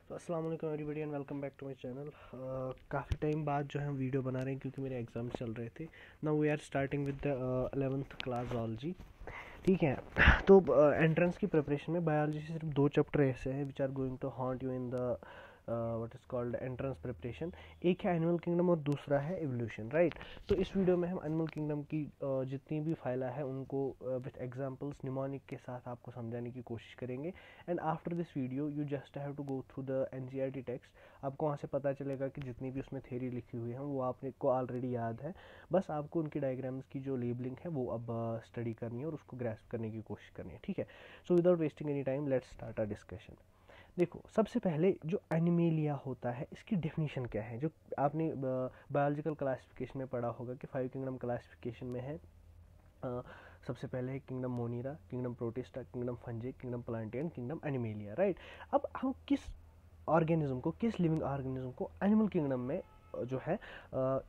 तो अस्सलाम वालेकुम everybody and welcome back to my channel. काफ़ी टाइम बाद जो है हम वीडियो बना रहे हैं क्योंकि मेरे एग्ज़ाम चल रहे थे। Now we are starting with the 11th class biology. ठीक है। तो एंट्रेंस की प्रिपरेशन में बायोलॉजी से सिर्फ 2 चैप्टर ऐसे हैं which are going to haunt you in the what is called entrance preparation. एक है एनिमल किंगडम और दूसरा है एवोल्यूशन, राइट। तो इस वीडियो में हम एनिमल किंगडम की जितनी भी फाइला है उनको विथ एग्जांपल्स निमोनिक के साथ आपको समझाने की कोशिश करेंगे। And after this video you just have to go through the NCERT text. आपको वहाँ से पता चलेगा कि जितनी भी उसमें थ्योरी लिखी हुई है वो आपने को ऑलरेडी याद है, बस आपको उनकी डायग्राम्स की जो लेबलिंग है वो अब स्टडी करनी है और उसको ग्रैस्प करने की कोशिश करनी है। ठीक है। So without wasting any time let's start a discussion. देखो, सबसे पहले जो एनिमेलिया होता है इसकी डेफिनेशन क्या है, जो आपने बायोलॉजिकल क्लासिफिकेशन में पढ़ा होगा कि 5 किंगडम क्लासिफिकेशन में है। सबसे पहले है kingdom Monera, kingdom Protista, kingdom Fungi, kingdom Plantae and kingdom Animalia, right. अब हम किस ऑर्गेनिज्म को, किस लिविंग ऑर्गेनिज्म को एनिमल किंगडम में जो है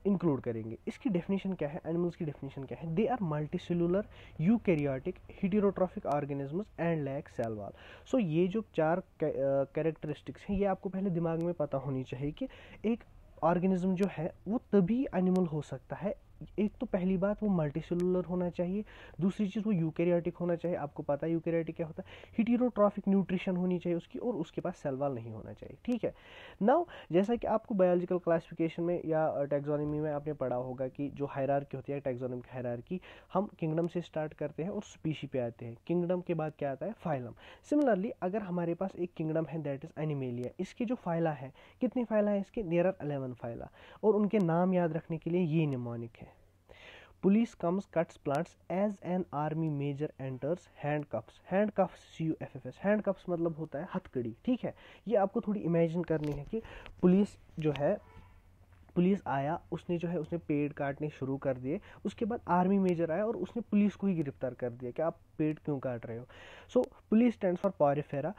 इंक्लूड करेंगे, इसकी डेफिनेशन क्या है, एनिमल्स की डेफिनेशन क्या है। They are multicellular eukaryotic heterotrophic organisms and lack cell wall. So ये जो 4 कैरेक्टरिस्टिक्स हैं ये आपको पहले दिमाग में पता होनी चाहिए कि एक ऑर्गेनिज्म जो है वो तभी एनिमल हो सकता है। एक तो पहली बात वो मल्टीसेलुलर होना चाहिए, दूसरी चीज़ वो यूकैरियोटिक होना चाहिए। आपको पता है यूकैरियोटिक क्या होता है, हेटेरोट्रॉफिक न्यूट्रिशन होनी चाहिए उसकी, और उसके पास सेल वॉल नहीं होना चाहिए। ठीक है। नाउ जैसा कि आपको बायोलॉजिकल क्लासिफिकेशन में या टैक्सोनॉमी में आपने पढ़ा होगा कि जो हायरार्की होती है टैक्सोनॉमिक हायरार्की, हम किंगडम से स्टार्ट करते हैं और स्पीशी पे आते हैं। किंगडम के बाद क्या आता है, फाइलम। सिमिलरली अगर हमारे पास एक किंगडम है दैट इज एनिमेलिया, इसके जो फाइला है, कितनी फाइला है इसके, देयर आर 11 फाइला, और उनके नाम याद रखने के लिए ये निमोनिक है। Police comes cuts plants as an army major enters handcuffs. Handcuffs CUFFS, handcuffs मतलब होता है हथकड़ी। ठीक है। ये आपको थोड़ी इमेजिन करनी है कि पुलिस जो है, पुलिस आया, उसने जो है उसने पेड़ काटने शुरू कर दिए, उसके बाद आर्मी मेजर आया और उसने पुलिस को ही गिरफ्तार कर दिया कि आप पेड़ क्यों काट रहे हो। So police stands for Porifera,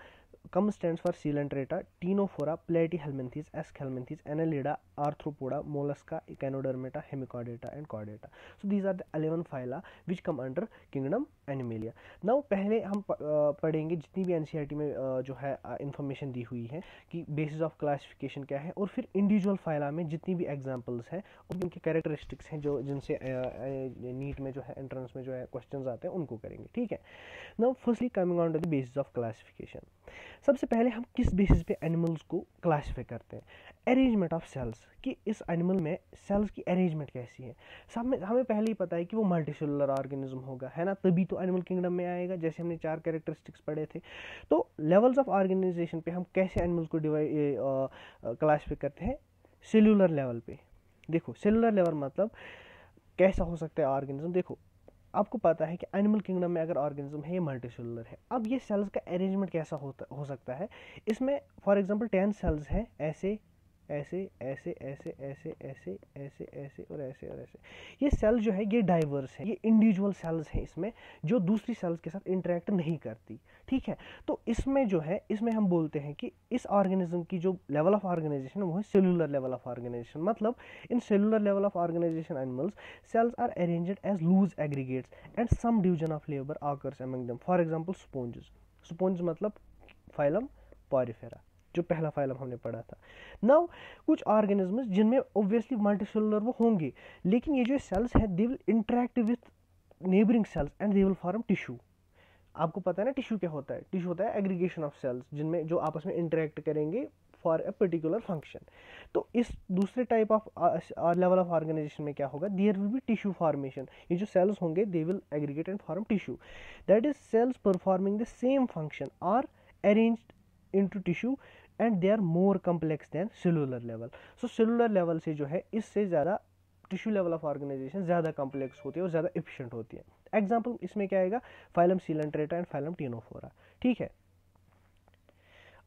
come stands for Coelenterata, Ctenophora, Platyhelminthes, Aschelminthes, Annelida, Arthropoda, Mollusca, Echinodermata, Hemichordata and Chordata. So these are the 11 phyla which come under kingdom Animalia. Now पहले हम पढ़ेंगे जितनी भी एनसीईआरटी में जो है information दी हुई है कि बेसिस ऑफ क्लासिफिकेशन क्या है, और फिर इंडिविजुअल फाइला में जितनी भी एग्जांपल्स हैं उनके कैरेक्टरिस्टिक्स हैं जो जिनसे नीट में जो है एंट्रेंस में जो है क्वेश्चंस आते हैं उनको करेंगे। ठीक है। Now firstly coming on to the basis of classification. सबसे पहले हम किस बेसिस पे एनिमल्स को क्लासिफाई करते हैं, अरेंजमेंट ऑफ सेल्स, कि इस एनिमल में सेल्स की अरेंजमेंट कैसी है। सब में हमें पहले ही पता है कि वो मल्टीसेलुलर ऑर्गेनिज्म होगा, है ना, तभी तो एनिमल किंगडम में आएगा, जैसे हमने 4 कैरेक्टरिस्टिक्स पढ़े थे। तो लेवल्स ऑफ ऑर्गेनाइजेशन पे हम कैसे एनिमल्स को क्लासिफाई करते हैं, सेलुलर लेवल पे। देखो, सेलुलर लेवल मतलब कैसा हो सकता है ऑर्गेनिज्म। देखो, आपको पता है कि एनिमल किंगडम में अगर ऑर्गेनिज्म है ये मल्टीसेलुलर है। अब ये सेल्स का अरेंजमेंट कैसा हो सकता है, इसमें फॉर एग्जांपल 10 सेल्स हैं, ऐसे ऐसे ऐसे ऐसे ऐसे ऐसे ऐसे ऐसे और ऐसे और ऐसे। ये सेल जो है ये डाइवर्स है, ये इंडिविजुअल सेल्स हैं इसमें, जो दूसरी सेल्स के साथ इंटरेक्ट नहीं करती। ठीक है। तो इसमें जो है, इसमें हम बोलते हैं कि इस ऑर्गेनिज्म की जो लेवल ऑफ ऑर्गेनाइजेशन वो है सेलुलर लेवल ऑफ ऑर्गेनाइजेशन। मतलब in cellular level of organisation animals cells are arranged as loose aggregates and some division of labor occurs among them. For example, sponges. Sponge मतलब phylum पॉरिफेरा, जो पहला phylum हमने पढ़ा था। Now कुछ organisms जिनमें obviously multicellular वो होंगे, लेकिन ये जो सेल्स हैं they will interact with neighbouring cells and they will form tissue. आपको पता है ना टिश्यू क्या होता है, टिश्यू होता है एग्रीगेशन ऑफ सेल्स जिनमें जो आपस में इंटरेक्ट करेंगे फॉर ए पर्टिकुलर फंक्शन। तो इस दूसरे type of level of organization में क्या होगा, there will be tissue formation. ये जो सेल्स होंगे they will aggregate and form tissue, that is cells performing the same function are arranged into tissue and they are more complex than cellular level. So cellular level से जो है इससे ज़्यादा tissue level of organization ज़्यादा complex होती है और ज़्यादा एफिशिएंट होती है। एग्जाम्पल इसमें क्या आएगा, phylum Coelenterata and phylum Ctenophora. ठीक है।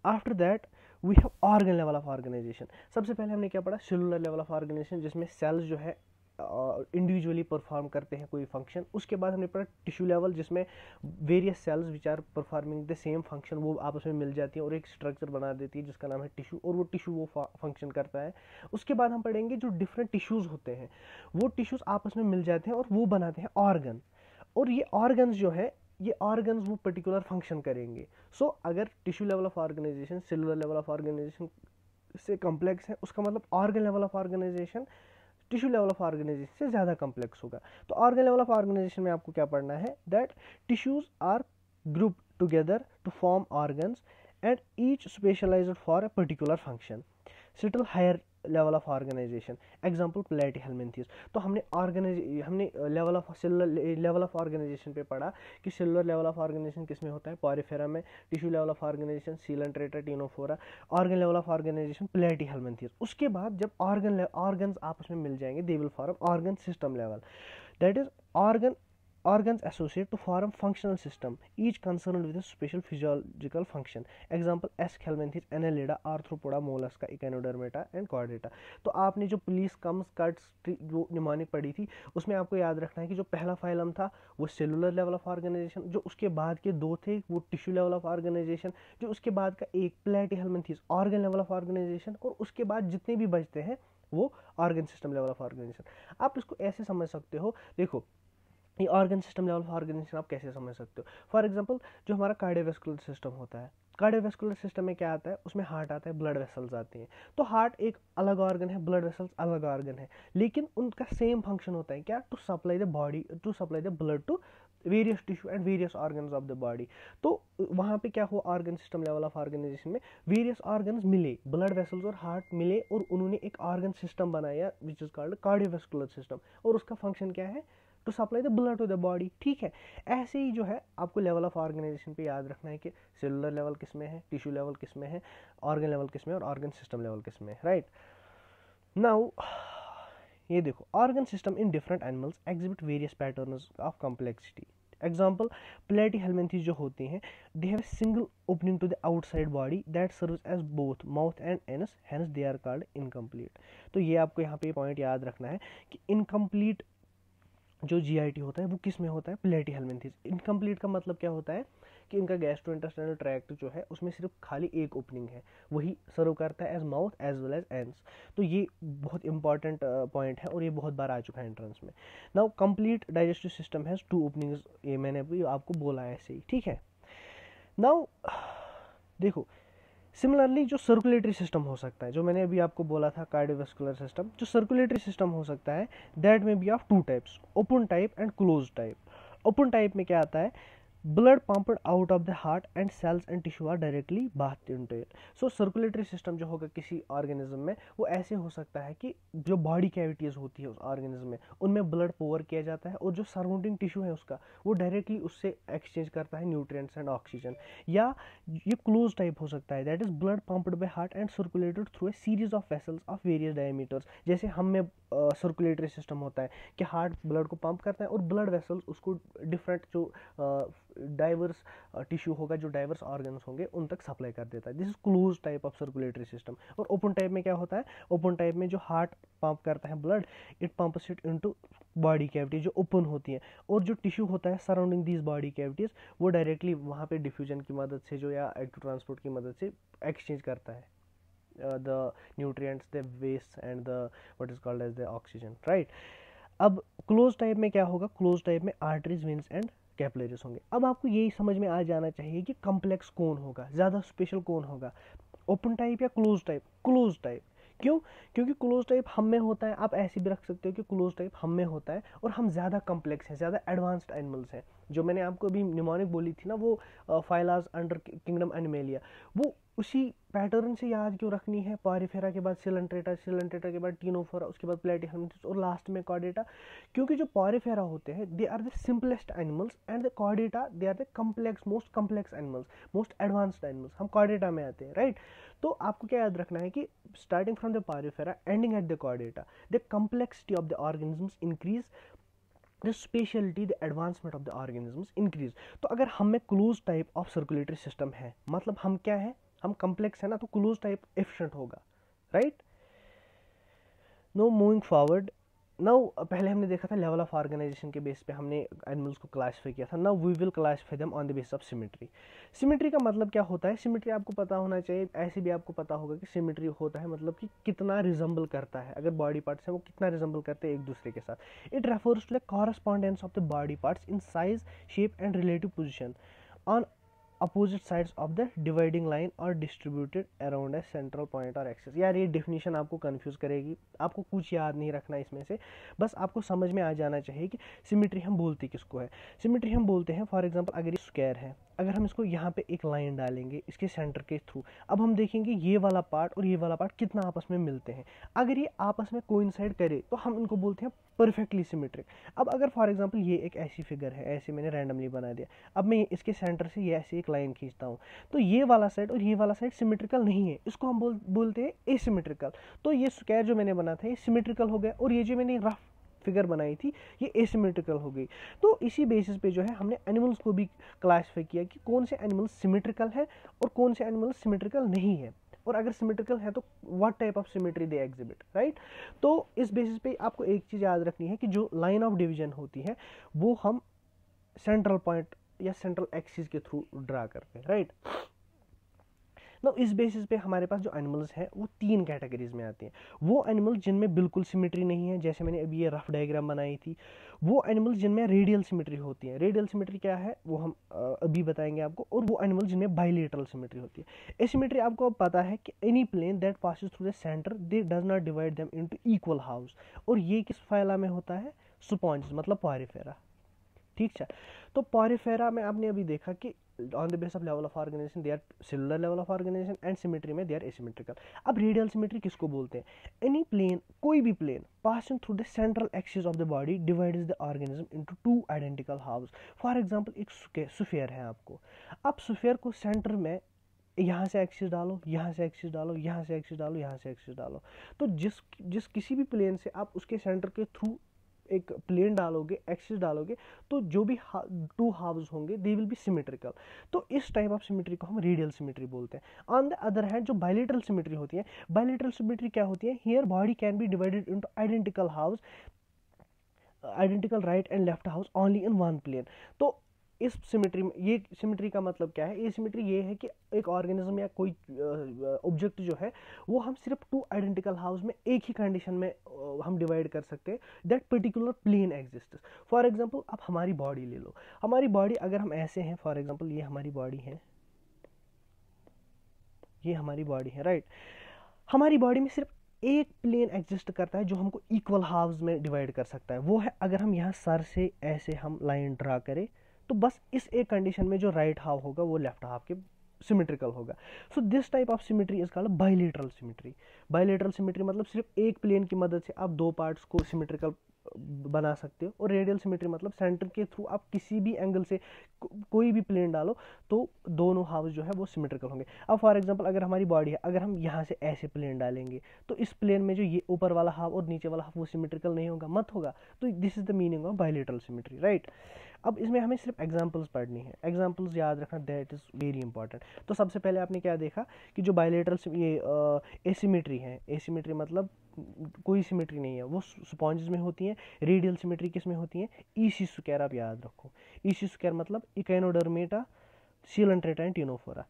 After that we have organ level of organization. सबसे पहले हमने क्या पढ़ा, सेलुलर लेवल ऑफ ऑर्गेनाइजेशन जिसमें सेल्स जो है इंडिविजुअली परफॉर्म करते हैं कोई फंक्शन। उसके बाद हमने पढ़ा टिश्यू लेवल जिसमें various cells which are performing the same function वो आपस में मिल जाती है और एक स्ट्रक्चर बना देती है जिसका नाम है टिश्यू, और वो टिश्यू वो फंक्शन करता है। उसके बाद हम पढ़ेंगे जो डिफरेंट टिश्यूज होते हैं, वो टिश्यूज आपस में मिल जाते हैं और वो बनाते हैं ऑर्गन। और ये ऑर्गन्स जो है ये ऑर्गन्स वो पर्टिकुलर फंक्शन करेंगे। सो अगर tissue level of organization cellular level of organization से कॉम्प्लेक्स है, उसका मतलब organ level of organization tissue level of organization से ज़्यादा कॉम्प्लेक्स होगा। तो ऑर्गन लेवल ऑफ ऑर्गेनाइजेशन में आपको क्या पढ़ना है, that tissues are group together to form organs and each specialized for a particular function. Still higher level of organization, example Platyhelminthes. तो हमने level of cellular level of organization पे पढ़ा कि सेलुलर लेवल ऑफ ऑर्गेनाइजेशन किस में होता है, Porifera में। Tissue level of organization Coelenterata, Ctenophora. Organ level of organization Platyhelminthes. उसके बाद जब ऑर्गन्स आपस में मिल जाएंगे, they will form organ system level, that is organs associate to form functional system, each concerned with a special physiological function. Example S. helminthes, Annelida, Arthropoda, Mollusca, Echinodermata and Chordata. तो आपने जो police comes cuts जो mnemonic पढ़ी थी, उसमें आपको याद रखना है कि जो पहला फाइलम था वो सेलुलर लेवल ऑफ ऑर्गेनाइजेशन, जो उसके बाद के दो थे वो टिश्यू लेवल ऑफ ऑर्गेनाइजेशन, जो उसके बाद का एक Platyhelminthes organ level of organization, और उसके बाद जितने भी बचते हैं वो organ system level of organization. आप इसको ऐसे समझ सकते हो, देखो ये organ system level of organization आप कैसे समझ सकते हो। फॉर एग्जांपल जो हमारा कार्डियोवैस्कुलर सिस्टम होता है, कार्डियोवैस्कुलर सिस्टम में क्या आता है, उसमें हार्ट आता है, ब्लड वेसल्स आती हैं। तो हार्ट एक अलग ऑर्गन है, ब्लड वेसल्स अलग ऑर्गन है, लेकिन उनका सेम फंक्शन होता है क्या, to supply the body, to supply the blood to various tissue and various organs of the body. तो वहाँ पे क्या हुआ, organ system level of organization में वेरियस ऑर्गन्स मिले, ब्लड वेसल्स और हार्ट मिले, और उन्होंने एक ऑर्गन सिस्टम बनाया which is called cardiovascular system, और उसका फंक्शन क्या है, to supply the blood to the body. ठीक है, ऐसे ही जो है आपको लेवल ऑफ ऑर्गेनाइजेशन पे याद रखना है कि सेलुलर लेवल किस में है, टिश्यू लेवल किस में है, ऑर्गन लेवल किस में, और ऑर्गन सिस्टम लेवल किस में है, राइट। नाउ ये देखो, organ system in different animals exhibit various patterns of complexity. Example Platyhelminthes जो होते हैं, they have single opening to the outside body that serves as both mouth and anus, hence they are called incomplete. तो ये आपको यहाँ पे point याद रखना है कि इनकम्प्लीट जो जीआईटी होता है वो किस में होता है, प्लेटीहेल्मिन्थेस। इनकम्प्लीट का मतलब क्या होता है कि इनका गैस्ट्रोइंटेस्टाइनल ट्रैक्ट जो है उसमें सिर्फ खाली एक ओपनिंग है, वही सर्व करता है as mouth as well as ends. तो ये बहुत इंपॉर्टेंट पॉइंट है और ये बहुत बार आ चुका है एंट्रेंस में। Now complete digestive system has two openings, ये मैंने अभी आपको बोला है ऐसे ही, ठीक है। नाउ देखो, सिमिलरली जो सर्कुलेटरी सिस्टम हो सकता है, जो मैंने अभी आपको बोला था कार्डियोवैस्कुलर सिस्टम, जो सर्कुलेटरी सिस्टम हो सकता है दैट में be of two types, open type and close type. Open type में क्या आता है, blood pumped out of the heart and cells and tissue are directly bathed into it. So circulatory system जो होगा किसी ऑर्गेनिज्म में, वो ऐसे हो सकता है कि जो बॉडी कैविटीज होती है उस ऑर्गेनिज्म में, उनमें ब्लड पोवर किया जाता है, और जो सराउंडिंग टिश्यू है उसका, वो डायरेक्टली उससे एक्सचेंज करता है न्यूट्रिएंट्स एंड ऑक्सीजन। या ये क्लोज टाइप हो सकता है, that is blood pumped by heart and circulated through a series of vessels of various diameters. जैसे हम में सर्कुलेटरी सिस्टम होता है कि हार्ट ब्लड को पंप करता है और ब्लड वेसल्स उसको डिफरेंट जो डाइवर्स टिश्यू होगा, जो डाइवर्स ऑर्गन्स होंगे, उन तक सप्लाई कर देता है। This is close type of circulatory system. और ओपन टाइप में क्या होता है, ओपन टाइप में जो हार्ट पंप करता है blood, it pumps it into body cavity जो ओपन होती है, और जो टिश्यू होता है सराउंडिंग दीज बॉडी कैविटीज, वो डायरेक्टली वहाँ पे डिफ्यूजन की मदद से जो या एक्टिव ट्रांसपोर्ट की मदद से एक्सचेंज करता है the nutrients, the waste and the what is called as the oxygen, right। अब क्लोज टाइप में क्या होगा, क्लोज टाइप में आर्टरीज, वेन्स एंड कैपिलरीज होंगे। अब आपको यही समझ में आ जाना चाहिए कि कॉम्प्लेक्स कौन होगा, ज़्यादा स्पेशल कौन होगा, ओपन टाइप या क्लोज टाइप। क्लोज टाइप क्यों, क्योंकि क्लोज टाइप हम में होता है, आप ऐसे भी रख सकते हो कि क्लोज टाइप हम में होता है, और हम ज़्यादा कॉम्प्लेक्स हैं, ज़्यादा एडवांस्ड एनिमल्स हैं। जो मैंने आपको अभी निमोनिक बोली थी ना, वो फाइलास अंडर किंगडम एनिमेलिया, वो उसी पैटर्न से याद क्यों रखनी है, पॉरीफेरा के बाद सिलेंट्रेटा, सिलेंट्रेटा के बाद टिनोफोरा, उसके बाद प्लेटीहेल्मिन्थेस और लास्ट में कॉर्डेटा। क्योंकि जो पॉरीफेरा होते हैं they are the simplest animals and the Chordata they are the complex, most complex animals, most advanced animals. हम कॉर्डेटा में आते हैं, राइट। तो आपको क्या याद रखना है कि starting from the Porifera ending at the Chordata, the complexity of the organisms increase, the speciality, the advancement of the organisms increase. तो अगर हम में close type of circulatory system है, मतलब हम क्या है, हम कॉम्प्लेक्स है ना, तो क्लोज टाइप एफिशिएंट होगा, right. No moving forward, now पहले हमने देखा था लेवल ऑफ ऑर्गेनाइजेशन के बेस पे हमने एनिमल्स को क्लासीफाई किया था। Now we will classify them on the base of symmetry. Symmetry का मतलब क्या होता है? सिमेट्री आपको पता होना चाहिए, ऐसे भी आपको पता होगा कि सिमेट्री होता है मतलब कि कितना रिजम्बल करता है, अगर बॉडी पार्ट्स हैं वो कितना रिजम्बल करते हैं एक दूसरे के साथ। It refers to the correspondence of the body parts in size, shape and relative position on opposite sides of the dividing line और distributed around a central point और एक्सिस। यार ये डेफिनेशन आपको कंफ्यूज करेगी, आपको कुछ याद नहीं रखना इसमें से, बस आपको समझ में आ जाना चाहिए कि सिमेट्री हम बोलते किसको है। सिमेट्री हम बोलते हैं फॉर एग्जांपल अगर ये स्क्वायर है, अगर हम इसको यहाँ पे एक लाइन डालेंगे इसके सेंटर के थ्रू, अब हम देखेंगे ये वाला पार्ट और ये वाला पार्ट कितना आपस में मिलते हैं। अगर ये आपस में कोइंसाइड करे तो हम इनको बोलते हैं परफेक्टली सिमेट्रिक। अब अगर फॉर एग्जांपल ये एक ऐसी फिगर है, ऐसे मैंने रैंडमली बना दिया, अब मैं इसके सेंटर से ये ऐसे एक लाइन खींचता हूँ, तो ये वाला साइड और ये वाला साइड सिमेट्रिकल नहीं है, इसको हम बोलते हैं एसिमेट्रिकल। तो ये स्क्वायर जो मैंने बना था ये सिमेट्रिकल हो गया, और ये जो मैंने रफ फिगर बनाई थी ये एसिमेट्रिकल हो गई। तो इसी बेसिस पे जो है हमने एनिमल्स को भी क्लासिफाई किया कि कौन से एनिमल्स सिमेट्रिकल है और कौन से एनिमल्स सिमेट्रिकल नहीं है, और अगर सिमेट्रिकल है तो what type of symmetry they exhibit, right. तो इस बेसिस पे आपको एक चीज़ याद रखनी है कि जो लाइन ऑफ डिवीजन होती है वो हम सेंट्रल पॉइंट या सेंट्रल एक्सिस के थ्रू ड्रा करते हैं, राइट। ना इस बेसिस पे हमारे पास जो एनिमल्स हैं वो 3 कैटेगरीज में आते हैं। वो एनिमल्स जिनमें बिल्कुल सिमेट्री नहीं है, जैसे मैंने अभी ये रफ डायग्राम बनाई थी। वो एनिमल्स जिनमें रेडियल सिमेट्री होती है, रेडियल सिमेट्री क्या है वो हम अभी बताएंगे आपको। और वो एनिमल्स जिनमें बाइलेटरल सिमेट्री होती है। एसिमेट्री आपको अब पता है कि any plane that passes through the centre they does not divide them into equal halves, और ये किस फाइला में होता है? स्पॉन्ज मतलब पॉरिफेरा, ठीक है। तो पॉरिफेरा में आपने अभी देखा कि on the base of level of organization they are cellular level of organization, and symmetry में दे आर एसिमेट्रिकल। अब रेडियल सिमेट्री किसको बोलते हैं? एनी प्लेन, कोई भी plane passing through the central axis of the body divides the organism into 2 identical halves. For example एक sphere है आपको, अब स्फीयर को सेंटर में यहाँ से एक्सिस डालो, यहाँ से एक्सिस डालो, यहाँ से एक्सिस डालो, यहाँ से एक्सिस डालो, तो जिस किसी भी प्लेन से आप उसके सेंटर के थ्रू एक प्लेन डालोगे, एक्सिस डालोगे, तो जो भी 2 हाफ्स होंगे दे विल बी सिमेट्रिकल। तो इस टाइप ऑफ सिमेट्री को हम रेडियल सिमेट्री बोलते हैं। ऑन द अदर हैंड जो बाइलेटरल सिमेट्री होती है, बाइलेटरल सिमेट्री क्या होती है? Here body can be divided into identical halves, identical right and left halves only in one plane. तो इस सिमेट्री में, ये सिमेट्री का मतलब क्या है? ये सिमेट्री ये है कि एक ऑर्गेनिज्म या कोई ऑब्जेक्ट जो है वो हम सिर्फ 2 आइडेंटिकल हाउस में एक ही कंडीशन में हम डिवाइड कर सकते हैं, that particular plane exist. For example आप हमारी बॉडी ले लो, हमारी बॉडी अगर हम ऐसे हैं, फॉर एग्जांपल ये हमारी बॉडी है, ये हमारी बॉडी है, राइट। हमारी बॉडी में सिर्फ एक प्लेन एग्जिस्ट करता है जो हमको इक्वल हाफ्स में डिवाइड कर सकता है, वो है अगर हम यहाँ सर से ऐसे हम लाइन ड्रा करें, तो बस इस एक कंडीशन में जो राइट हाफ होगा वो लेफ्ट हाफ के सिमेट्रिकल होगा। So this type of symmetry is called bilateral symmetry. Bilateral symmetry मतलब सिर्फ एक प्लेन की मदद से आप 2 पार्ट्स को सिमेट्रिकल बना सकते हो। और रेडियल सिमेट्री मतलब सेंटर के थ्रू आप किसी भी एंगल से कोई भी प्लेन डालो तो दोनों हाफ जो है वो सिमेट्रिकल होंगे। अब फॉर एग्जांपल अगर हमारी बॉडी है, अगर हम यहाँ से ऐसे प्लेन डालेंगे तो इस प्लेन में जो ये ऊपर वाला हाफ और नीचे वाला हाफ वो सिमेट्रिकल नहीं होगा, मत होगा। तो this is the meaning of bilateral symmetry, right. अब इसमें हमें सिर्फ एग्जांपल्स पढ़नी है, एग्जांपल्स याद रखना, दैट इज वेरी इंपॉर्टेंट। तो सबसे पहले आपने क्या देखा कि जो बाइलेटरल ये एसिमेट्री है, एसिमेट्री मतलब कोई सिमेट्री नहीं है, वो स्पॉन्जेस में होती है। रेडियल सिमेट्री किस में होती है? ईसी स्क्वायर, आप याद रखो। ईसी स्क्वायर मतलब इकाइनोडर्मेटा, सीलेंट्रेटा एंड टिनोफोरा।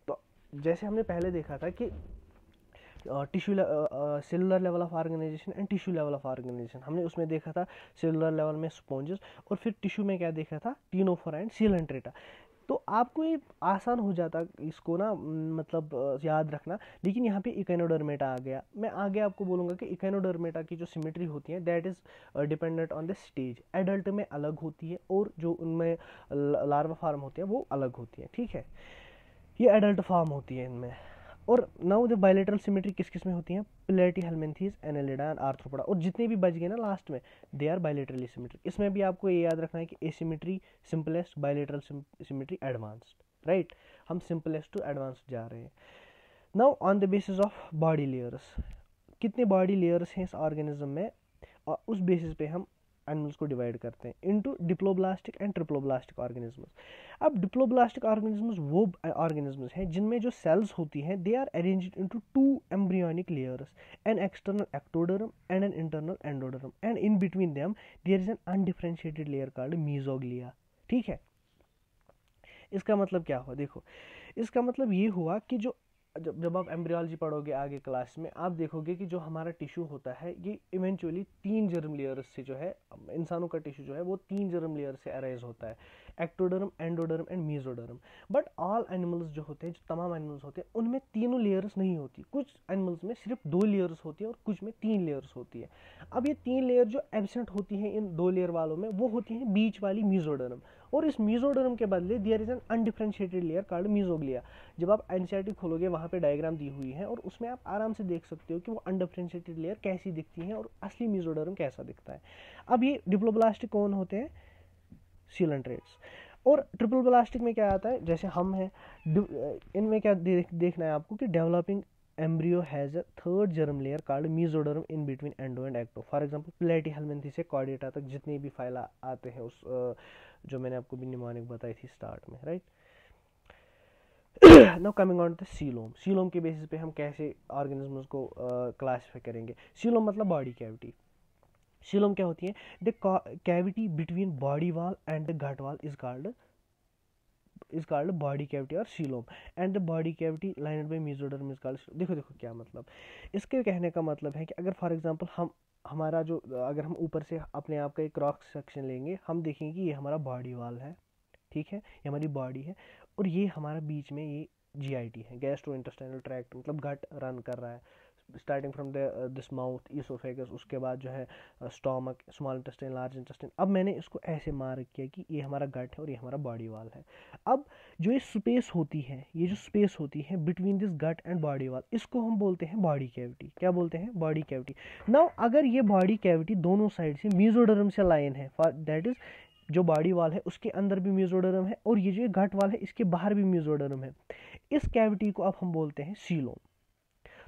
तो जैसे हमने पहले देखा था कि tissue cellular level of organization and tissue level of organization, हमने उसमें देखा था सेलुलर लेवल में स्पॉन्जेस, और फिर टिश्यू में क्या देखा था? Ctenophora and Coelenterata. तो आपको ये आसान हो जाता इसको ना, मतलब याद रखना। लेकिन यहाँ पे इकाइनोडर्मेटा आ गया, मैं आगे आपको बोलूँगा कि इकाइनोडर्मेटा की जो सिमेट्री होती है that is dependent on the stage. Adult में अलग होती है और जो उनमें लार्वा फार्म होते हैं वो अलग होती है, ठीक है। ये एडल्ट फॉर्म होती है इनमें। और नाउ द बाइलेटरल सिमेट्री किस किस में होती है? प्लेटीहेल्मिन्थेस, एनेलिडा एंड आर्थ्रोपोडा, और जितने भी बच गए ना लास्ट में दे आर बाइलेटरली सिमेट्री। इसमें भी आपको ये याद रखना है कि asymmetry simplest, bilateral symmetry advanced, right. हम सिंपलेस्ट टू एडवांस्ड जा रहे हैं। Now on the basis of body layers, कितने बॉडी लेयर्स हैं इस ऑर्गेनिज्म में, और उस बेसिस पे हम एनिमल्स को डिवाइड करते हैं into diploblastic and triploblastic organisms. अब डिप्लोब्लास्टिक ऑर्गेनिजम्स वो ऑर्गेनिजम्स हैं जिनमें जो सेल्स होती हैं they are arranged into 2 embryonic layers, an external ectoderm and an internal endoderm, and in between them there is an undifferentiated layer called mesoglea. ठीक है, इसका मतलब क्या हुआ, देखो इसका मतलब ये हुआ कि जो जब आप एम्ब्रियोलॉजी पढ़ोगे आगे क्लास में, आप देखोगे कि जो हमारा टिश्यू होता है ये इवेंचुअली 3 जर्म लेयर्स से जो है, इंसानों का टिश्यू जो है वो 3 जर्म लेयर से अराइज होता है, ectoderm, endoderm and mesoderm. But all animals जो होते हैं, जो तमाम एनिमल्स होते हैं, उनमें तीनों लेयर्स नहीं होती। कुछ एनिमल्स में सिर्फ 2 लेयर्स होती है और कुछ में 3 लेयर्स होती है। अब ये 3 लेयर जो एब्सेंट होती हैं इन 2 लेयर वालों में, वो होती है बीच वाली मीजोडर्म, और इस मीजोडर्म के बदले there is an undifferentiated layer called mesoglea. जब आप एनसीईआरटी खोलोगे वहाँ पे डायग्राम दी हुई है और उसमें आप आराम से देख सकते हो कि वो अनडिफरेंशिएटेड लेयर कैसी दिखती है और असली मीजोडर्म कैसा दिखता है। अब ये डिप्लोब्लास्टिक कौन होते हैं, सीलेंट्रेट्स। और ट्रिपल ब्लास्टिक में क्या आता है, जैसे हम हैं, इनमें क्या देखना है आपको कि developing embryo has a third germ layer called mesoderm in between endo and ecto. For example Platyhelminthes से कॉर्डेटा तक जितने भी फाइला आते हैं उस जो मैंने आपको भी निमोनिक बताई थी स्टार्ट में, right. Now coming on to coelom. Coelom के बेसिस पे हम कैसे ऑर्गेनिजम्स को क्लासिफाई करेंगे। सीलोम मतलब बॉडी कैविटी। सीलोम क्या होती है, the cavity between body wall and the gut wall is called body cavity और coelom, and the body cavity lined by mesoderm is called. देखो क्या मतलब, इसके कहने का मतलब है कि अगर फॉर एग्जांपल हमारा जो अगर हम ऊपर से अपने आप का एक क्रॉस सेक्शन लेंगे, हम देखेंगे कि ये हमारा बॉडी वॉल है, ठीक है, ये हमारी बॉडी है, और ये हमारा बीच में ये जीआईटी है, गैस्ट्रो इंटेस्टाइनल ट्रैक्ट, मतलब गट रन कर रहा है, starting from this mouth, oesophagus, उसके बाद जो है stomach, small intestine, large intestine. अब मैंने इसको ऐसे मार्क किया कि ये हमारा गट है और ये हमारा बॉडी वॉल है। अब जो ये स्पेस होती है, ये जो स्पेस होती है between this gut and body wall, इसको हम बोलते हैं बॉडी कैविटी। क्या बोलते हैं, बॉडी कैविटी। नाउ अगर ये बॉडी कैविटी दोनों साइड से मेसोडर्म से लाइन है, फॉर दैट इज जो बॉडी वाल है उसके अंदर भी मेसोडर्म है, और ये जो गट वाल है इसके बाहर भी मेसोडर्म है, इस कैविटी को अब हम बोलते हैं सीलोम।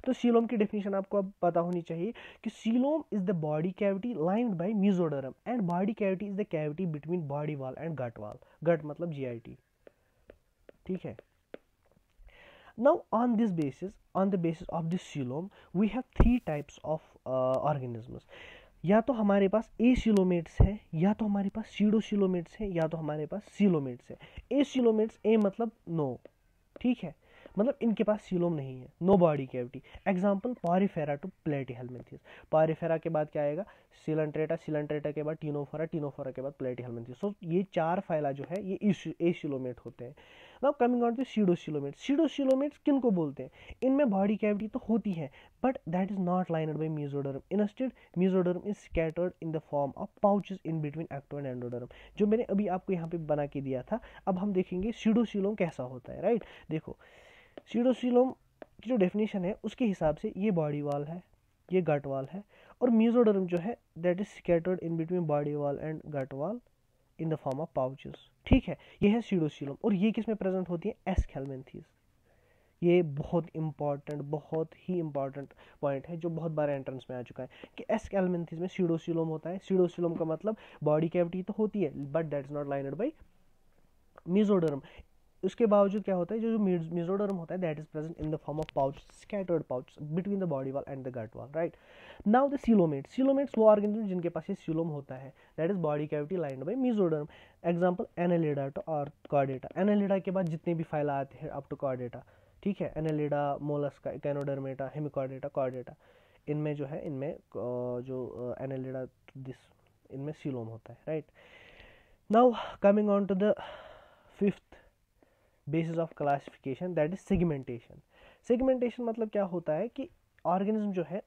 तो सीलोम की डेफिनेशन आपको अब पता होनी चाहिए कि coelom is the body cavity lined by mesoderm, and body cavity is the cavity between body wall and gut wall. Gut मतलब जीआईटी, ठीक है। Now on the basis of this coelom we have 3 types of organisms. या तो हमारे पास acoelomates है, या तो हमारे पास सीडोसिलोमेट्स है, या तो हमारे पास सीलोमेट्स है। एसिलोमेट्स, ए मतलब नो, ठीक है, मतलब इनके पास सीलोम नहीं है, no body cavity. Example Porifera to Platyhelminthes. Porifera के बाद क्या आएगा, सिलेंट्रेटा, सिलेंट्रेटा के बाद टीनोफोरा, टीनोफोरा के बाद प्लेटीहेल्मिन्थेस। सो ये 4 फाइला जो है ये एसिलोमेट होते हैं। Now coming on to pseudocoelomates. Pseudocoelomates किन को बोलते हैं, इनमें बॉडी कैविटी तो होती है but that is not lined by mesoderm, instead mesoderm is scattered in the form of pouches in between ecto and endoderm, जो मैंने अभी आपको यहाँ पे बना के दिया था। अब हम देखेंगे सीडोसिलोम कैसा होता है, राइट। देखो सीडोसिलोम की जो डेफिनेशन है उसके हिसाब से ये बॉडी वॉल है, ये गट वॉल है, और मेसोडर्म जो है that is scattered in between body wall and gut wall in the form of pouches, ठीक है। ये है सीडोसिलोम, और ये किस में प्रेजेंट होती है, एस्केल्मेंथीज। ये बहुत ही इंपॉर्टेंट पॉइंट है जो बहुत बार एंट्रेंस में आ चुका है कि एस्केल्मेंथीज में सीडोसिलोम होता है। सीडोसिलोम का मतलब बॉडी कैविटी तो होती है but that is not lined by mesoderm. उसके बावजूद क्या होता है, जो मेसोडर्म होता है that is present in the form of pouch, scattered pouch between the body wall and the gut wall, right. Now the coelomates. Coelomates वो organism जिनके पास ये सीलोम होता है, that is body cavity lined by mesoderm. Example Annelida to और Chordata. Annelida के बाद जितने भी फाइला आते हैं अप टू कॉर्डेटा, ठीक है, Annelida, Mollusca, Echinodermata, Hemichordata, Chordata, इनमें जो है, इनमें जो एनालिडा दिस, इनमें सीलोम होता है, right. Now coming on to the 5th basis of classification, that is segmentation. Segmentation मतलब क्या होता है कि ऑर्गेनिज्म जो है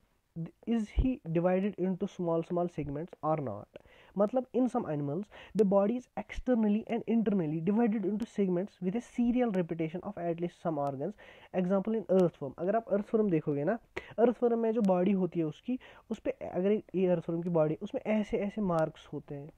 is he divided into small segments or not, मतलब in some animals the body is externally and internally divided into segments with a serial repetition of at least some organs. example in earthworm, अगर आप earthworm देखोगे ना, earthworm में जो body होती है उसकी, उस पर अगर ये earthworm की बॉडी, उसमें ऐसे ऐसे मार्क्स होते हैं,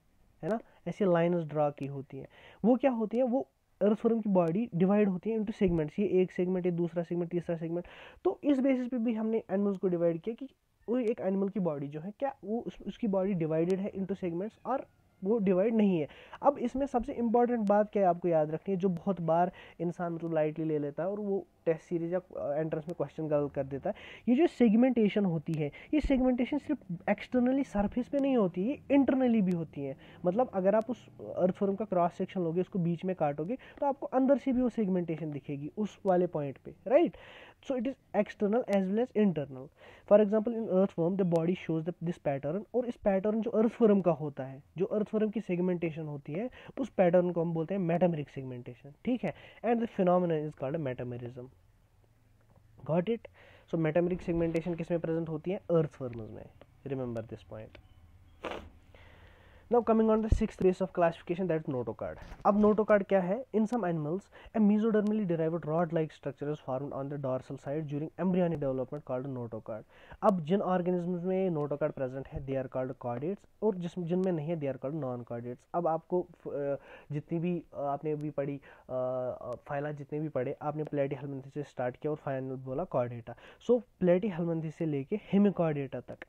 है ना, ऐसे लाइन्स ड्रा की होती हैं। वो क्या होती है, वो अर्थवर्म की बॉडी डिवाइड होती है इनटू सेगमेंट्स, ये एक सेगमेंट, ये दूसरा सेगमेंट, तीसरा सेगमेंट। तो इस बेसिस पे भी हमने एनिमल्स को डिवाइड किया कि वो एक एनिमल की बॉडी जो है क्या वो उसकी बॉडी डिवाइडेड है इनटू सेगमेंट्स और वो डिवाइड नहीं है। अब इसमें सबसे इंपॉर्टेंट बात क्या है आपको याद रखनी है, जो बहुत बार इंसान मतलब लाइटली ले लेता है और वो टेस्ट सीरीज या एंट्रेंस में क्वेश्चन गलत कर देता है। ये जो सेगमेंटेशन होती है, ये सेगमेंटेशन सिर्फ एक्सटर्नली सरफेस पे नहीं होती है, ये इंटरनली भी होती है। मतलब अगर आप उस अर्थवर्म का क्रॉस सेक्शन लोगे, उसको बीच में काटोगे, तो आपको अंदर से भी वो सेगमेंटेशन दिखेगी उस वाले पॉइंट पे, right. So it is external as well as internal. For example in earthworm the body shows this pattern, और इस पैटर्न जो अर्थवर्म का होता है, जो अर्थवर्म की सेगमेंटेशन होती है, उस पैटर्न को हम बोलते हैं मेटामेरिक सेगमेंटेशन, ठीक है। And the phenomenon is called metamerism. Got it. So metameric segmentation किस में प्रेजेंट होती है? अर्थवर्म्स में। Remember this point. Now coming on the sixth base of classification, that is notochord. अब notochord क्या है? In some animals, a mesodermally derived rod-like structure is formed on the dorsal side during embryonic development called notochord. अब जिन organisms में notochord present है, they are called chordates, और जिनमें नहीं है, they are called non-chordates. अब आपको जितनी भी आपने अभी पढ़ी फाइला जितने भी पढ़े, आपने प्लेटीहेल्मिन्थेस से स्टार्ट किया और फाइनल बोला कॉर्डेटा। सो प्लेटीहेल्मिन्थेस से लेके हेमिकॉर्डेटा तक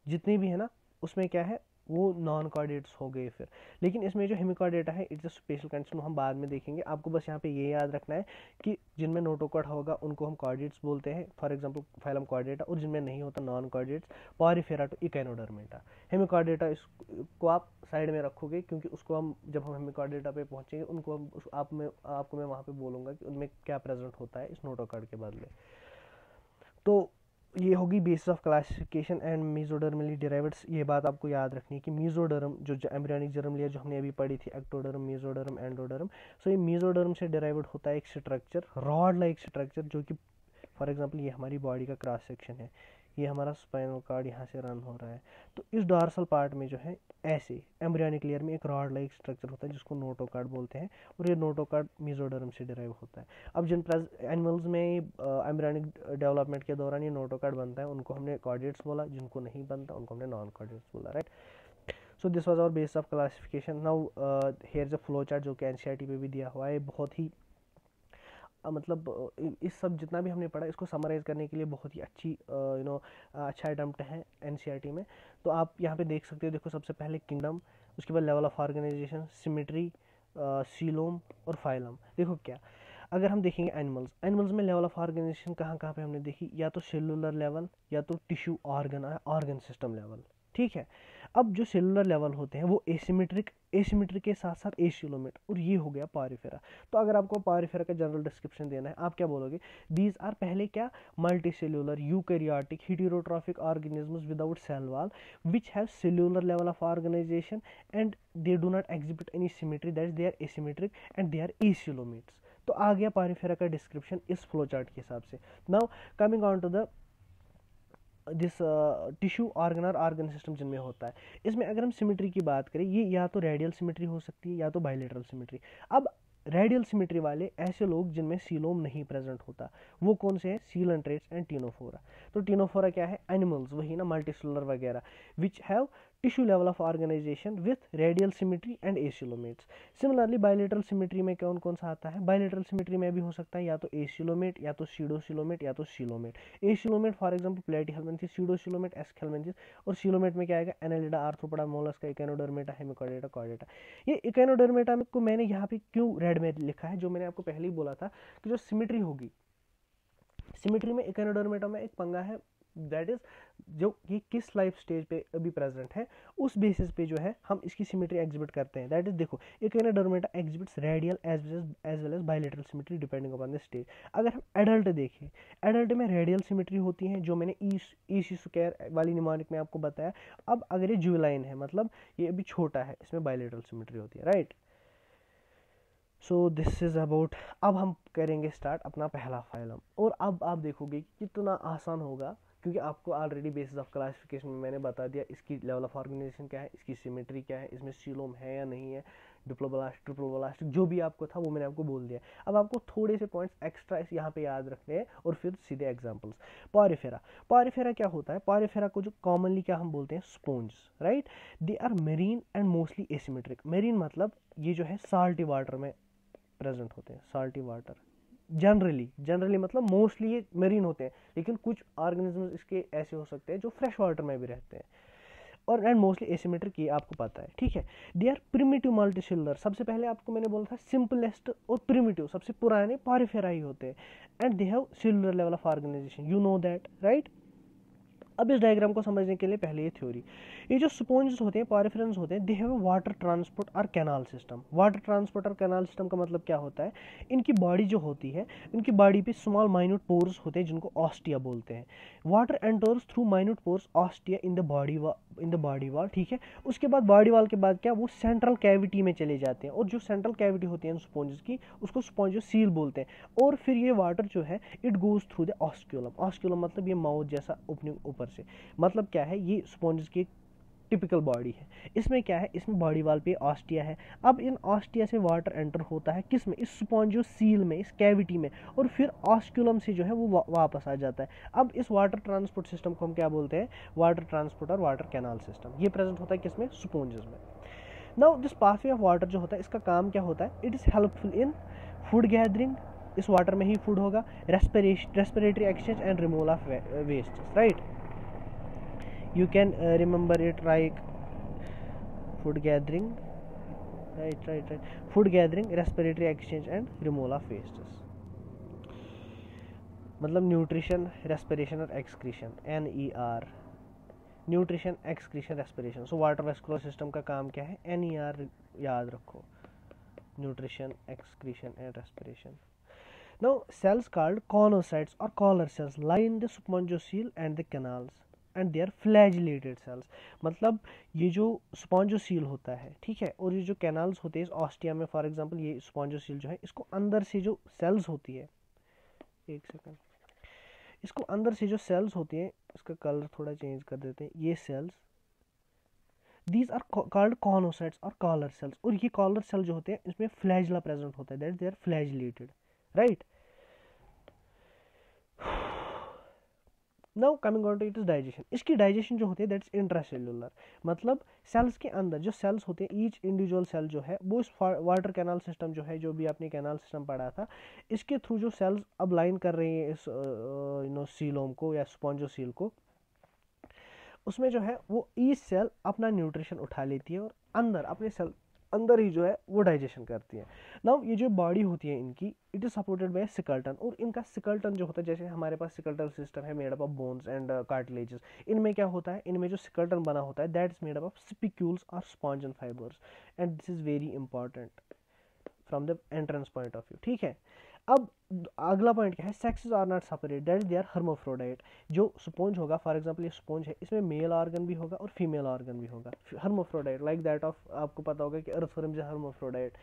जितनी भी है ना, उसमें क्या है, वो नॉन कॉर्डेट्स हो गए फिर। लेकिन इसमें जो हेमिकॉर्डेटा है, इट्स अ स्पेशल कंडीशन, हम बाद में देखेंगे। आपको बस यहाँ पे ये याद रखना है कि जिनमें नोटोकॉर्ड होगा उनको हम कॉर्डेट्स बोलते हैं, फॉर एग्जांपल फाइलम कॉर्डेटा, और जिनमें नहीं होता non chordates, Porifera to Echinodermata. Hemichordata इसको आप साइड में रखोगे, क्योंकि उसको हम जब हम हेमिकॉर्डेटा पे पहुंचेंगे उनको हम आपको मैं वहाँ पे बोलूँगा कि उनमें क्या प्रेजेंट होता है इस नोटोकॉर्ड के बदले। तो ये होगी basis of classification and मेसोडर्मली derived. ये बात आपको याद रखनी है कि मेसोडर्म जो एम्ब्रियोनिक जर्म लिया, जो हमने अभी पढ़ी थी, एक्टोडर्म, मेसोडर्म, एंडोडर्म। सो ये मेसोडर्म से डिराइव्ड होता है एक स्ट्रक्चर, रॉड लाइक स्ट्रक्चर, जो कि फॉर एग्जांपल ये हमारी बॉडी का क्रॉस सेक्शन है, ये हमारा स्पाइनल कॉर्ड यहाँ से रन हो रहा है। तो इस डॉर्सल पार्ट में जो है ऐसे एम्ब्रियोनिक लेयर में एक रॉड लाइक स्ट्रक्चर होता है जिसको नोटोकॉर्ड बोलते हैं, और ये नोटोकॉर्ड मेसोडर्म से डिराइव होता है। अब जिन एनिमल्स में एम्ब्रियोनिक डेवलपमेंट के दौरान ये नोटोकॉर्ड बनता है, उनको हमने कॉर्डेट्स बोला, जिनको नहीं बनता उनको हमने नॉन कॉर्डेट्स बोला, right. So this was our base of classification. Now here is a flow chart जो कि एनसीईआरटी पे भी दिया हुआ है। बहुत ही मतलब इस सब जितना भी हमने पढ़ा, इसको समराइज़ करने के लिए बहुत ही अच्छी अच्छा अटेम्प्ट है एनसीईआरटी में। तो आप यहाँ पे देख सकते हो, देखो सबसे पहले किंगडम, उसके बाद level of organization, symmetry, coelom और फाइलम। देखो क्या, अगर हम देखेंगे एनिमल्स में लेवल ऑफ ऑर्गेनाइजेशन कहाँ कहाँ पे हमने देखी, या तो सेलुलर लेवल, या तो टिश्यू ऑर्गन सिस्टम लेवल, ठीक है। अब जो सेलुलर लेवल होते हैं वो एसिमेट्रिक के साथ साथ एसिलोमेट, और ये हो गया पॉरीफेरा। तो अगर आपको पॉरीफेरा का जनरल डिस्क्रिप्शन देना है, आप क्या बोलोगे? दीज आर पहले क्या, multi cellular eukaryotic heterotrophic organisms without cell wall which have cellular level of organization and they do not exhibit any symmetry, that they are asymmetric and they are acoelomates. तो आ गया Porifera का description इस flow chart के हिसाब से। Now coming on to the this tissue organ system जिनमें होता है, इसमें अगर हम सिमेट्री की बात करें, ये या तो रेडियल सिमेट्री हो सकती है या तो बाइलेटरल सिमेट्री। अब रेडियल सिमेट्री वाले ऐसे लोग जिनमें सीलोम नहीं प्रेजेंट होता, वो कौन से हैं? Coelenterates and Ctenophora. तो टीनोफोरा क्या है? एनिमल्स, वही ना मल्टीसेलुलर वगैरह, which have tissue level of organization with radial symmetry and acoelomates. Similarly bilateral symmetry में कौन कौन सा आता है? बाइलेटरल सिमेट्री में भी हो सकता है या तो एसिलोमेट, या तो सीडोसिलोमेट, या तो coelomate. Acoelomate for example Platyhelminthes, pseudocoelomate Aschelminthes, और सीलोमेट में क्या आएगा? Annelida, Arthropoda, Mollusca, Echinodermata, Hemichordata, Chordata. ये इकेनोडर्मेटा को मैंने यहाँ पे क्यों रेड में लिखा है? जो मैंने आपको पहले ही बोला था कि जो सिमेट्री होगी, सिमेट्री में इकेनोडर्मेटा में एक पंगा है, दैट इज जो ये किस लाइफ स्टेज पे अभी प्रेजेंट है, उस बेसिस पे जो है हम इसकी सिमेट्री एग्जिबिट करते हैं। दैट इज देखो, Echinodermata exhibits radial as well as bilateral symmetry depending upon the stage. अगर हम एडल्ट देखें, एडल्ट में रेडियल सिमेट्री होती है, जो मैंने ईसी स्क्वायर वाली निमोनिक में आपको बताया। अब अगर ये जुवेलाइन है, मतलब ये अभी छोटा है, इसमें बाइलेटरल सिमेट्री होती है, right. So this is about, अब हम करेंगे स्टार्ट अपना पहला फाइलम, और अब आप देखोगे कि कितना आसान होगा, क्योंकि आपको ऑलरेडी बेसिस ऑफ क्लासिफिकेशन में मैंने बता दिया इसकी लेवल ऑफ ऑर्गेनाइजेशन क्या है, इसकी सिमेट्री क्या है, इसमें सीलोम है या नहीं है, डिप्लोब्लास्ट, ट्रिप्लोब्लास्ट, जो भी आपको था वो मैंने आपको बोल दिया। अब आपको थोड़े से पॉइंट्स एक्स्ट्रा यहाँ पे याद रखने हैं, और फिर सीधे एग्जांपल्स। पॉरीफेरा क्या होता है? पॉरीफेरा को जो कॉमनली क्या हम बोलते हैं? Sponge, right. They are marine and mostly asymmetric. Marine मतलब ये जो है साल्टी वाटर में प्रेजेंट होते हैं, साल्टी वाटर, जनरली मतलब मोस्टली ये मरीन होते हैं, लेकिन कुछ ऑर्गेनिजम्स इसके ऐसे हो सकते हैं जो फ्रेश वाटर में भी रहते हैं, और एंड मोस्टली एसिमेट्रिक, ये आपको पता है, ठीक है। दे आर प्रिमिटिव मल्टीसेलुलर, सबसे पहले आपको मैंने बोला था सिंपलेस्ट और प्रिमिटिव, सबसे पुराने पॉरीफेरा ही होते हैं, and they have cellular level of organization, you know that, right. अब इस डायग्राम को समझने के लिए पहले ये थ्योरी, ये जो स्पॉन्जेस होते हैं, पॉरीफेरन्स होते हैं, दे हैव वाटर ट्रांसपोर्ट और कैनाल सिस्टम। वाटर ट्रांसपोर्ट और कैनाल सिस्टम का मतलब क्या होता है, इनकी बॉडी जो होती है, इनकी बॉडी पे स्मॉल माइन्यूट पोर्स होते हैं जिनको ऑस्टिया बोलते हैं। Water enters through minute pores ostia in the body wall, ठीक है। उसके बाद बॉडी वॉल के बाद क्या, वो सेंट्रल कैविटी में चले जाते हैं, और जो सेंट्रल कैविटी होती है इन स्पॉन्जेस की, उसको स्पॉन्जोसील बोलते हैं। और फिर ये वाटर जो है it goes through the osculum, osculum मतलब ये माउथ जैसा ओपनिंग ऊपर से, मतलब क्या है, ये स्पॉन्जेस की टिपिकल बॉडी है। इसमें क्या है, इसमें बॉडी वाल पे ऑस्टिया है। अब इन ऑस्टिया से वाटर एंटर होता है किस में, इस स्पॉन्जोसील में, इस कैविटी में, और फिर ऑस्क्यूलम से जो है वो वापस आ जाता है। अब इस वाटर ट्रांसपोर्ट सिस्टम को हम क्या बोलते हैं, वाटर ट्रांसपोर्ट और वाटर कैनाल सिस्टम। ये प्रेजेंट होता है किसमें, स्पॉन्जेस में। Now this pathway of water जो होता है, इसका काम क्या होता है, it is helpful in food gathering, इस वाटर में ही फूड होगा, respiratory exchange and removal of waste, right. You can remember it like food gathering, right, food gathering, respiratory exchange and removal of wastes, मतलब nutrition, respiration और excretion, NER, nutrition, excretion, respiration. So water vascular system का काम क्या है, NER याद रखो, nutrition, excretion and respiration. Now cells called conocytes or collar cells lie in the spongiocele and the canals and they are flagellated cells, मतलब ये जो spongocoel होता है, ठीक है, और ये जो कैनाल्स होते हैं इस ऑस्टिया में, फॉर एग्जांपल ये स्पॉन्जोसील जो है, इसको अंदर से जो सेल्स होती है, एक सेकंड, इसको अंदर से जो सेल्स होती हैं, इसका कलर थोड़ा चेंज कर देते हैं, ये सेल्स, दीज आर कॉल्ड कॉनोसाइट्स और कॉलर सेल्स, और ये कॉलर सेल जो होते हैं इसमें फ्लैजिला प्रेजेंट होता है, that they are flagellated, right. Now coming on to it is digestion, इसकी डाइजेशन जो होती है दैट्स इंट्रासेल्युलर, मतलब सेल्स के अंदर जो सेल्स होते हैं, ईच इंडिविजुअल सेल जो है वो इस वाटर कैनाल सिस्टम जो है, जो भी आपने कैनाल सिस्टम पढ़ा था, इसके थ्रू जो सेल्स अब लाइन कर रही है इस सीलोम को या स्पॉन्जोसील को, उसमें जो है वो ईच सेल अपना न्यूट्रिशन उठा लेती है और अंदर अपने सेल अंदर ही जो है वो डाइजेशन करती है। नाउ ये जो बॉडी होती है इनकी, it is supported by skeleton, और इनका स्केलेटन जो होता है, जैसे हमारे पास स्केलेटल सिस्टम है made up of bones and cartilages, इनमें क्या होता है, इनमें जो स्केलेटन बना होता है that is made up of spicules और sponge and fibres, and this is very important from the entrance point of view, ठीक है। अब अगला पॉइंट क्या है, sexes are not separate, that they are hermaphrodite. जो स्पॉन्ज होगा, फॉर एग्जांपल ये स्पॉन्ज है, इसमें मेल ऑर्गन भी होगा और फीमेल ऑर्गन भी होगा, हर्माफ्रोडाइट लाइक दैट ऑफ, आपको पता होगा कि earthworm is hermaphrodite,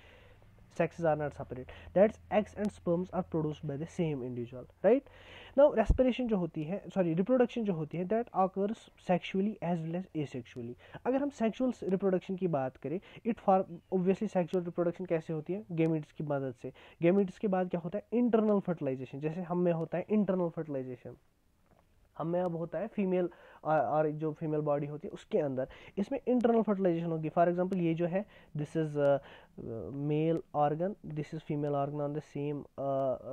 sexes are not separate, that's eggs and sperms are produced by the same individual, right। now respiration जो होती है, सॉरी रिप्रोडक्शन जो होती है, that occurs sexually as well as asexually। अगर हम सेक्सुअल रिप्रोडक्शन की बात करें, it for obviously sexual reproduction कैसे होती है, गेमिट्स की मदद से। गेमिट्स के बाद क्या होता है, इंटरनल फर्टिलाइजेशन, जैसे हम में होता है इंटरनल फर्टिलाइजेशन, हम में अब होता है फीमेल, और जो फीमेल बॉडी होती है उसके अंदर, इसमें इंटरनल फर्टिलाइजेशन होगी। फॉर एग्जांपल ये जो है, this is male organ, this is female organ on the same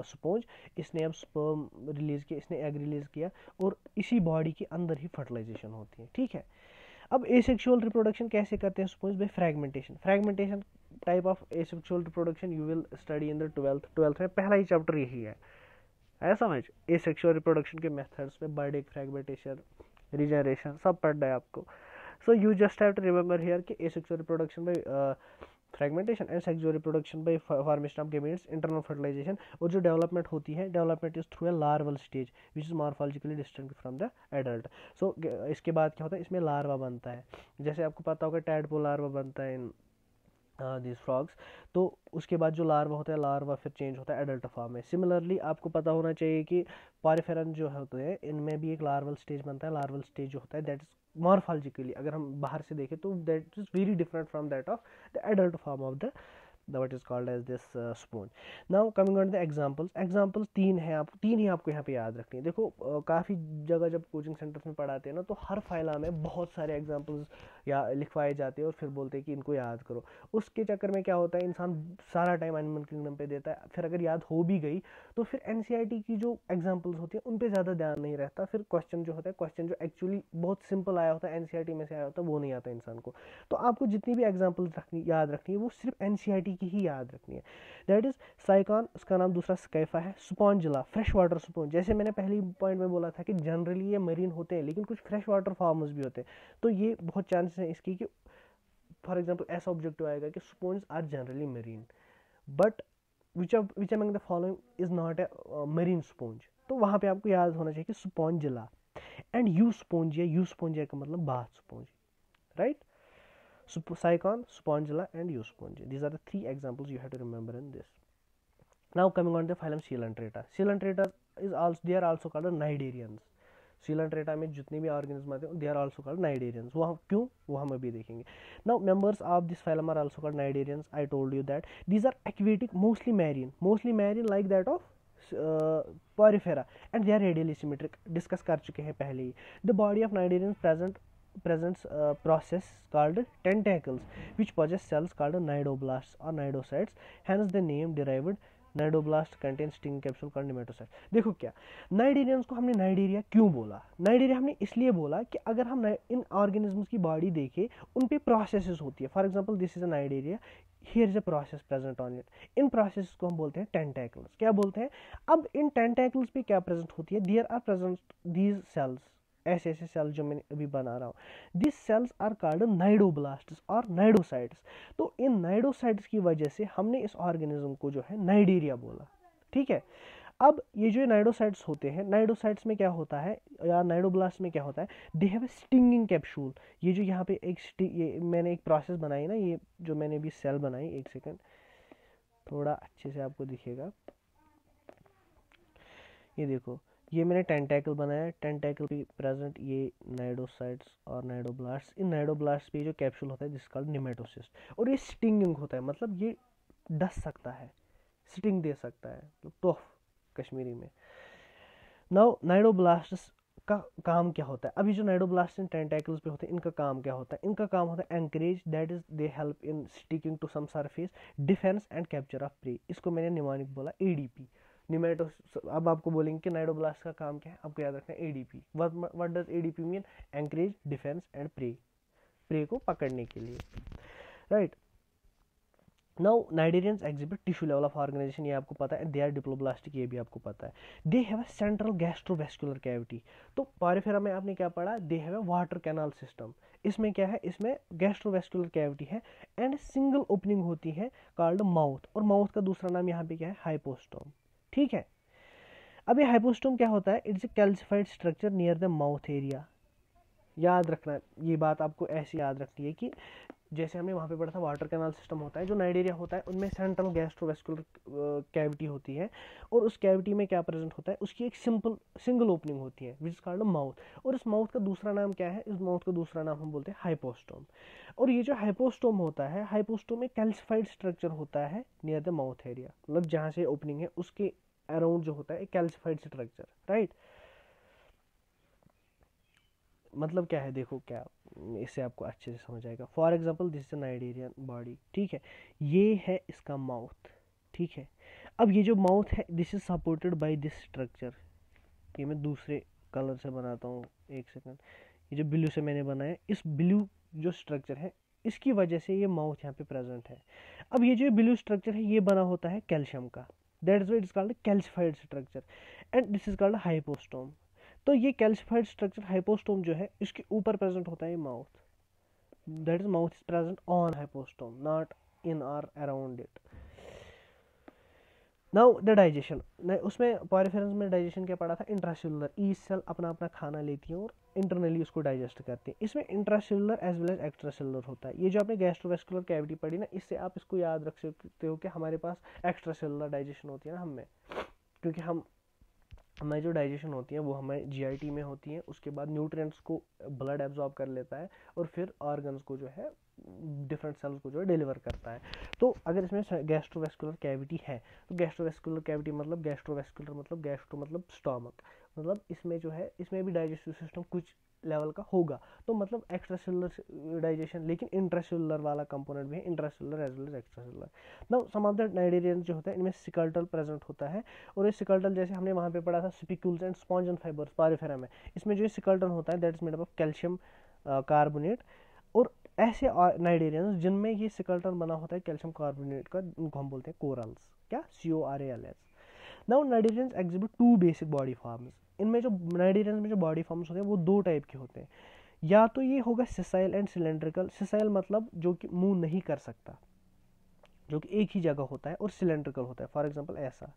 sponge, इसने अब स्पर्म रिलीज किया, इसने एग रिलीज किया, और इसी बॉडी के अंदर ही फर्टिलाइजेशन होती है, ठीक है। अब एसेक्सुअल रिप्रोडक्शन कैसे करते हैं sponge, by fragmentation. Fragmentation type of asexual reproduction you will study in the 12th में, पहला ही चैप्टर यही है समझ, एसेक्सुअल रिप्रोडक्शन के मेथड्स में बर्डिंग, फ्रैगमेंटेशन, रिजनरेशन सब पढ़ना है आपको। So you just have to remember here कि asexual reproduction by fragmentation and sexual reproduction by formation of gametes, internal fertilisation, और जो डेवलपमेंट होती है, development is through a larval stage which is morphologically distinct from the adult. So इसके बाद क्या होता है, इसमें लार्वा बनता है, जैसे आपको पता होगा टैडपोल लार्वा बनता है इन दिस फ्रॉग्स, तो उसके बाद जो लार्वा होता है, लार्वा फिर चेंज होता है एडल्ट फॉर्म में। सिमिलरली आपको पता होना चाहिए कि पॉरीफेरन जो होते हैं इनमें भी एक लार्वल स्टेज बनता है, लार्वल स्टेज जो होता है दैट इज मॉर्फोलॉजिकली, अगर हम बाहर से देखें तो that is very different from that of the adult form of the what is called as this sponge. Now coming on the examples तीन है, आप तीन ही आपको यहाँ पे याद रखनी है। देखो काफ़ी जगह जब कोचिंग सेंटर्स में पढ़ाते हैं ना, तो हर फाइला में बहुत सारे एग्जांपल्स या लिखवाए जाते हैं और फिर बोलते हैं कि इनको याद करो। उसके चक्कर में क्या होता है, इंसान सारा टाइम एनिमल किंगडम पे देता है, फिर अगर याद हो भी गई तो फिर एनसीईआरटी की जो एग्जांपल्स होती हैं उन पे ज़्यादा ध्यान नहीं रहता। फिर क्वेश्चन जो होता है, क्वेश्चन जो एक्चुअली बहुत सिंपल आया होता है एनसीईआरटी में से आया होता है, वो नहीं आता इंसान को। तो आपको जितनी भी एग्जांपल्स याद रखनी है वो सिर्फ एनसीईआरटी की ही याद रखनी है। दैट इज साइकॉन, उसका नाम दूसरा स्काइफा है। स्पॉन्जिला, फ्रेश वाटर स्पॉन्ज, जैसे मैंने पहली पॉइंट में बोला था कि जनरली ये मरीन होते हैं लेकिन कुछ फ्रेश वाटर फार्मर्स भी होते हैं, तो ये बहुत चांसेस हैं इसकी कि फॉर एग्जाम्पल ऐसा ऑब्जेक्टिव आएगा कि sponge are generally marine but which among the following is not a marine sponge. तो वहां पे आपको याद होना चाहिए कि स्पॉन्जिला एंड यू स्पॉन्जिया का मतलब bath sponge, right? Cycon, Spongilla, and Euspongia. These are the three examples you have to remember in this. Now coming on the phylum Coelenterata. Coelenterata is also, they are also called cnidarians. Coelenterata में जितने भी organisms आते हैं, they are also called cnidarians. वो क्यों, वो हम अभी देखेंगे. Now members of this phylum are also called cnidarians. I told you that these are aquatic, mostly marine like that of Porifera, and they are radially symmetric. Discuss कर चुके हैं पहले ही. The body of cnidarians presents a process called tentacles which possess cells called cnidoblasts or cnidocytes, hence the name derived. Cnidoblast contain sting capsule called nematocyst. देखो क्या, cnidarians को हमने Cnidaria क्यों बोला? नाइडेरिया हमने इसलिए बोला कि अगर हम इन ऑर्गेनिजम्स की बॉडी देखें, उन पे प्रोसेसेस होती है। For example this is a Cnidaria, here is a process present on it. In process को हम बोलते हैं टेंटैकल्स। क्या बोलते हैं? अब इन टेंटैकल्स पे क्या प्रेजेंट होती है? There are present these cells, ऐसे ऐसे सेल जो मैं अभी बना रहा हूँ। This cells are called cnidoblasts और नाइडोसाइट्स। तो इन नाइडोसाइट्स की वजह से हमने इस ऑर्गेनिज्म को जो है नाइडेरिया बोला, ठीक है? अब ये जो नाइडोसाइट्स होते हैं, नाइडोसाइट्स में क्या होता है या नाइडोब्लास्ट में क्या होता है? They have a stinging capsule. ये जो यहाँ पे ये मैंने एक प्रोसेस बनाई ना, ये जो मैंने अभी सेल बनाई, एक सेकेंड थोड़ा अच्छे से आपको दिखेगा। ये देखो, ये मैंने टेंटैकल बनाया, टेंटैकल पे प्रेजेंट ये नाइडोसाइट्स और नाइडोब्लास्ट। इन नाइडोब्लास्ट पे जो कैप्सूल होता है जिसका कॉल्ड नेमेटोसिस्ट, और ये स्टिंगिंग होता है, मतलब ये डस सकता है, स्टिंग दे सकता है, तो टोफ कश्मीरी में। नाउ नाइडोब्लास्ट का काम क्या होता है? अभी जो नाइडोब्लास्ट इन टेंटैकल्स पे होते हैं, इनका काम क्या होता है? इनका काम होता है anchorage, that is they help in sticking to some surface, defence and capture of prey. इसको मैंने निमानिक बोला एडीपी, निमेटो। अब आपको बोलेंगे कि नाइडोब्लास्ट का काम क्या है, आपको याद रखना है ADP. What does ADP mean? Anchorage, defence and prey को पकड़ने के लिए, right? Now cnidarians exhibit tissue level of organization, ये आपको पता है। दे आर डिप्लोब्लास्टिक, ये भी आपको पता है। They have a central gastrovascular cavity. तो पारिफेरा में आपने क्या पढ़ा? दे have a water canal system. इसमें क्या है? इसमें गैस्ट्रोवेस्कुलर कैविटी है एंड सिंगल ओपनिंग होती है कॉल्ड माउथ, और माउथ का दूसरा नाम यहाँ पे क्या है? हाइपोस्टोम, ठीक है? अब ये हाइपोस्टोम क्या होता है? It's a calcified structure near the mouth area. याद रखना, ये बात आपको ऐसी याद रखनी है कि जैसे हमने वहाँ पे पढ़ा था वाटर कैनाल सिस्टम होता है, जो नाइडेरिया होता है उनमें सेंट्रल गैस्ट्रोवेस्कुलर कैविटी होती है, और उस कैविटी में क्या प्रेजेंट होता है? उसकी एक सिंगल ओपनिंग होती है विच इज कॉल्ड माउथ, और इस माउथ का दूसरा नाम क्या है? इस माउथ का दूसरा नाम हम बोलते हैं हाइपोस्टोम। और ये जो हाइपोस्टोम होता है, हाइपोस्टोम एक कैल्सिफाइड स्ट्रक्चर होता है नियर द माउथ एरिया, मतलब जहाँ से ओपनिंग है उसके अराउंड जो होता है एक कैल्सिफाइड स्ट्रक्चर, राइट? मतलब क्या है, देखो क्या, इससे आपको अच्छे से समझ आएगा। For example this is cnidarian body, ठीक है? ये है इसका माउथ, ठीक है? अब ये जो माउथ है, this is supported by this structure. ये मैं दूसरे कलर से बनाता हूँ, एक सेकंड। ये जो ब्लू से मैंने बनाया, इस ब्लू जो स्ट्रक्चर है, इसकी वजह से ये माउथ यहाँ पे प्रेजेंट है। अब ये जो ब्लू स्ट्रक्चर है, ये बना होता है कैल्शियम का, that is why it is called calcified structure, and this is called hypostome. तो ये कैल्सिफाइड स्ट्रक्चर हाइपोस्टोम जो है, इसके ऊपर प्रेजेंट होता है mouth, that is mouth is present on hypostome, not in और around it. Now the digestion, उसमें पॉरिफेरस में डाइजेशन क्या पढ़ा था? इंट्रासेलुलर, ईच सेल अपना अपना खाना लेती है और इंटरनली उसको डाइजेस्ट करती है। इसमें intracellular as well as extracellular होता है। ये जो आपने गैस्ट्रोवेस्कुलर कैविटी पढ़ी ना, इससे आप इसको याद रख सकते हो कि हमारे पास एक्स्ट्रासेलुलर डाइजेशन होती है ना हमें, क्योंकि हमारी जो डाइजेशन होती है वो हमारे जीआईटी में होती है। उसके बाद न्यूट्रिएंट्स को ब्लड एब्जॉर्ब कर लेता है और फिर ऑर्गन्स को जो है डिफरेंट सेल्स को जो है डिलीवर करता है। तो अगर इसमें गैस्ट्रोवेस्कुलर कैविटी है तो गैस्ट्रोवेस्कुलर कैविटी मतलब गैस्ट्रोवेस्कुलर मतलब गैस्ट्रो मतलब स्टोमक, मतलब इसमें जो है इसमें भी डाइजेस्टिव सिस्टम कुछ लेवल का होगा, तो मतलब एक्स्ट्रा सेलुलर डाइजेशन, लेकिन इंट्रासेलुलर वाला कंपोनेंट भी है, intracellular as well as extra cellular. Now some of the cnidarians जो होता है इनमें सिकल्टल प्रेजेंट होता है, और ये सिकल्टल जैसे हमने वहाँ पे पढ़ा था spicules and sponge and fibres Porifera में, इसमें जो ये सिकल्टल होता है that is made up of calcium carbonate, और ऐसे नाइडेरियंस जिनमें ये सिकल्टल बना होता है कैल्शियम कार्बोनेट का, उनको हम बोलते हैं कोरल्स, क्या CORALS। Now cnidarians exhibit two basic body forms, इनमें जो नाइडेरियंस में जो बॉडी फॉर्म्स होते हैं वो दो टाइप के होते हैं, या तो ये होगा सिसाइल एंड सिलेंड्रिकल। सिसाइल मतलब जो कि मूव नहीं कर सकता, जो कि एक ही जगह होता है, और सिलेंड्रिकल होता है, फॉर एग्जांपल ऐसा,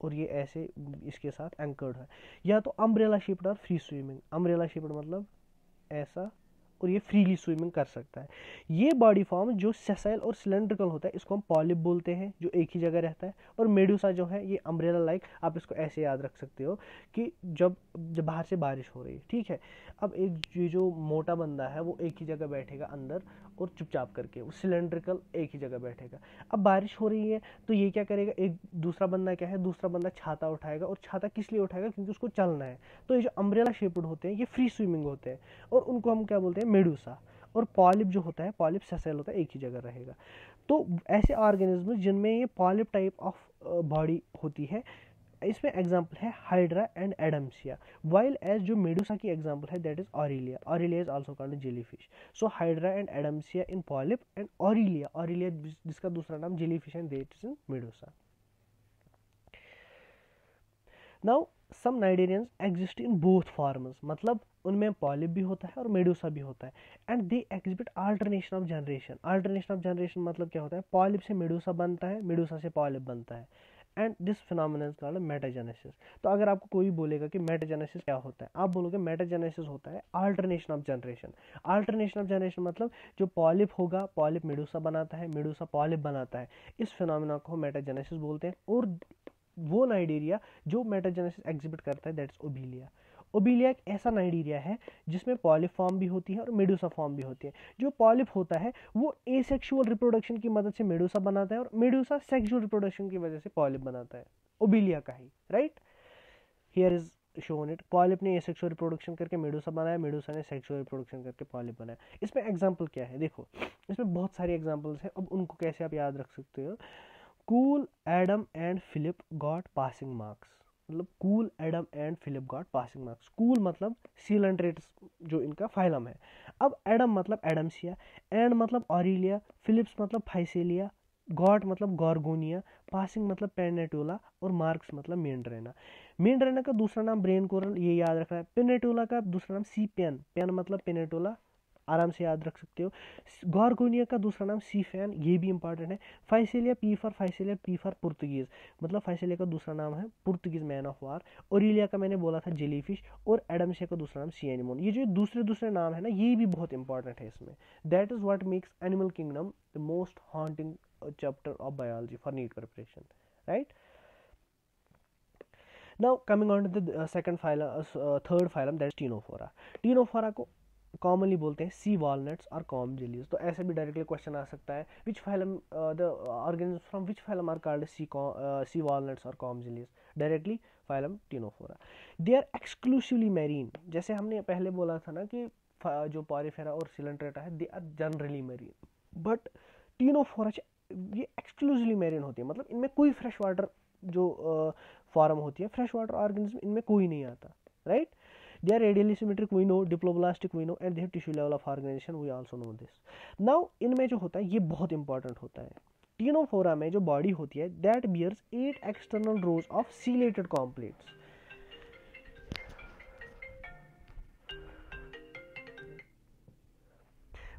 और ये ऐसे इसके साथ एंकर्ड है। या तो अम्ब्रेला शेप्ड और फ्री स्विमिंग, अम्ब्रेला शेप्ड मतलब ऐसा, और ये फ्रीली स्विमिंग कर सकता है। ये बॉडी फॉर्म जो सेसाइल और सिलेंड्रिकल होता है इसको हम पॉलिप बोलते हैं, जो एक ही जगह रहता है। और मेडुसा जो है ये अम्ब्रेला लाइक, आप इसको ऐसे याद रख सकते हो कि जब बाहर से बारिश हो रही है, ठीक है, अब एक ये जो मोटा बंदा है वो एक ही जगह बैठेगा अंदर और चुपचाप करके, वो सिलेंड्रिकल एक ही जगह बैठेगा। अब बारिश हो रही है तो ये क्या करेगा, एक दूसरा बंदा क्या है, दूसरा बंदा छाता उठाएगा, और छाता किस लिए उठाएगा, क्योंकि उसको चलना है। तो ये जो अम्ब्रेला शेप्ड होते हैं ये फ्री स्विमिंग होते हैं, और उनको हम क्या बोलते हैं, मेडुसा। और पॉलिप जो होता है, पॉलिप सेसेल होता है, एक ही जगह रहेगा। तो ऐसे ऑर्गेनिज्म जिनमें ये पॉलिप टाइप ऑफ बॉडी होती है, इसमें एग्जांपल है hydra and adamsia, while as जो मेडुसा की एग्जांपल है that is aurelia, aurelia is also called jellyfish. So hydra and adamsia in polyp, and aurelia, aurelia जिसका दूसरा नाम jellyfish and that is in medusa. Now some cnidarians exist in both forms, मतलब उनमें polyp भी होता है और Medusa भी होता है, and they exhibit alternation of generation. Alternation of generation मतलब क्या होता है, पॉलिप से मेडुसा बनता है, मेडुसा से पॉलिप बनता है, and this phenomenon is called metagenesis. तो अगर आपको कोई बोलेगा कि मेटाजेनेसिस क्या होता है, आप बोलोगे मेटाजेनेसिस होता है alternation of generation. Alternation of generation मतलब जो पॉलिप होगा, पॉलिप मेडुसा बनाता है, मेडुसा पॉलिप बनाता है, इस फिनोमेना को मेटाजेनेसिस बोलते हैं। और वो नाइडेरिया जो मेटाजेनेसिस एग्जिबिट करता है दैट इज ओबीलिया। ओबीलिया एक ऐसा नाइडेरिया है जिसमें पॉलिप फॉर्म भी होती है और मेडुसा फॉर्म भी होती है। जो पॉलिप होता है वो एसेक्सुअल रिप्रोडक्शन की मदद से मेडुसा बनाता है, और मेडुसा सेक्सुअल रिप्रोडक्शन की वजह से पॉलिप बनाता है, ओबीलिया का ही, right. Here is shown it, polyp ने एसेक्सुअल रिप्रोडक्शन करके मेडुसा बनाया, मेडुसा ने सेक्सुअल रिप्रोडक्शन करके पॉलिप बनाया। इसमें एग्जाम्पल क्या है, देखो इसमें बहुत सारे एग्जाम्पल्स हैं, अब उनको कैसे आप याद रख सकते हो। Cool, Adam and Philip got passing marks, मतलब cool, Adam and Philip got passing marks. Cool मतलब सीलेंट्रेट्स जो इनका फाइलम है, अब एडम मतलब एडम्सिया, एंड मतलब ऑरिलिया, फिलिप्स मतलब फाइसेलिया, गॉट मतलब गॉर्गोनिया, पासिंग मतलब पेनेटोला, और मार्क्स मतलब मेंड्रेना। मेंड्रेना का दूसरा नाम ब्रेन कोरल, ये याद रखना है। पेनेटोला का दूसरा नाम सी पेन, पेन मतलब पेनेटोला, आराम से याद रख सकते हो। गॉर्गोनिया का दूसरा नाम सी फैन, ये भी इंपॉर्टेंट है। फाइसेलिया पी फॉर पुर्तगीज, मतलब फाइसेलिया का दूसरा नाम है Portuguese man of war. Aurelia का मैंने बोला था जेलीफिश, और एडम्सिया का दूसरा नाम सी एनिमोन। ये जो दूसरे दूसरे नाम है ना, ये भी बहुत इंपॉर्टेंट है इसमें। That is what makes animal kingdom the most haunting chapter of biology for NEET preparation, right. Now coming on to the second phylum, third phylum that is Ctenophora. Ctenophora को कॉमनली बोलते हैं sea walnuts और comb jellies. तो ऐसे भी directly question आ सकता है, which phylum the organism from which phylum are called sea walnuts और comb jellies, directly phylum Ctenophora. They are exclusively marine, जैसे हमने पहले बोला था ना कि जो पॉरीफेरा और सिलेंट्रेटा है they are generally marine, but ctenophora ये एक्सक्लूसिवली मैरीन होती है, मतलब इनमें कोई फ्रेश वाटर जो फॉर्म होती है, फ्रेश वाटर ऑर्गेनिज्म इनमें कोई नहीं आता, right. They are radially symmetric, we know, diploblastic we know, and they have tissue level of organization, we also know this. Now इनमें जो होता है ये बहुत इंपॉर्टेंट होता है। टीनोफोरा में जो बॉडी होती है that bears 8 external rows of ciliated complets.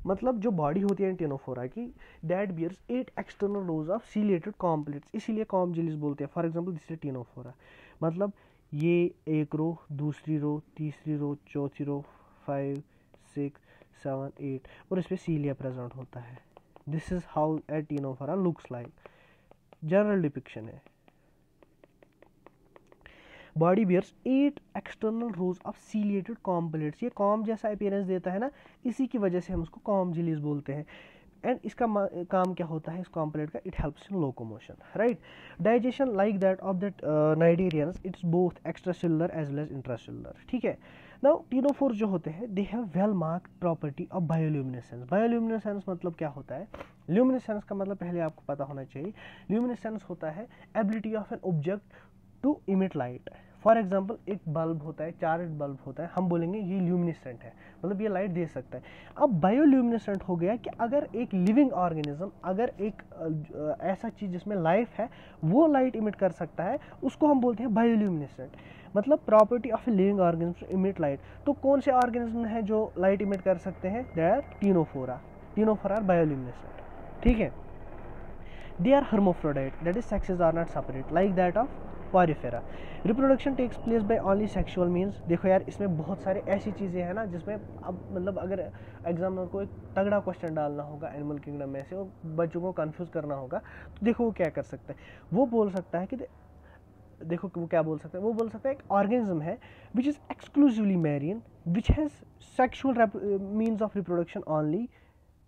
मतलब जो बॉडी होती है टीनोफोरा की that bears 8 external rows of ciliated complets, इसीलिए कॉम जेलीज बोलते हैं। For example this is Ctenophora, मतलब ये एक रो, दूसरी रो, तीसरी रो, चौथी रो, 5 6 7 8, और इस पर सीलिया प्रेजेंट होता है। This is how a Ctenophora looks like, general depiction है। Body bears 8 external rows of ciliated comb plates. ये कॉम जैसा अपीयरेंस देता है ना, इसी की वजह से हम उसको कॉम झिलीज बोलते हैं। एंड इसका काम क्या होता है इस कॉम्प्लेट का, it helps in locomotion, right. Digestion like that of that cnidarians, it's both extra cellular as well as intracellular, ठीक है। नाउ टिनोफोर जो होते हैं, they have well marked property of bioluminescence. Bioluminescence मतलब क्या होता है, ल्यूमिनेसेंस का मतलब पहले आपको पता होना चाहिए। ल्यूमिनेसेंस होता है ability of an object to emit light. For example एक बल्ब होता है, चार्ज बल्ब होता है, हम बोलेंगे ये ल्यूमिनेसेंट है, मतलब ये लाइट दे सकता है। अब बायोल्यूमिनेसेंट हो गया कि अगर एक लिविंग ऑर्गेनिज्म, अगर एक ऐसा चीज जिसमें लाइफ है वो लाइट इमिट कर सकता है, उसको हम बोलते हैं बायोल्यूमिनेसेंट। मतलब property of a living organism to emit light. तो कौन से ऑर्गेनिज्म है जो लाइट इमिट कर सकते हैं, they are ctenophora. Ctenophora are bioluminescent, ठीक है। They are hermaphrodite, that is sexes are not separate like that of Porifera. Reproduction takes place by only sexual means। देखो यार, इसमें बहुत सारे ऐसी चीज़ें हैं ना जिसमें अब मतलब अगर एग्जामिनर को एक तगड़ा क्वेश्चन डालना होगा एनिमल किंगडम में से और बच्चों को कंफ्यूज करना होगा, तो देखो वो क्या कर सकता है। वो बोल सकता है कि देखो वो क्या बोल सकता है, वो बोल सकता है एक ऑर्गेनिज्म है which is exclusively marine, which has sexual means of reproduction only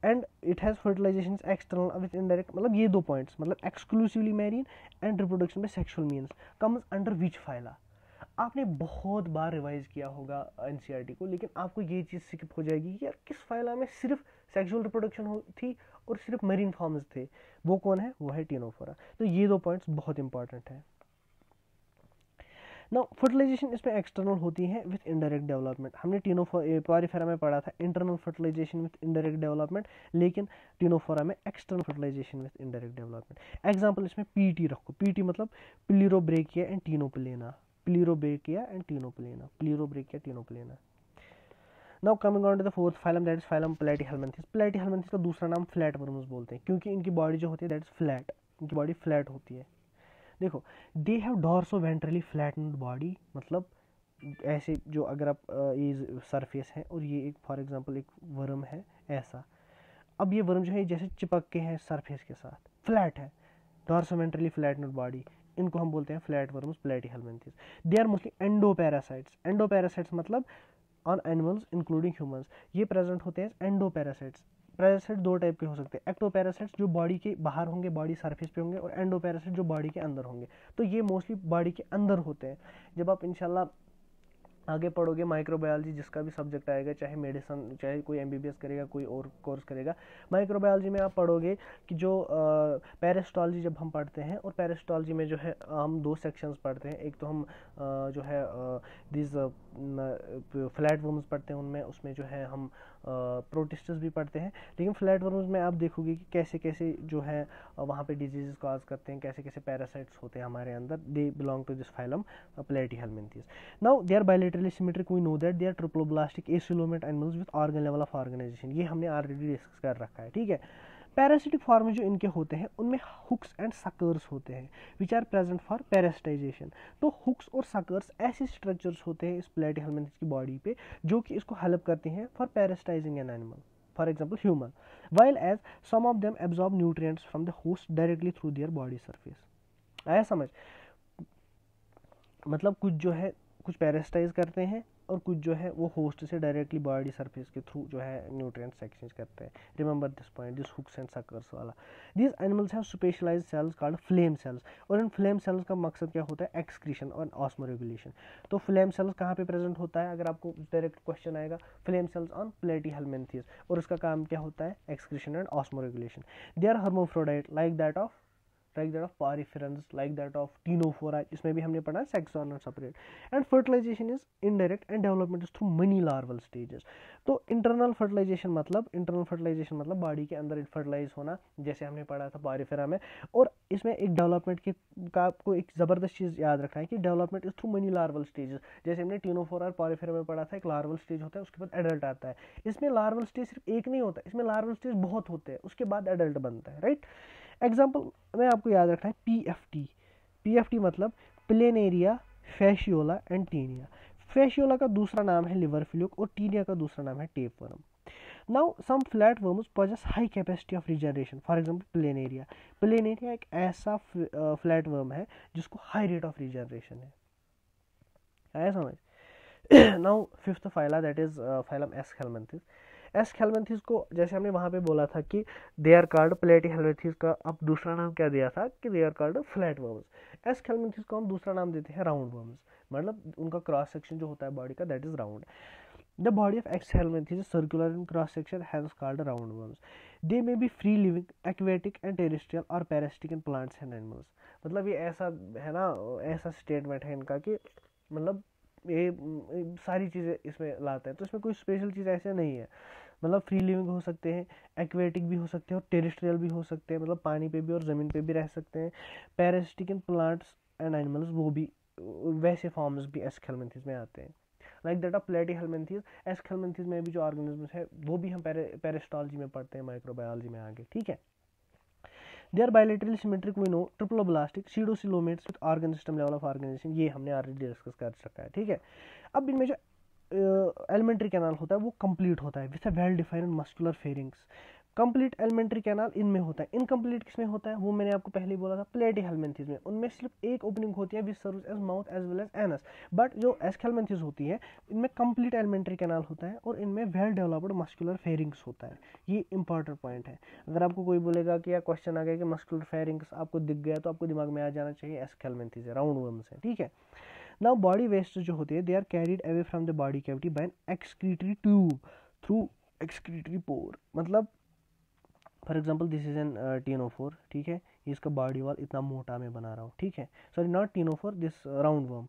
and it has fertilization external with indirect. मतलब ये दो पॉइंट्स, मतलब एक्सक्लूसिवली मैरियन एंड रिप्रोडक्शन में sexual means comes under which phyla. आपने बहुत बार रिवाइज किया होगा एनसीईआरटी को, लेकिन आपको ये चीज़ स्किप हो जाएगी कि यार किस फाइला में सिर्फ सेक्सुअल रिप्रोडक्शन थी और सिर्फ मरीन फॉर्म्स थे, वो कौन है, वो है टिनोफोरा। तो ये दो पॉइंट्स बहुत इंपॉर्टेंट है। नाउ फर्टिलाइजेशन इसमें एक्सटर्नल होती है विथ इनडायरेक्ट डेवलपमेंट। हमने पोरिफेरा में पढ़ा था internal fertilisation with indirect development, लेकिन टिनोफोरा में external fertilisation with indirect development. Example इसमें पीटी रखो, पीटी मतलब Pleurobrachia and Ctenoplana, Pleurobrachia and Ctenoplana, Pleurobrachia Ctenoplana. Now coming on to the fourth phylum, that is phylum Platyhelminthes. Platyhelminthes का दूसरा नाम flat worms बोलते हैं, क्योंकि इनकी बॉडी जो होती है दैट इज फ्लैट, इनकी बॉडी फ्लैट होती है। देखो, they have dorso ventrally flattened body, मतलब ऐसे जो अगर आप ये सरफेस है और ये एक फॉर एग्जांपल एक वर्म है ऐसा, अब ये वर्म जो है जैसे चिपक के हैं सरफेस के साथ, फ्लैट है, डॉर्सो वेंट्रली फ्लैटेंड बॉडी, इनको हम बोलते हैं flat worms platyhelminthes. They are mostly endoparasites. Endoparasites मतलब ऑन एनिमल्स इंक्लूडिंग ह्यूमंस, ये प्रेजेंट होते हैं एंडोपैरासाइट्स। पैरासाइट दो टाइप के हो सकते हैं, एक्टोपैरासाइट्स जो बॉडी के बाहर होंगे, बॉडी सरफेस पे होंगे, और एंडोपैरासाइट जो बॉडी के अंदर होंगे। तो ये मोस्टली बॉडी के अंदर होते हैं। जब आप इंशाल्लाह आगे पढ़ोगे माइक्रोबायोलॉजी, जिसका भी सब्जेक्ट आएगा, चाहे मेडिसिन, चाहे कोई एमबीबीएस करेगा, कोई और कोर्स करेगा, माइक्रोबायोलॉजी में आप पढ़ोगे कि जो पैरासिटोलॉजी जब हम पढ़ते हैं, और पैरासिटोलॉजी में जो है हम दो सेक्शंस पढ़ते हैं। एक तो हम जो है दिस फ्लैट वर्म्स पढ़ते हैं, उनमें उसमें जो है हम प्रोटिस्टस भी पढ़ते हैं। लेकिन फ्लैट वर्म्स में आप देखोगे कि कैसे कैसे जो है वहाँ पे डिजीजेस कॉज करते हैं, कैसे कैसे पैरासाइट्स होते हैं हमारे अंदर, they belong to this phylum platyhelminthes. Now they are bilaterally symmetric, we know that they are triploblastic acoelomate animals with organ level of organization, ये हमने ऑलरेडी डिस्कस कर रखा है, ठीक है। पैरासिटिक फॉर्म जो इनके होते हैं उनमें हुक्स एंड सकर्स होते हैं विच आर प्रेजेंट फॉर पैरासिटाइजेशन। तो हुक्स और सकर्स ऐसे स्ट्रक्चर्स होते हैं इस प्लेटीहेल्मिन्थेस की बॉडी पे जो कि इसको हेल्प करते हैं for parasitising an animal, for example human, while as some of them absorb nutrients from the host directly through their body surface। आया समझ, मतलब कुछ जो है कुछ पैरासिटाइज करते हैं और कुछ जो है वो होस्ट से डायरेक्टली बॉडी सरफेस के थ्रू जो है न्यूट्रिएंट्स एक्सचेंज करते हैं। Remember this point, this hooks and suckers वाला। These animals have specialised cells called flame cells, और इन फ्लेम सेल्स का मकसद क्या होता है, एक्सक्रीशन और ऑस्मोरेगुलेशन। तो फ्लेम सेल्स कहाँ पे प्रेजेंट होता है, अगर आपको डायरेक्ट क्वेश्चन आएगा, फ्लेम सेल्स ऑन प्लेटीहेल्मिन्थेस, और उसका काम क्या होता है, excretion and osmoregulation. They are hermaphrodite like that of poriferans, like that of Ctenophora, इसमें भी हमने पढ़ा sex are not separate. And fertilization is indirect and development is through many larval stages. तो इंटरनल फर्टिलाइजेशन मतलब body के अंदर fertilise होना, जैसे हमने पढ़ा था पॉरिफेरा में। और इसमें एक डेवलपमेंट की का आपको एक ज़बरदस्त चीज़ याद रखना है कि development is through many larval stages. जैसे हमने टिनोफोरा और पॉरिफेरा में पढ़ा था, एक लार्वल स्टेज होता है, उसके बाद एडल्ट आता है। इसमें लार्वल स्टेज सिर्फ एक नहीं होता, इसमें लार्वल स्टेज बहुत होते हैं, उसके बाद एडल्ट बनता है, राइट। एग्जाम्पल में आपको याद रखना है पीएफटी। पीएफटी मतलब प्लेनेरिया, फैशियोला एंड टीनिया। फैशियोला का दूसरा नाम है लिवर फ्लूक और टीनिया का दूसरा नाम है tape worm. Now some flat worms possess high capacity of regeneration, for example planaria. Planaria एक ऐसा फ्लैट वर्म है जिसको हाई रेट ऑफ रिजनरेशन है। आया समझ। Now fifth phyla that is phylum Aschelminthes. Aschelminthes को जैसे हमने वहाँ पे बोला था कि दे आर कॉल्ड प्लेटीहेल्मिंथिस का अब दूसरा नाम क्या दिया था कि they are called flat worms. Aschelminthes को हम दूसरा नाम देते हैं राउंड वर्म्स, मतलब उनका क्रॉस सेक्शन जो होता है बॉडी का that is round. The body of Exhelminthes is circular in cross section, hence called roundworms. They may be free living, aquatic and terrestrial or parasitic in plants and animals. मतलब ये ऐसा है ना, ऐसा स्टेटमेंट है इनका कि मतलब ये सारी चीज़ें इसमें लाता है, तो इसमें कोई स्पेशल चीज़ ऐसे नहीं है। मतलब फ्री लिविंग हो सकते हैं, एक्वेटिक भी हो सकते हैं और टेरेस्ट्रियल भी हो सकते हैं, मतलब पानी पे भी और ज़मीन पे भी रह सकते हैं। Parasitic in plants and animals, वो भी वैसे फॉर्म्स भी एस्केलमेंथिस में आते हैं। Like that of Platyhelminthes. Aschelminthes में भी जो ऑर्गेनिज्म है वो भी हम पेरिस्टोलॉजी में पढ़ते हैं, माइक्रोबायोलॉजी में आगे, ठीक है। They are bilaterally symmetric we know, triploblastic, pseudocoelomates with organ system level of organization, ये हमने ऑलरेडी डिस्कस कर सका है, ठीक है। अब इनमें जो एलिमेंट्री कैनाल होता है वो कंप्लीट होता है with a well defined muscular pharynx. Complete alimentary canal इनमें होता है, इनकम्प्लीट किसमें होता है वो मैंने आपको पहले ही बोला था प्लेटीहेल्मिंथिस में। उनमें सिर्फ एक ओपनिंग होती है which serves as mouth as well as anus. But जो एस्केलमेंथिस होती है इनमें कंप्लीट एलिमेंट्री कैनाल होता है और इनमें वेल डेवलप्ड मस्कुलर फेरिंग्स होता है। ये इंपॉर्टेंट पॉइंट है। अगर आपको कोई बोलेगा कि या क्वेश्चन आ गया कि मस्कुलर फेरिंग्स आपको दिख गया तो आपको दिमाग में आ जाना चाहिए एस्केलमेंथिस है, राउंड वर्म्स है, ठीक है। नाउ बॉडी वेस्ट जो होती है they are carried away from the body cavity by an excretory tube through excretory pore. मतलब for example this is an ctenophore, ठीक है, ये इसका बॉडी वॉल इतना मोटा मैं बना रहा हूँ, ठीक है, sorry not ctenophore, this round worm.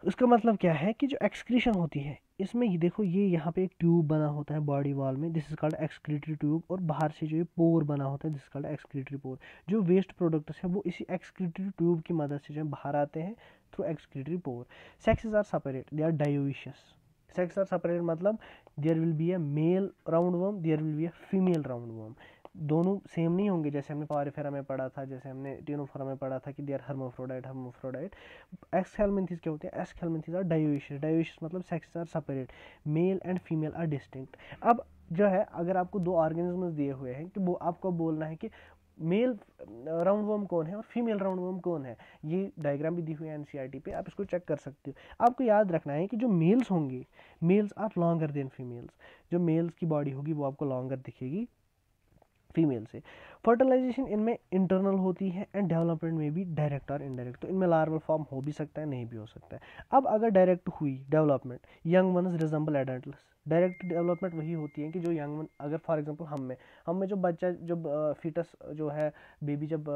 उसका मतलब क्या है कि जो एक्सक्रीशन होती है इसमें ये देखो, ये यहाँ पे एक ट्यूब बना होता है बॉडी वॉल में, this is called excretory tube, और बाहर से जो ये पोर बना होता है दिस इज कॉल्ड एक्सक्रीटरी पोर। जो वेस्ट प्रोडक्ट्स है वो इसी एक्सक्रीटरी ट्यूब की मदद से जो है बाहर आते हैं through excretory pore. Sexes are separate, they are dioecious. Sex are separate मतलब there will be a male round worm, there will be a female round worm. दोनों सेम नहीं होंगे, जैसे हमने पारिफेरा में पढ़ा था, जैसे हमने टीनोफोरा में पढ़ा था कि they are hermaphrodite hermaphrodite. Aschelminthes क्या होते हैं, एस्केलमेंथिस आर डायोविशियस। डायोविशियस मतलब sex are separate, male and female are distinct. अब जो है अगर आपको दो ऑर्गेनिज्म दिए हुए हैं कि वो आपको बोलना है कि मेल राउंड वर्म कौन है और फीमेल राउंड वर्म कौन है, ये डायग्राम भी दी हुई है एनसीईआरटी पे, आप इसको चेक कर सकते हो। आपको याद रखना है कि जो मेल्स होंगे, males are longer than females. जो मेल्स की बॉडी होगी वो आपको लॉन्गर दिखेगी फीमेल से। फर्टिलाइजेशन इनमें इंटरनल होती है एंड डेवलपमेंट में भी डायरेक्ट और इनडायरेक्ट, तो इनमें लार्वल फॉर्म हो भी सकता है, नहीं भी हो सकता है। अब अगर डायरेक्ट हुई development, young ones resemble adults. Direct development वही होती है कि जो यंग वन, अगर फॉर एग्जांपल हम में जो बच्चा, जब फीटस जो है, बेबी जब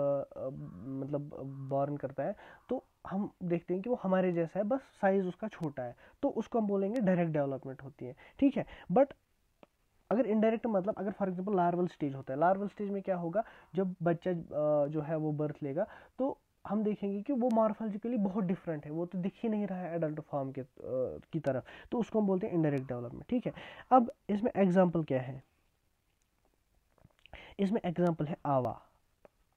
मतलब बॉर्न करता है तो हम देखते हैं कि वो हमारे जैसा है, बस साइज उसका छोटा है, तो उसको हम बोलेंगे डायरेक्ट डेवलपमेंट होती है, ठीक है। बट अगर इनडायरेक्ट मतलब अगर फॉर एग्जांपल लार्वल स्टेज होता है, लार्वल स्टेज में क्या होगा, जब बच्चा जो है वो बर्थ लेगा तो हम देखेंगे कि वो मॉर्फोलॉजिकली बहुत डिफरेंट है, वो तो दिख ही नहीं रहा है एडल्ट फॉर्म के की तरफ, तो उसको हम बोलते हैं इनडायरेक्ट डेवलपमेंट, ठीक है। अब इसमें एग्जाम्पल क्या है, इसमें एग्जाम्पल है आवा।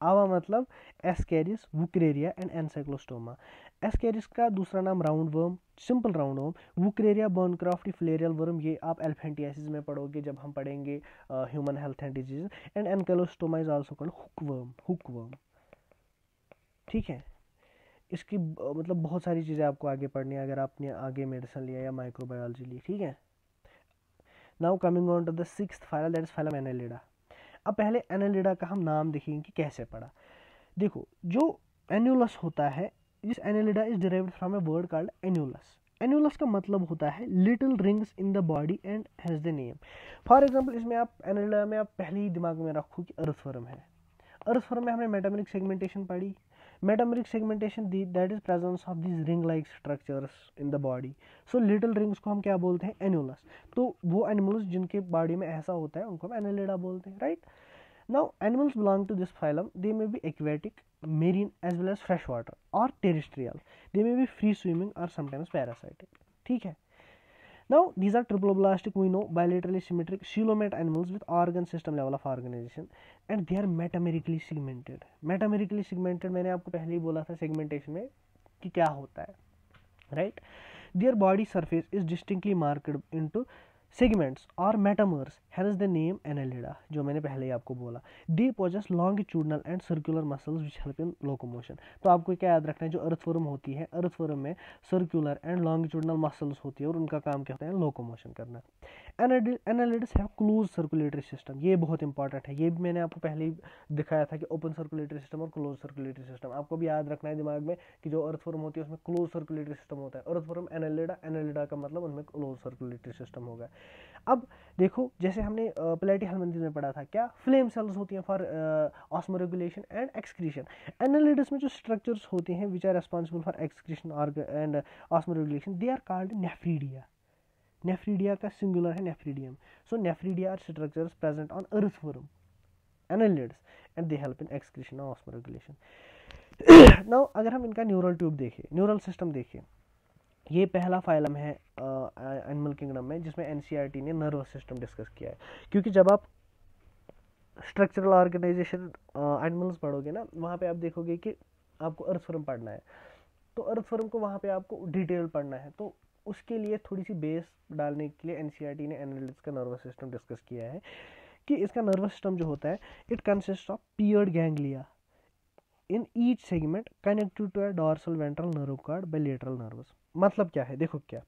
आवा मतलब Ascaris, Wuchereria and Ancylostoma. Ascaris का दूसरा नाम round worm, simple round worm. Wuchereria bancrofti filarial worm, ये आप एल्फेंटियासिस में पढ़ोगे जब हम पढ़ेंगे human health and disease. And Ancylostoma is also called hookworm, hookworm, ठीक है। इसकी मतलब बहुत सारी चीज़ें आपको आगे पढ़नी है अगर आपने आगे मेडिसिन लिया या माइक्रोबायोलॉजी ली, ठीक है। Now coming on to the sixth phylum that is phylum annelida. अब पहले एनालिडा का हम नाम देखेंगे कि कैसे पढ़ा। देखो जो एन्युलस होता है, this Annelida is derived from a word called annulus. Annulus का मतलब होता है little rings in the body and has the name. For example इसमें आप एनालिडा में आप पहले ही दिमाग में रखो कि अर्थवर्म है। अर्थवर्म में हमने मेटामेरिक सेगमेंटेशन पढ़ी। Metameric segmentation that is presence of this ring like structures in the body. So little rings को हम क्या बोलते हैं, एन्युलस। तो वो एनिमल्स जिनके बॉडी में ऐसा होता है उनको हम एनालिडा बोलते हैं, right. Now, animals belong to this phylum. They may be aquatic, marine, as well as freshwater or terrestrial. They may be free swimming or sometimes parasitic. ठीक है. Now, these are triploblastic, we know, bilaterally symmetric, coelomate animals with organ system level of organization, and they are metamerically segmented. Metamerically segmented मैंने आपको पहले ही बोला था segmentation में कि क्या होता है, right? Their body surface is distinctly marked into segments और metameres has the name Annelida, जो मैंने पहले ही आपको बोला। They possess longitudinal and circular muscles which help in locomotion. तो आपको क्या याद रखना है, जो अर्थवर्म होती है, अर्थवर्म में सर्कुलर एंड लॉन्गिट्यूडनल मसल्स होती है और उनका काम क्या होता है, लोकोमोशन करना। Annelids have close circulatory system, ये बहुत इंपॉर्टेंट है, ये भी मैंने आपको पहले ही दिखाया था कि ओपन सर्कुलेटरी सिस्टम और क्लोज सर्कुलेटरी सिस्टम। आपको भी याद रखना है दिमाग में कि जो अर्थवर्म होती है उसमें क्लोज सर्कुलेटरी सिस्टम होता है। अर्थवर्म एनालिडा, एनालिडा का मतलब उनमें क्लोज सर्कुलेटरी सिस्टम होगा। अब देखो, जैसे हमने प्लेटीहेल्मिन्थ्स में पढ़ा था, क्या फ्लेम सेल्स होती हैं for osmoregulation and excretion. Annelids में जो स्ट्रक्चर्स होते हैं which are responsible for excretion and osmoregulation, they are called nephridia. Nephridia का सिंगुलर है nephridium. So nephridia are structures present on earthworm annelids and they help in excretion और osmoregulation. Now अगर हम इनका न्यूरल ट्यूब देखें, neural system देखें, ये पहला फाइलम है एनिमल किंगडम में जिसमें एनसीईआरटी ने नर्वस सिस्टम डिस्कस किया है। क्योंकि जब आप स्ट्रक्चरल ऑर्गेनाइजेशन एनिमल्स पढ़ोगे ना, वहाँ पे आप देखोगे कि आपको अर्थवर्म पढ़ना है, तो अर्थवर्म को वहाँ पे आपको डिटेल पढ़ना है, तो उसके लिए थोड़ी सी बेस डालने के लिए एनसीईआरटी ने एनालिटिक्स का नर्वस सिस्टम डिस्कस किया है कि इसका नर्वस सिस्टम जो होता है, it consist of paired ganglia in each segment connected to a dorsal ventral nerve cord by lateral nerves. मतलब क्या है, देखो क्या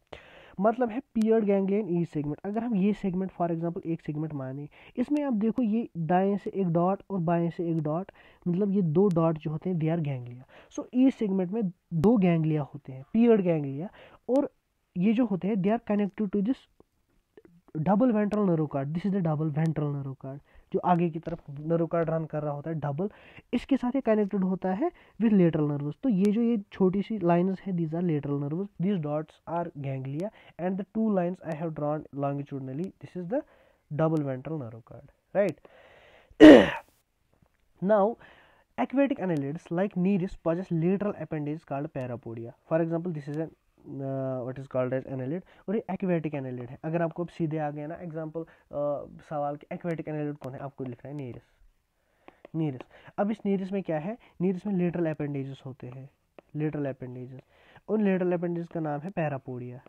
मतलब है, paired ganglia in each segment. अगर हम ये सेगमेंट फॉर एग्जांपल एक सेगमेंट माने, इसमें आप देखो ये दाएं से एक डॉट और बाएं से एक डॉट, मतलब ये दो डॉट जो होते हैं they are ganglia. So each segment में दो गैंग्लिया होते हैं, पियर्ड गैंग्लिया, और ये जो होते हैं they are connected to this double ventral nerve cord. This is the double ventral nerve cord, जो आगे की तरफ नर्व कॉर्ड रन कर रहा होता है डबल, इसके साथ ये कनेक्टेड होता है विद लेटरल नर्व्स। तो ये जो ये छोटी सी लाइंस है, these are lateral nerves, these dots are ganglia and the two lines I have drawn longitudinally, this is the double ventral nerve cord, right. Now aquatic annelids like Nereis possess lateral appendage called parapodia. For example, this is an what is called as annelid, और ये aquatic annelid है। अगर आपको अब सीधे आ गया ना example सवाल के aquatic annelid कौन है, आपको लिखना है नीरिस। नीरिस, अब इस नीरिस में क्या है, नीरिस में लेटरल अपेंडेजेस होते हैं, लेटरल अपेंडेजेस, उन लेटरल अपेंडेजेस का नाम है पैरापोडिया।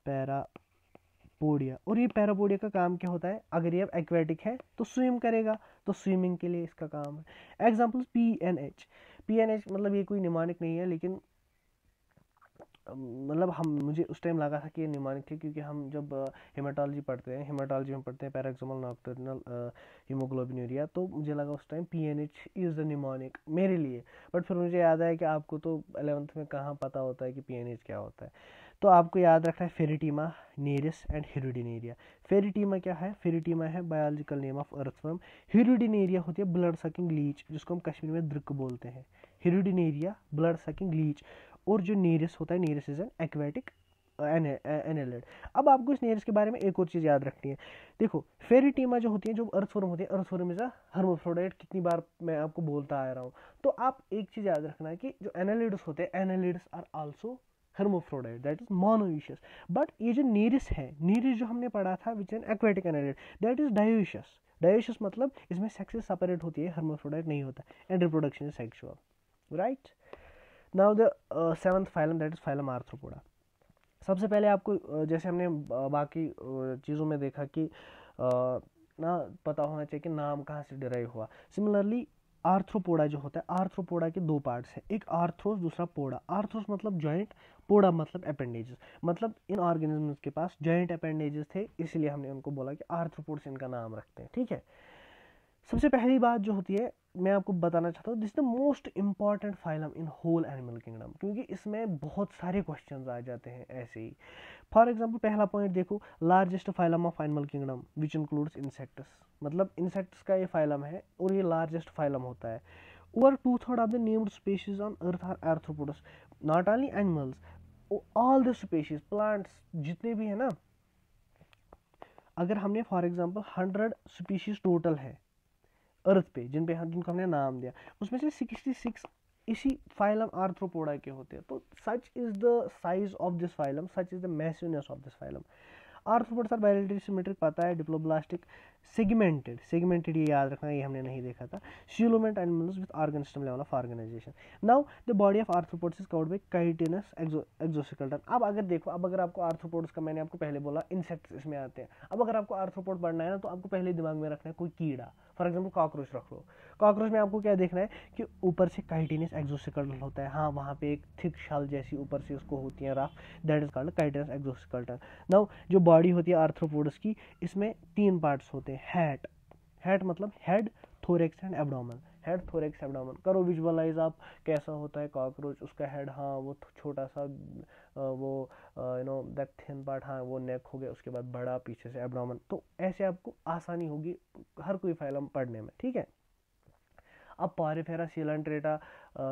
पैरापोडिया, और ये पैरापोडिया का काम क्या होता है, अगर ये एक्वेटिक है तो स्विम करेगा, तो स्विमिंग के लिए इसका काम है। एग्जाम्पल पीएनएच, पीएनएच मतलब ये कोई निमोनिक नहीं है, लेकिन मतलब हम मुझे उस टाइम लगा था कि ये निमोनिक थी, क्योंकि हम जब हेमाटोलॉजी पढ़ते हैं, हेमाटोलॉजी में पढ़ते हैं पैराक्सोमल नॉक्टर्नल हीमोग्लोबिनूरिया, तो मुझे लगा उस टाइम पीएनएच इज़ द निमोनिक मेरे लिए। बट फिर मुझे याद आया कि आपको तो 11th में कहाँ पता होता है कि पीएनएच क्या होता है। तो आपको याद रखना है pheretima, nereis and hirudinaria. Pheretima क्या है, फेरिटीमा है biological name of earthworm. Hirudinaria होती है ब्लड सकिंग लीच, जिसको हम कश्मीर में दृक बोलते हैं। हिरुडिनेरिया ब्लड सकिंग लीच, और जो नेरिस होता है, nereis is an aquatic annelid. अब आपको इस नेरिस के बारे में एक और चीज़ याद रखनी है। देखो फेरिटीमा जो होती है, जो अर्थवर्म होती है, अर्थवर्म इज अ हर्माफ्रोडाइट, कितनी बार मैं आपको बोलता आ रहा हूँ। तो आप एक चीज़ याद रखना है कि जो एनालिड्स होते हैं, annelids are also hermaphrodite, that is monoecious। But ये जो नीरिस है, नीरिस जो हमने पढ़ा था which an aquatic annelid, that is dioecious. Dioecious मतलब इसमें सेक्सेस सेपरेट होती है, hermaphrodite नहीं होता, and reproduction is sexual, right. Now the 7th phylum, that is phylum arthropoda. सबसे पहले आपको जैसे हमने बाकी चीज़ों में देखा कि ना पता होना चाहिए कि नाम कहाँ से डिराइव हुआ। सिमिलरली आर्थ्रोपोडा जो होता है, आर्थ्रोपोडा के दो पार्ट्स हैं, एक आर्थ्रोस दूसरा पोडा। आर्थ्रोस मतलब जॉइंट, पोडा मतलब अपेंडेजेस, मतलब इन ऑर्गेनिजम्स के पास जॉइंट अपेंडेजेस थे, इसलिए हमने उनको बोला कि आर्थ्रोपोड्स इनका नाम रखते हैं, ठीक है। सबसे पहली बात जो होती है मैं आपको बताना चाहता हूँ, this the most important phylum in whole animal kingdom, क्योंकि इसमें बहुत सारे क्वेश्चंस आ जाते हैं ऐसे ही। फॉर एग्जांपल पहला पॉइंट देखो, largest phylum of animal kingdom which includes insects, मतलब इंसेक्ट्स का ये फाइलम है और ये लार्जेस्ट फाइलम होता है। Over 2/3 of the named species on earth are arthropods, not only animals, all the species, plants जितने भी है ना, अगर हमने फॉर एग्जांपल 100 स्पीशीज टोटल है अर्थ पे जिनको हमने नाम दिया, उसमें से 66 इसी फाइलम आर्थ्रोपोडा के होते हैं। तो such is the size of this phylum, such is the massiveness of this phylum. Arthropods are bilaterally symmetric, पता है, डिप्लोब्लास्टिक सेगमेंटेड ये याद रखना, ये हमने नहीं देखा था। Coelomate animals with organ system level of organisation. Now the body of arthropods is covered by chitinous exoskeleton. अब अगर देखो, अब अगर आपको आर्थ्रोपोड्स का, मैंने आपको पहले बोला इंसेक्ट्स इसमें आते हैं, अब अगर आपको आर्थ्रोपोड पढ़ना है ना, तो आपको पहले दिमाग में रखना है कोई कीड़ा, फॉर एग्जाम्पल कॉकरोच रख लो। कॉकरोच में आपको क्या देखना है कि ऊपर से काइटिनस एक्सोस्केलेटन होता है, हाँ वहाँ पे एक थिक शल जैसी ऊपर से उसको होती है rough, that is called chitinous exoskeleton. Now जो बॉडी होती है आर्थ्रोपोड्स की, इसमें 3 पार्ट्स होते हैं। हेड मतलब head, thorax and abdomen. Head, thorax, abdomen करो विजुअलाइज आप कैसा होता है कॉकरोच, उसका हेड, हाँ वो छोटा सा, वो दैट थिन पार्ट, हाँ वो नेक हो गया, उसके बाद बड़ा पीछे से एब्डोमेन। तो ऐसे आपको आसानी होगी हर कोई फाइलम पढ़ने में, ठीक है। अब पॉरीफेरा सीलेंट्रेटा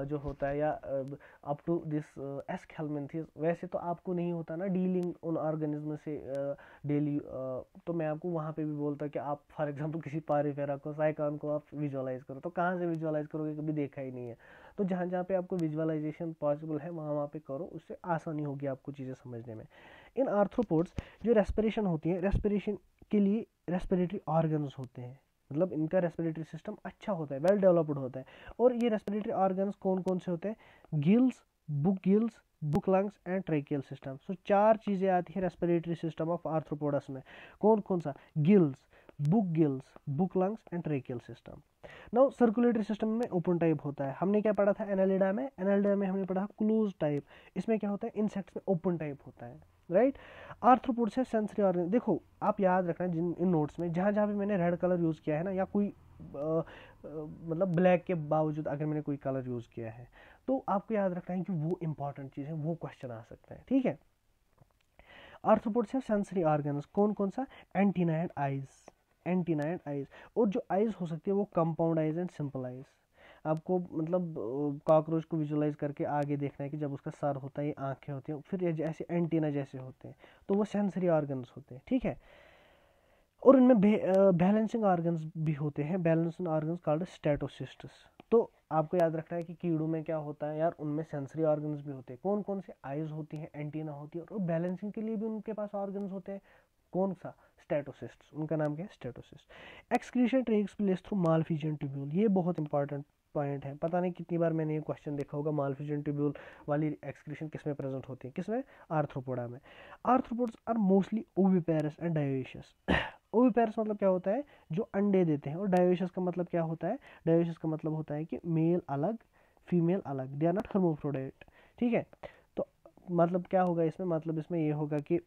जो होता है, या अप टू दिस एस्केलमेंथिस, वैसे तो आपको नहीं होता ना डीलिंग उन ऑर्गेनिज्म से डेली, तो मैं आपको वहाँ पे भी बोलता कि आप फॉर एग्जांपल किसी पॉरीफेरा को, साइकॉन को आप विजुअलाइज करो, तो कहाँ से विजुअलाइज करोगे, कभी देखा ही नहीं है। तो जहाँ जहाँ पे आपको विजुअलाइजेशन पॉसिबल है वहाँ वहाँ पे करो, उससे आसानी होगी आपको चीज़ें समझने में। इन आर्थ्रोपोड्स जो रेस्पिरेशन होती है, रेस्पिरेशन के लिए रेस्पिरेटरी ऑर्गन्स होते हैं, मतलब इनका रेस्पिरेटरी सिस्टम अच्छा होता है, वेल डेवलप्ड होता है। और ये रेस्पिरेटरी ऑर्गन्स कौन कौन से होते हैं? Gills, book lungs and tracheal system. So 4 चीजें आती है रेस्पिरेटरी सिस्टम ऑफ आर्थ्रोपोडस में। कौन कौन सा? Gills, book lungs and tracheal system. Now circulatory system में ओपन टाइप होता है। हमने क्या पढ़ा था एनालिडा में? एनालिडा में हमने पढ़ा क्लोज टाइप। इसमें क्या होता है? इंसेक्ट्स में ओपन टाइप होता है, राइट। आर्थ्रोपोड से सेंसरी ऑर्गन, देखो आप याद रखना जिन इन नोट्स में जहाँ जहाँ भी मैंने रेड कलर यूज़ किया है ना, या कोई मतलब ब्लैक के बावजूद अगर मैंने कोई कलर यूज़ किया है, तो आपको याद रखना है कि वो इंपॉर्टेंट चीज़ है, वो क्वेश्चन आ सकता है, ठीक है। आर्थ्रोपोड से सेंसरी ऑर्गन्स कौन कौन सा? Antenna and eyes. और जो आइज हो सकती है वो compound eyes and simple eyes. आपको मतलब कॉकरोच को विजुअलाइज करके आगे देखना है कि जब उसका सर होता है, ये आंखें होती हैं, फिर ये ऐसे एंटीना जैसे होते हैं, तो वो सेंसरी ऑर्गन्स होते हैं, ठीक है। और इनमें बैलेंसिंग ऑर्गन्स भी होते हैं, बैलेंसिंग ऑर्गन्स कॉल्ड स्टेटोसिस्ट्स। तो आपको याद रखना है कि कीड़ों में क्या होता है यार, उनमें सेंसरी ऑर्गन्स भी होते हैं। कौन कौन से? आइज होती हैं, एंटीना होती है, और बैलेंसिंग के लिए भी उनके पास ऑर्गन्स होते हैं। कौन सा? स्टेटोसिस्ट। उनका नाम क्या है? Statocyst. Excretion takes place through Malpighian tubule. ये बहुत इंपॉर्टेंट पॉइंट है, पता नहीं कितनी बार मैंने ये क्वेश्चन देखा होगा। मालफिजियन ट्यूब्यूल वाली एक्सक्रीशन किसमें प्रेजेंट होती है? किसमें? आर्थ्रोपोडा में। Arthropods are mostly oviparous and dioecious. Oviparous मतलब क्या होता है? जो अंडे देते हैं। और डायोशियस का मतलब क्या होता है? डायोशियस का मतलब होता है कि मेल अलग, फीमेल अलग, दे आर नॉट हर्माफ्रोडाइट, ठीक है। तो मतलब क्या होगा इसमें? मतलब इसमें ये होगा कि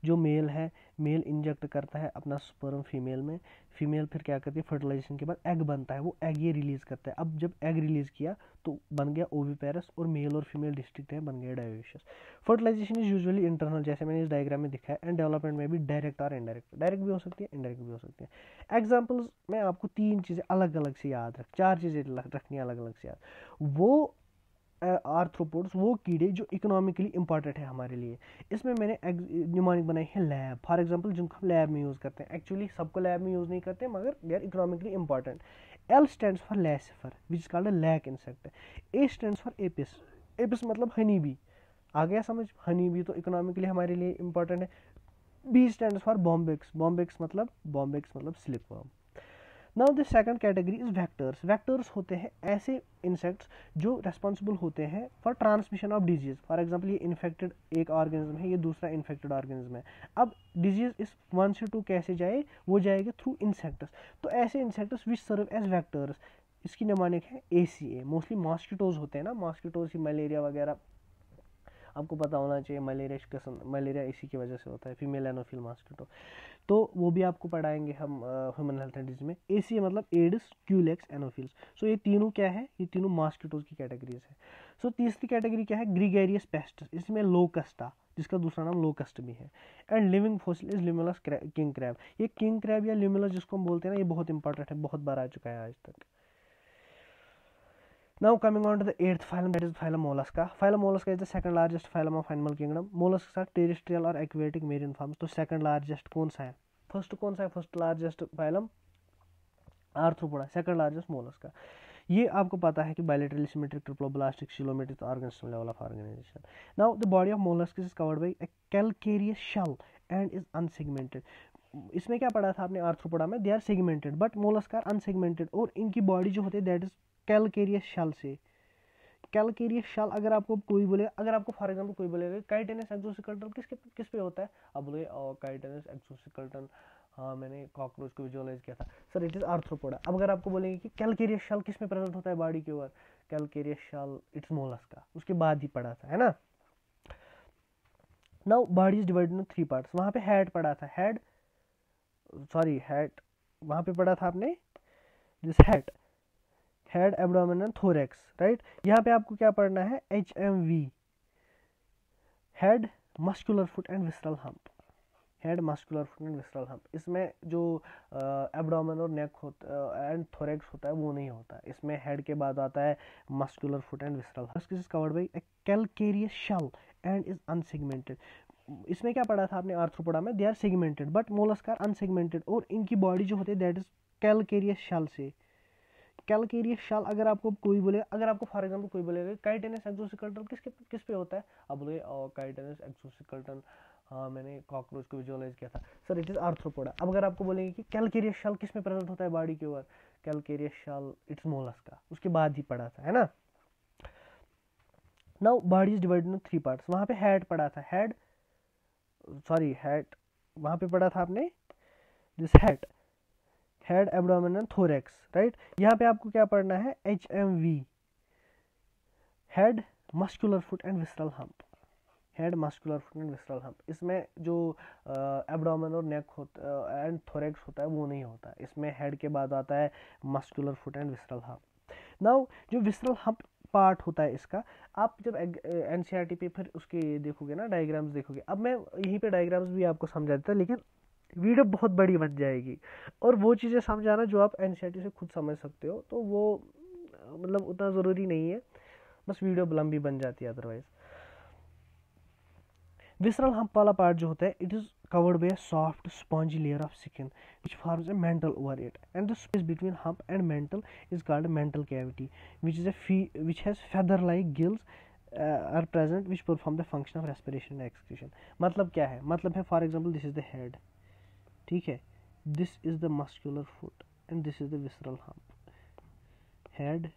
जो मेल है, मेल इंजेक्ट करता है अपना स्पर्म फीमेल में, फीमेल फिर क्या करती है? फर्टिलाइजेशन के बाद एग बनता है, वो एग ये रिलीज करता है। अब जब एग रिलीज किया तो बन गया ओविपेरस, और मेल और फीमेल डिस्ट्रिक्ट है, बन गया dioecious. Fertilization is usually internal, जैसे मैंने इस डायग्राम में दिखाया, एंड डेवलपमेंट में भी डायरेक्ट और इनडायरेक्ट, डायरेक्ट भी हो सकती है, इनडायरेक्ट भी हो सकती है। एग्जाम्पल्स में आपको 3 चीज़ें अलग अलग से याद रख, 4 चीज़ें रखनी है अलग अलग से याद। वो आर्थ्रोपोड्स, वो कीड़े जो इकोनॉमिकली इंपॉर्टेंट है हमारे लिए। इसमें मैंने न्यूमोनिक बनाई है लैब, फॉर एग्जांपल जिनको हम लैब में यूज़ करते हैं। एक्चुअली सबको लैब में यूज़ नहीं करते, मगर they are economically important. L stands for Laccifer which is called a lac insect. A stands for Apis, Apis मतलब हनी बी, आ गया समझ? हनी बी तो इकोनॉमिकली हमारे लिए इंपॉर्टेंट है। B stands for Bombyx, Bombyx मतलब silk worm. Now the second category is vectors. Vectors होते हैं ऐसे इंसेक्ट्स जो रेस्पॉन्सिबल होते हैं for transmission of disease. For example ये इन्फेक्टेड एक ऑर्गेनिज्म है, ये दूसरा इन्फेक्टेड ऑर्गेनिज्म है। अब डिजीज इस 1 से 2 कैसे जाए? वो जाएगा थ्रू इंसेक्ट्स। तो ऐसे insects which serve as vectors, इसकी निमानिक है ACA। मोस्टली मॉस्किटोज होते हैं ना, मॉस्किटोज ही मलेरिया वगैरह आपको पता होना चाहिए। मलेरिया इसी की वजह से होता है, फीमेल एनोफिल मॉस्किटो। तो वो भी आपको पढ़ाएंगे हम ह्यूमन हेल्थ एंड डिजीज में। ACA मतलब एडिस, क्यूलेक्स, एनोफिल्स। सो ये तीनों क्या है? ये तीनों मॉस्किटोज की कैटेगरीज है। सो तीसरी कैटेगरी क्या है? ग्रीगेरियस पेस्ट्स, इसमें लोकस्टा, जिसका दूसरा नाम लोकस्ट भी है। And living fossil is luminous king crab. ये किंग क्रैब या ल्यूमिनस जिसको हम बोलते हैं ना, ये बहुत इंपॉर्टेंट है, बहुत बार आ चुका है आज तक। Now coming on to the 8th phylum, that is phylum Mollusca. Phylum Mollusca is the second largest phylum of animal kingdom. Mollusks are terrestrial or aquatic marine forms. तो second largest कौन सा है? First largest phylum Arthropoda, second largest Mollusca. ये आपको पता है कि bilaterally symmetric triploblastic coelomatic organism level of organisation. Now the body of mollusc is covered by a calcareous shell and is unsegmented. इसमें क्या पढ़ा था आपने आर्थ्रोपोडा में, they are segmented but mollusc are unsegmented, और इनकी बॉडी जो होती है दैट इज कैलकेरियस शेल से। कैलकेरियस शेल अगर आपको कोई बोले, अगर आपको फॉर एग्जांपल कोई बोलेगा काइटेनस एक्सोस्केलेटन किस पे होता है, आप बोले काइटेनस एक्सोस्केलेटन, हाँ मैंने कॉकरोच को विजुअलाइज किया था सर, इट इज आर्थ्रोपोडा। अब अगर आपको बोलेंगे कि कैलकेरियस शेल किस में प्रेजेंट होता है बॉडी के ऊपर, कैलकेरियस शेल इट्स मोलस्क का, उसके बाद ही पढ़ा था, है ना। Now body is divided in 3 parts, वहां पे हेड पढ़ा था, हेड वहां पे पढ़ा था आपने this head abdomen and thorax, right. यहाँ पे आपको क्या पढ़ना है, HMV, head muscular foot and visceral hump, head muscular foot and visceral hump. इसमें जो एब्डोमेन और नेक होता एंड थोरैक्स होता है वो नहीं होता, इसमें हेड के बाद आता है muscular foot and visceral hump. This is covered by a calcareous shell and is unsegmented. इसमें क्या पढ़ा था आपने आर्थ्रोपोडा में, they are segmented but mollusc are unsegmented, और इनकी बॉडी जो होती है दैट इज कैलकेरियस शेल से। कैलकेरियस शेल अगर आपको कोई बोले, अगर आपको फॉर एग्जांपल कोई बोलेगा काइटेनस एक्सोस्केलेटन किस पे होता है, आप बोले काइटेनस एक्सोस्केलेटन, हाँ मैंने कॉकरोच को विजुअलाइज किया था सर, इट इज आर्थ्रोपोडा। अब अगर आपको बोलेंगे कि कैलकेरियस शेल किस में प्रेजेंट होता है बॉडी के ऊपर, कैलकेरियस शेल इट्स मोलस्क का, उसके बाद ही पढ़ा था, है ना। Now body is divided in 3 parts, वहां पे हेड पढ़ा था, हेड वहां पे पढ़ा था आपने this head abdomen and thorax, right. यहाँ पे आपको क्या पढ़ना है, HMV, head muscular foot and visceral hump, head muscular foot and visceral hump. इसमें जो एब्डोमेन और नेक होता एंड थोरैक्स होता है वो नहीं होता, इसमें हेड के बाद आता है muscular foot and visceral hump. Now जो विसरल हम्प पार्ट होता है इसका, आप जब NCERT पे फिर उसके देखोगे ना, डायग्राम्स देखोगे, अब मैं यहीं पे डायग्राम्स भी आपको समझा देता, लेकिन वीडियो बहुत बड़ी बन जाएगी, और वो चीज़ें समझाना जो आप NCERT से खुद समझ सकते हो, तो वो मतलब उतना ज़रूरी नहीं है, बस वीडियो लंबी बन जाती है अदरवाइज। विसरल हम्प वाला पार्ट जो होता है, it is covered by a soft spongy layer of skin which forms a mantle over it, and the space between hump and mantle is called mantle cavity, which has feather like gills are present which perform the function of respiration and excretion। मतलब क्या है, मतलब है for example this is the head, ठीक है, this is the muscular foot and this is the visceral hump, head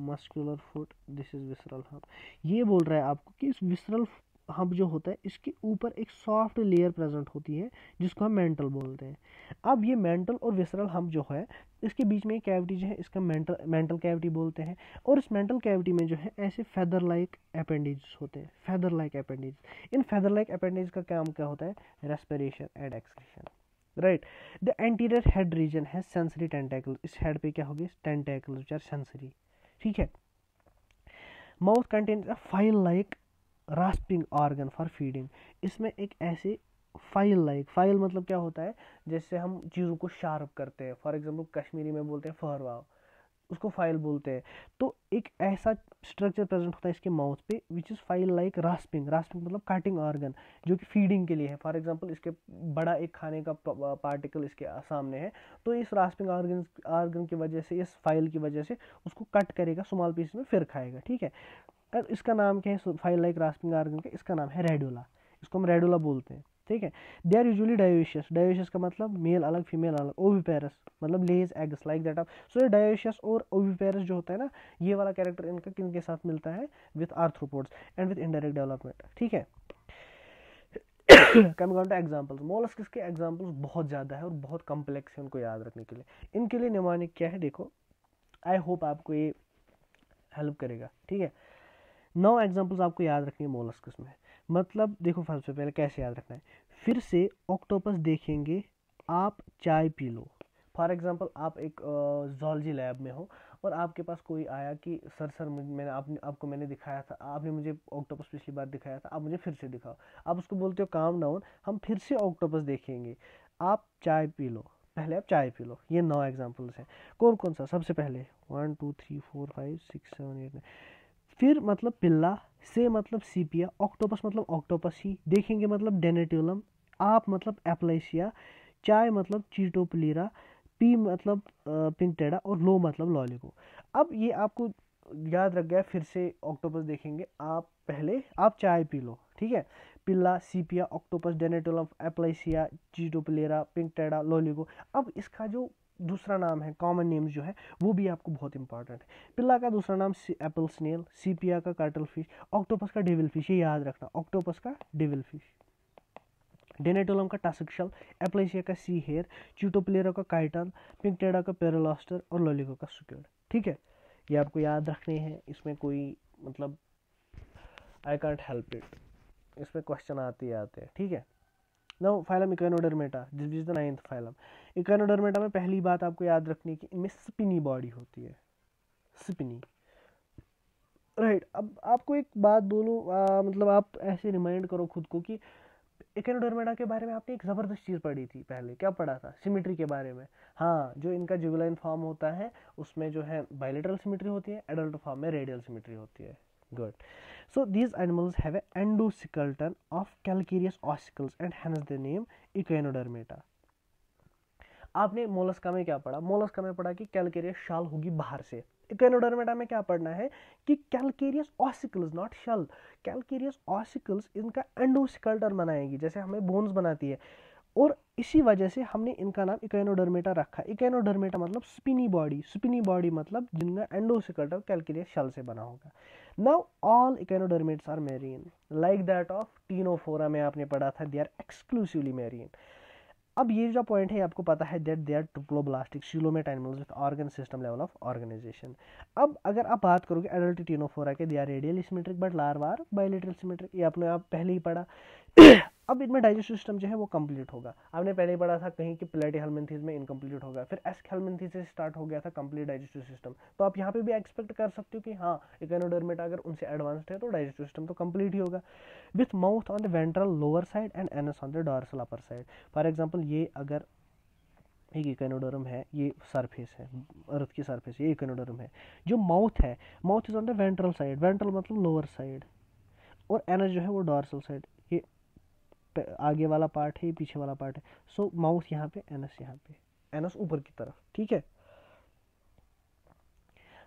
muscular foot this is visceral hump. ये बोल रहा है आपको कि इस विसरल हम्प जो होता है इसके ऊपर एक सॉफ्ट लेयर प्रेजेंट होती है जिसको हम मेंटल बोलते हैं। अब ये मेंटल और विसरल हम्प जो है इसके बीच में एक कैविटी जो है इसका मेंटल कैविटी बोलते हैं, और इस मेंटल कैविटी में जो है ऐसे फेदर लाइक अपेंडेज होते हैं, फेदर लाइक अपेंडेज। इन फेदर लाइक अपेंडेज का काम क्या होता है, respiration and excretion, right. The anterior head region है सेंसरी टेंटेकल, इस हेड पे क्या होगी, टेंटेकल विच आर सेंसरी, ठीक है। Mouth contains a file like rasping organ for feeding, इसमें एक ऐसे फाइल मतलब क्या होता है, जैसे हम चीज़ों को शार्प करते हैं, फॉर एग्जांपल कश्मीरी में बोलते हैं फहरवाव, उसको फाइल बोलते हैं। तो एक ऐसा स्ट्रक्चर प्रेजेंट होता है इसके माउथ पे which is file like rasping मतलब काटिंग ऑर्गन, जो कि फीडिंग के लिए है। फॉर एग्जांपल इसके बड़ा एक खाने का पार्टिकल इसके सामने है, तो इस रास्पिंग ऑर्गन की वजह से, इस फाइल की वजह से उसको कट करेगा स्मॉल पीस में, फिर खाएगा, ठीक है। और इसका नाम क्या है, फाइल लाइक रास्पिंग ऑर्गन का, इसका नाम है रेडुला, इसको हम रेडुला बोलते हैं, ठीक है। दे आर यूजुअली डायोशियस का मतलब मेल अलग फीमेल अलग, ओविपेरस मतलब lays eggs like that of. So ये डायोशियस और ओविपेरस जो होता है ना, ये वाला कैरेक्टर इनका किनके साथ मिलता है, with arthropods and with indirect development, ठीक है। Coming on to examples, molluscs के एग्जांपल्स बहुत ज़्यादा है और बहुत कॉम्प्लेक्स है उनको याद रखने के लिए। इनके लिए निमानिक क्या है, देखो, आई होप आपको ये हेल्प करेगा, ठीक है। 9 एग्जांपल्स आपको याद रखनी है मोलस्क्स में। मतलब देखो, सबसे पहले कैसे याद रखना है, फिर से ऑक्टोपस देखेंगे आप चाय पी लो। फॉर एग्जांपल आप एक जूलॉजी लैब में हो और आपके पास कोई आया कि सर मैंने आपको मैंने दिखाया था, आपने मुझे ऑक्टोपस पिछली बार दिखाया था, आप मुझे फिर से दिखाओ। आप उसको बोलते हो काम डाउन, हम फिर से ऑक्टोपस देखेंगे, आप चाय पी लो, पहले आप चाय पी लो। ये 9 एग्जाम्पल्स हैं। कौन कौन सा, सबसे पहले 1 2 3 4 5 6 7 8 9, फिर मतलब पिल्ला, से मतलब सीपिया, ऑक्टोपस मतलब ऑक्टोपस ही, देखेंगे मतलब डेनेट्यूलम, आप मतलब एप्लाइसिया, चाय मतलब चीटोप्लीरा, पी मतलब पिंकटेडा, और लो मतलब लॉलिको। अब ये आपको याद रख गया, फिर से ऑक्टोपस देखेंगे आप, पहले आप चाय पी लो, ठीक है। पिल्ला, सीपिया, ऑक्टोपस, डेनेटोलम, एप्लाइसिया, चीटोपिलेरा, पिंकटेडा, लोलिगो। अब इसका जो दूसरा नाम है, कॉमन नेम्स जो है वो भी आपको बहुत इंपॉर्टेंट है। पिल्ला का दूसरा नाम एप्पल स्नेल, सीपिया का कटल फिश, ऑक्टोपस का डेविल फिश, ये याद रखना, ऑक्टोपस का डेविल फिश, डेनेटोलम का टस्क शेल, एप्लाइसिया का सी हेयर, चीटोपिलेरा का काइटन, पिंकटेडा का पेरोलास्टर और लोलिगो का स्क्विड। ठीक है, ये आपको याद रखने हैं, इसमें कोई मतलब आई कांट हेल्प इट, इसमें क्वेश्चन आते ही आते हैं। ठीक है। Now phylum इकोनोडर्मेटा, this is the 9th phylum. इकोनोडर्मेटा में पहली बात आपको याद रखनी है कि इनमें स्पिनी बॉडी होती है, स्पिनी, राइट। अब आपको एक बात बोलूँ, मतलब आप ऐसे रिमाइंड करो खुद को कि इकोनोडर्मेटा के बारे में आपने एक ज़बरदस्त चीज़ पढ़ी थी पहले, क्या पढ़ा था? सिमेट्री के बारे में। हाँ, जो इनका जुगुलाइन फॉर्म होता है उसमें जो है बायलैटरल सिमेट्री होती है, एडल्ट फॉर्म में रेडियल सिमेट्री होती है। Good. So these animals have an endoskeleton of calcareous ossicles and hence the name Echinodermata. आपने मोलस्का में क्या पढ़ा? मोलस्का में पढ़ा कि कैलकेरियस शाल होगी बाहर से। इकोनोडर्मेटा में क्या पढ़ना है कि calcareous ossicles, not shall, calcareous ossicles इनका एंडोस्केलेटन बनाएगी, जैसे हमें बोन्स बनाती है, और इसी वजह से हमने इनका नाम इकोनोडर्मेटा रखा। इकोनोडर्मेटा मतलब स्पिनी बॉडी, स्पिनी बॉडी मतलब जिनका एंडोस्केलेटन कैलकेरियस शल से बना होगा। Now all echinoderms are marine like that of Ctenophora में आपने पढ़ा था, दे आर एक्सक्लूसिवली मैरीन। अब ये जो पॉइंट है आपको पता है that they are triploblastic coelomate animals with organ system level of organisation. अब अगर आप बात करोगे एडल्ट टीनोफोरा के, they are radial symmetric but larva are bilateral symmetric, ये आपने आप पहले ही पढ़ा। अब इनमें डाइजेस्टिव सिस्टम जो है वो कंप्लीट होगा। आपने पहले ही पढ़ा था कहीं कि प्लेटीहेल्मिन्थेस में इनकम्प्लीट होगा, फिर एस्केल्मिन्थेस से स्टार्ट हो गया था कंप्लीट डाइजेस्टिव सिस्टम। तो आप यहाँ पे भी एक्सपेक्ट कर सकते हो कि हाँ, इकोनोडर्मेटा अगर उनसे एडवांस्ड है तो डाइजेस्टिव सिस्टम तो कंप्लीट ही होगा। With mouth on the ventral lower side and anus on the dorsal upper side. For example, ये अगर एक इकोनोडर्म है, ये सरफेस है, अर्थ की सरफेस, ये इकोनोडर्म है। जो माउथ है, mouth is on the ventral side, ventral मतलब लोअर साइड, और एनस जो है वो डॉर्सल साइड, ये आगे वाला पार्ट है, पीछे वाला पार्ट है। सो माउथ यहाँ पे, एनस यहाँ पे, एनस ऊपर की तरफ। ठीक है।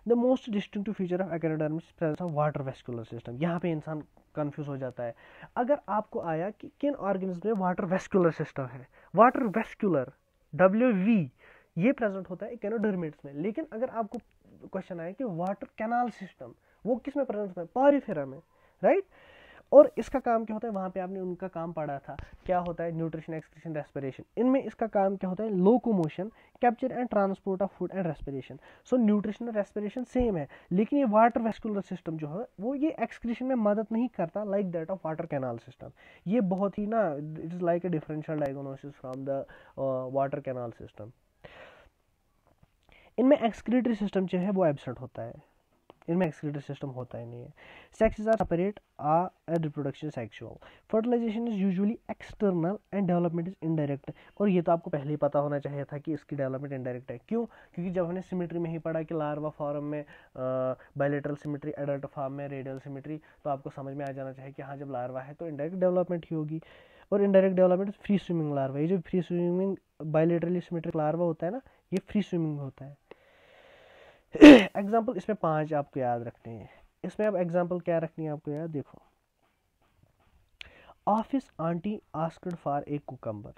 The most distinctive feature of echinoderm is presence of water vascular system. यहाँ पे इंसान कंफ्यूज हो जाता है। अगर आपको आया कि किन ऑर्गेनिज्म में वाटर वेस्कुलर सिस्टम है, वाटर वेस्कुलर WV ये प्रेजेंट होता है इकोनोडर्मेट्स में, लेकिन अगर आपको क्वेश्चन आया कि वाटर कैनाल सिस्टम वो किस में प्रेजेंट होता है? पॉरीफेरा में, राइट। और इसका काम क्या होता है? वहां पे आपने उनका काम पढ़ा था, क्या होता है? Nutrition, excretion, respiration. इनमें इसका काम क्या होता है? Locomotion, capture and transport of food and respiration. So nutrition और रेस्पिरेशन सेम है, लेकिन ये वाटर वेस्कुलर सिस्टम जो है वो ये एक्सक्रीशन में मदद नहीं करता like that of water canal system. ये बहुत ही ना, it is like a differential diagnosis from the water canal system. इनमें एक्सक्रीटरी सिस्टम जो है वो एब्सेंट होता है, इनमें एक्सक्रीटरी सिस्टम होता ही नहीं है। Sexes are separate, are reproduction sexual, fertilization is usually external and development is indirect. और ये तो आपको पहले ही पता होना चाहिए था कि इसकी डेवलपमेंट इनडायरेक्ट है। क्यों? क्योंकि जब हमने सिमेट्री में ही पढ़ा कि लार्वा फॉर्म में बायलैटरल सिमेट्री, एडल्ट फॉर्म में रेडियल सिमेट्री, तो आपको समझ में आ जाना चाहिए कि हाँ, जब लार्वा है तो इनडायरेक्ट डेवलपमेंट ही होगी। और indirect development free swimming larva, ये जो free swimming bilaterally symmetric larva होता है ना, ये फ्री स्विमिंग होता है। एग्जाम्पल इसमें 5 आपको याद रखने हैं। इसमें अब एग्जाम्पल क्या रखनी है आपको याद? देखो, office aunty asked for a cucumber.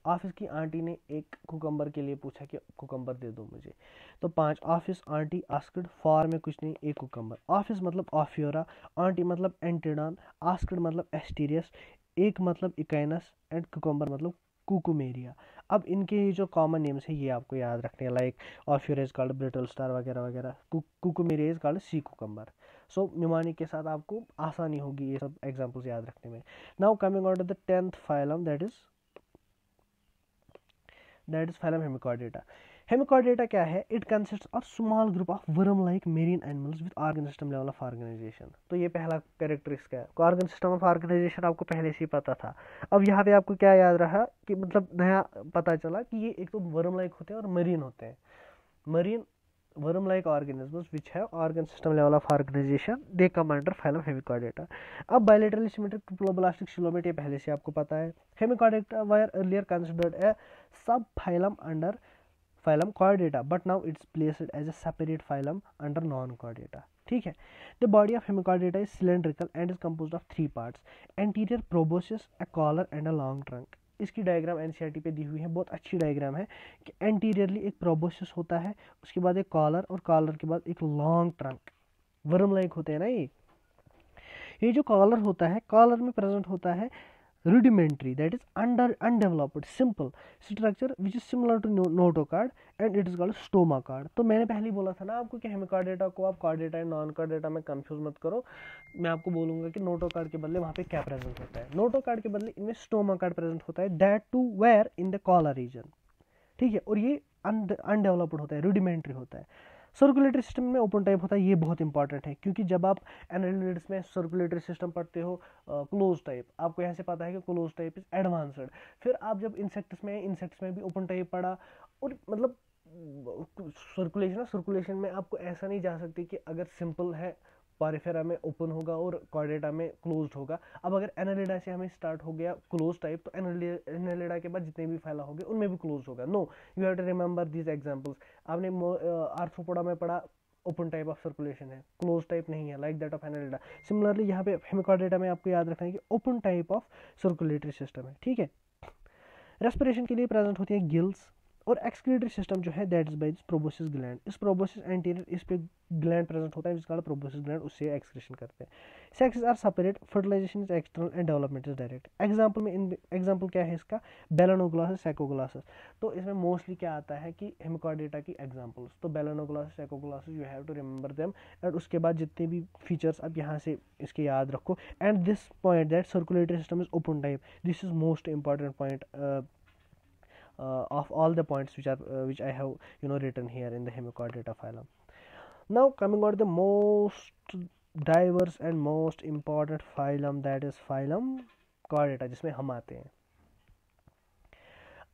Office की आंटी ने एक कुकम्बर के लिए पूछा कि कुकम्बर दे दो मुझे। तो 5, ऑफिस आंटी आस्क्ड, फॉर में कुछ नहीं, एक कुकम्बर। ऑफिस मतलब ऑफियोरा, आंटी मतलब एंटेडॉन, आस्क्ड मतलब एस्टीरियस, एक मतलब इकाइनस, एंड कुकम्बर मतलब कुकुमेरिया। अब इनके जो कॉमन नेम्स है ये आपको याद रखने हैं, like ophiura is called brittle star वगैरह वगैरह, cucumaria is called sea cucumber. So mnemonic के साथ आपको आसानी होगी ये सब एग्जांपल्स याद रखने में। Now coming on to the 10th phylum, that is phylum Hemichordata. Hemichordata क्या है? It consist of small group of worm like marine animals with organ system level of organization. तो ये पहला कैरेक्टरिस्टिक है, ऑर्गन सिस्टम ऑफ ऑर्गेनाइजेशन आपको पहले से ही पता था। अब यहाँ पे आपको क्या याद रहा कि मतलब नया पता चला कि ये एक तो वर्म लाइक होते हैं और मरीन होते हैं। Marine worm like organisms which have organ system level of organization, they come under phylum Hemichordata. अब bilaterally symmetric trophoblastic coelomate ये पहले से आपको पता है। Hemichordata were earlier considered a subphylum under phylum Chordata, but now it's placed as a separate phylum under non-Chordata. ठीक है. The body of Hemichordata is cylindrical and is composed of 3 parts: anterior proboscis, a collar and a long trunk. इसकी diagram NCERT पे दी हुई है, बहुत अच्छी diagram है कि एंटीरियरली एक प्रोबोसिस होता है, उसके बाद एक कॉलर और कॉलर के बाद एक लॉन्ग ट्रंक, वर्म लाइक होते हैं ना ये जो कॉलर होता है, कॉलर में प्रेजेंट होता है rudimentary, that is undeveloped simple structure which is similar to notochord and it is called stomachoid. तो मैंने पहले ही बोला था ना आपको कि हेमिकॉर्डेटा को आप कॉर्डेटा एंड नॉन कॉर्डेटा में कंफ्यूज मत करो. मैं आपको बोलूंगा कि नोटोकॉर्ड के बदले वहाँ पे क्या प्रेजेंट होता है. नोटोकॉर्ड के बदले इनमें स्टोमाकॉर्ड प्रेजेंट होता है, that too where in the collar region. ठीक है, और ये अनडेवलप्ड होता है, रूडिमेंट्री होता है. सर्कुलेटरी सिस्टम में ओपन टाइप होता है, ये बहुत इंपॉर्टेंट है क्योंकि जब आप एनालिटिक्स में सर्कुलेटरी सिस्टम पढ़ते हो क्लोज टाइप, आपको यहाँ से पता है कि क्लोज टाइप इज एडवांस्ड. फिर आप जब इंसेक्ट्स में भी ओपन टाइप पढ़ा, और मतलब सर्कुलेशन में आपको ऐसा नहीं जा सकती कि अगर सिंपल है पॉरिफेरा में ओपन होगा और कॉर्डेटा में क्लोज्ड होगा. अब अगर एनालिडा से हमें स्टार्ट हो गया क्लोज टाइप, तो एनालिडा के बाद जितने भी फैला होंगे उनमें भी क्लोज होगा. No, you have to remember these examples. आपने आर्थ्रोपोडा में पढ़ा ओपन टाइप ऑफ सर्कुलेशन है, क्लोज टाइप नहीं है, like that of Annelida. Similarly यहाँ पे हेमिकॉर्डेटा में आपको याद रखना है कि open type of circulatory system है. ठीक है. रेस्पिरेशन के लिए प्रेजेंट होती है गिल्स, और एक्सक्रीटरी सिस्टम जो है that is by proboscis gland. इस प्रोबोसिस एंटीरियर इस पे ग्लैंड प्रेजेंट होता है जिसका प्रोबोसिस ग्लैंड, उससे एक्सक्रीशन करते हैं. Sexes are separate, fertilization is external and development is direct. Example क्या है इसका, बेलानोग्लासिस, सैकोग्लासिस. तो इसमें मोस्टली क्या आता है कि हेमिकॉर्डेटा की एग्जांपल्स, तो balanoglossus, saccoglossus, you have to remember them. And उसके बाद जितने भी फीचर्स आप यहाँ से इसके याद रखो. And this point that circulatory system is open type, this is most important point of all the points which I have written here in the Hemichordata phylum. Now coming on the most diverse and most important phylum, that is phylum Chordata, जिसमें हम आते हैं.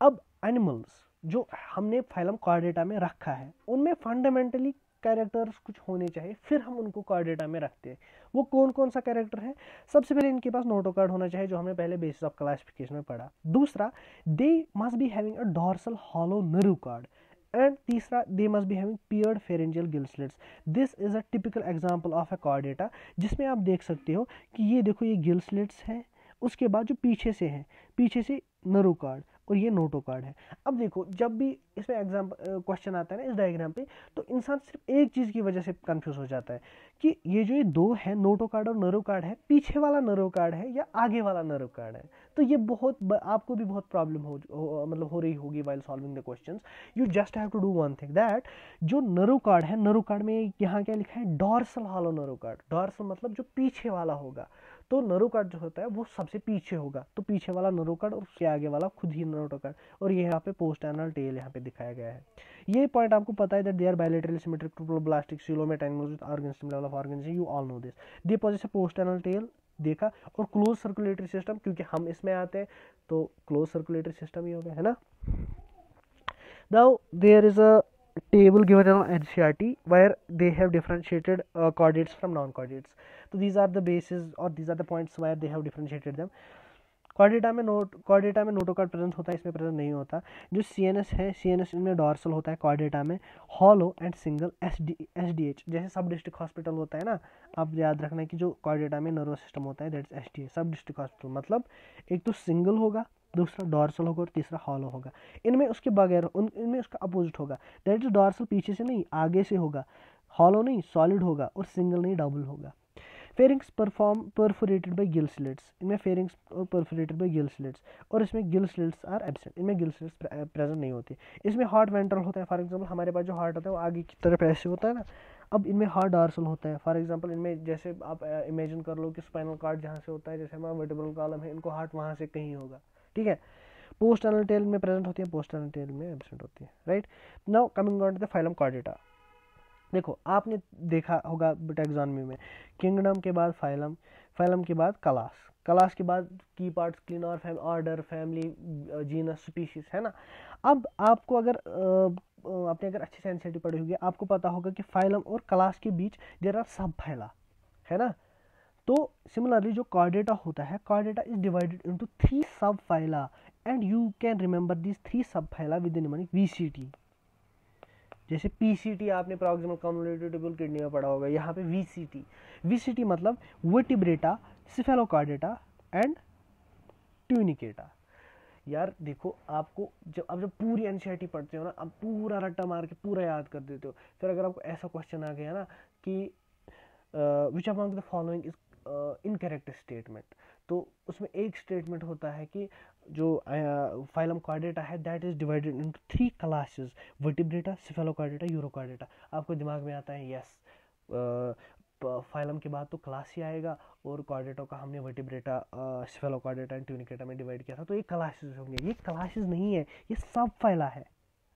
अब animals जो हमने phylum Chordata में रखा है उनमें फंडामेंटली कैरेक्टर्स कुछ होने चाहिए, फिर हम उनको कॉर्डेटा में रखते हैं. वो कौन कौन सा कैरेक्टर है? सबसे पहले इनके पास नोटोकॉर्ड होना चाहिए, जो हमने पहले बेसिस ऑफ क्लासिफिकेशन में पढ़ा. दूसरा, they must be having a dorsal hollow nerve cord. And तीसरा, they must be having paired pharyngeal gill slits. This is a typical example of a chordata, जिसमें आप देख सकते हो कि ये देखो, ये गिल स्लिट्स है, उसके बाद जो पीछे से नर्व कॉर्ड, और ये नोटोकॉर्ड है. अब देखो, जब भी इसमें एग्जाम्पल क्वेश्चन आता है ना इस डायग्राम पे, तो इंसान सिर्फ एक चीज की वजह से कंफ्यूज हो जाता है कि ये दो है, नोटोकॉर्ड और नर्वकॉर्ड है, पीछे वाला नर्वकॉर्ड है या आगे वाला नर्वकॉर्ड है. तो ये आपको भी बहुत प्रॉब्लम हो रही होगी while solving the questions. You just have to do one thing, that जो नर्वकॉर्ड है, नर्वकॉर्ड में यहाँ क्या लिखा है, डॉर्सल हॉलो नर्वकॉर्ड. डॉर्सल मतलब जो पीछे वाला होगा, तो नर्वकॉर्ड जो होता है वो सबसे पीछे होगा, तो पीछे वाला नर्वकॉर्ड और उसके आगे वाला खुद ही नर्वकॉर्ड. और ये यहाँ पे पोस्ट एनल टेल यहाँ पे दिखाया गया है. ये पॉइंट आपको पता है that they are bilaterally symmetric trophoblastic coelomate animals with organism level of organism, you all know this. They possess a post anal tail देखा, और क्लोज सर्कुलेटरी सिस्टम, क्योंकि हम इसमें आते हैं तो क्लोज सर्कुलेटरी सिस्टम ही होगा, है ना. Now there is a table given in NCERT where they have differentiated chordates from non-chordates. So these are the bases, or these are the points where they have differentiated them. Chordata में notochord present होता है, इसमें present नहीं होता. जो CNS है, CNS इनमें dorsal होता है, कॉर्डेटा में हॉलो एंड सिंगल. एसडीएच जैसे सब डिस्ट्रिक्ट हॉस्पिटल होता है ना, आप याद रखना है कि जो कॉर्डेटा में नर्वस सिस्टम होता है दैट इज एसडीएच, सब डिस्ट्रिक्ट हॉस्पिटल. मतलब एक तो सिंगल होगा, दूसरा डॉर्सल होगा और तीसरा हॉलो होगा. इनमें उसके बगैर इनमें उसका अपोजिट होगा, दैट इज डॉर्सल पीछे से नहीं आगे से होगा, हॉलो नहीं सॉलिड होगा, और सिंगल नहीं डबल होगा. Pharynx perforated by gill slits, इनमें pharynx perforated by gill slits, और इसमें गिल स्लिट्स आर एब्सेंट, इनमें गिल स्लिट्स प्रेजेंट नहीं होती. इसमें हार्ट वेंट्रल होता है. फॉर एग्जांपल हमारे पास जो हार्ट होता है वो आगे की तरफ ऐसे होता है ना, अब इनमें हार्ट डॉर्सल होता है. फॉर एग्जांपल इनमें जैसे आप इमेजिन कर लो कि स्पाइनल कॉर्ड जहाँ से होता है, जैसे हमारा वर्टिब्रल कॉलम है, इनको हार्ट वहाँ से कहीं होगा. ठीक है. पोस्ट एनल टेल में प्रेजेंट होती है, पोस्ट एनल टेल में एब्सेंट होती है. Right. Now coming on to the phylum Chordata. देखो, आपने देखा होगा टैक्सोनॉमी में, किंगडम के बाद फाइलम, फाइलम के बाद क्लास, क्लास के बाद की parts, cleaner, order, family, genus, species, है ना. अब आपको अगर आपने अगर अच्छी से एनसीईआरटी पढ़ी होगी, आपको पता होगा कि फाइलम और क्लास के बीच देयर आर सब फाइला, है ना. तो सिमिलरली जो कॉर्डेटा होता है, कॉर्डेटा इज डिवाइडेड इनटू 3 सब phyla, and you can remember this 3 सब phyla with the mnemonic VCT. जैसे पीसीटी आपने प्रॉक्सिमल कन्वोल्यूटेड ट्यूबुल किडनी में पढ़ा होगा, यहाँ पे वीसीटी, वीसीटी मतलब वर्टिब्रेटा, सिफेलोकार्डेटा एंड ट्यूनिकेटा। यार देखो, आपको जब पूरी एनसीईआरटी पढ़ते हो ना, आप पूरा रट्टा मार के पूरा याद कर देते हो। फिर अगर आपको ऐसा क्वेश्चन आ गया ना कि which among the following is incorrect statement, तो उसमें एक स्टेटमेंट होता है कि जो फाइलम कार्डेटा है that is divided into 3 classes, vertebrata, cephalochordata, urochordata. आपको दिमाग में आता है यस, फाइलम के बाद तो क्लास ही आएगा, और कार्डेटा का हमने वर्टिब्रेटा, सिफेलोकार्डेटा एंड ट्यूनिकेटा में डिवाइड किया था, तो ये क्लासेस होंगे। ये क्लासेस नहीं है, ये सब फाइला है,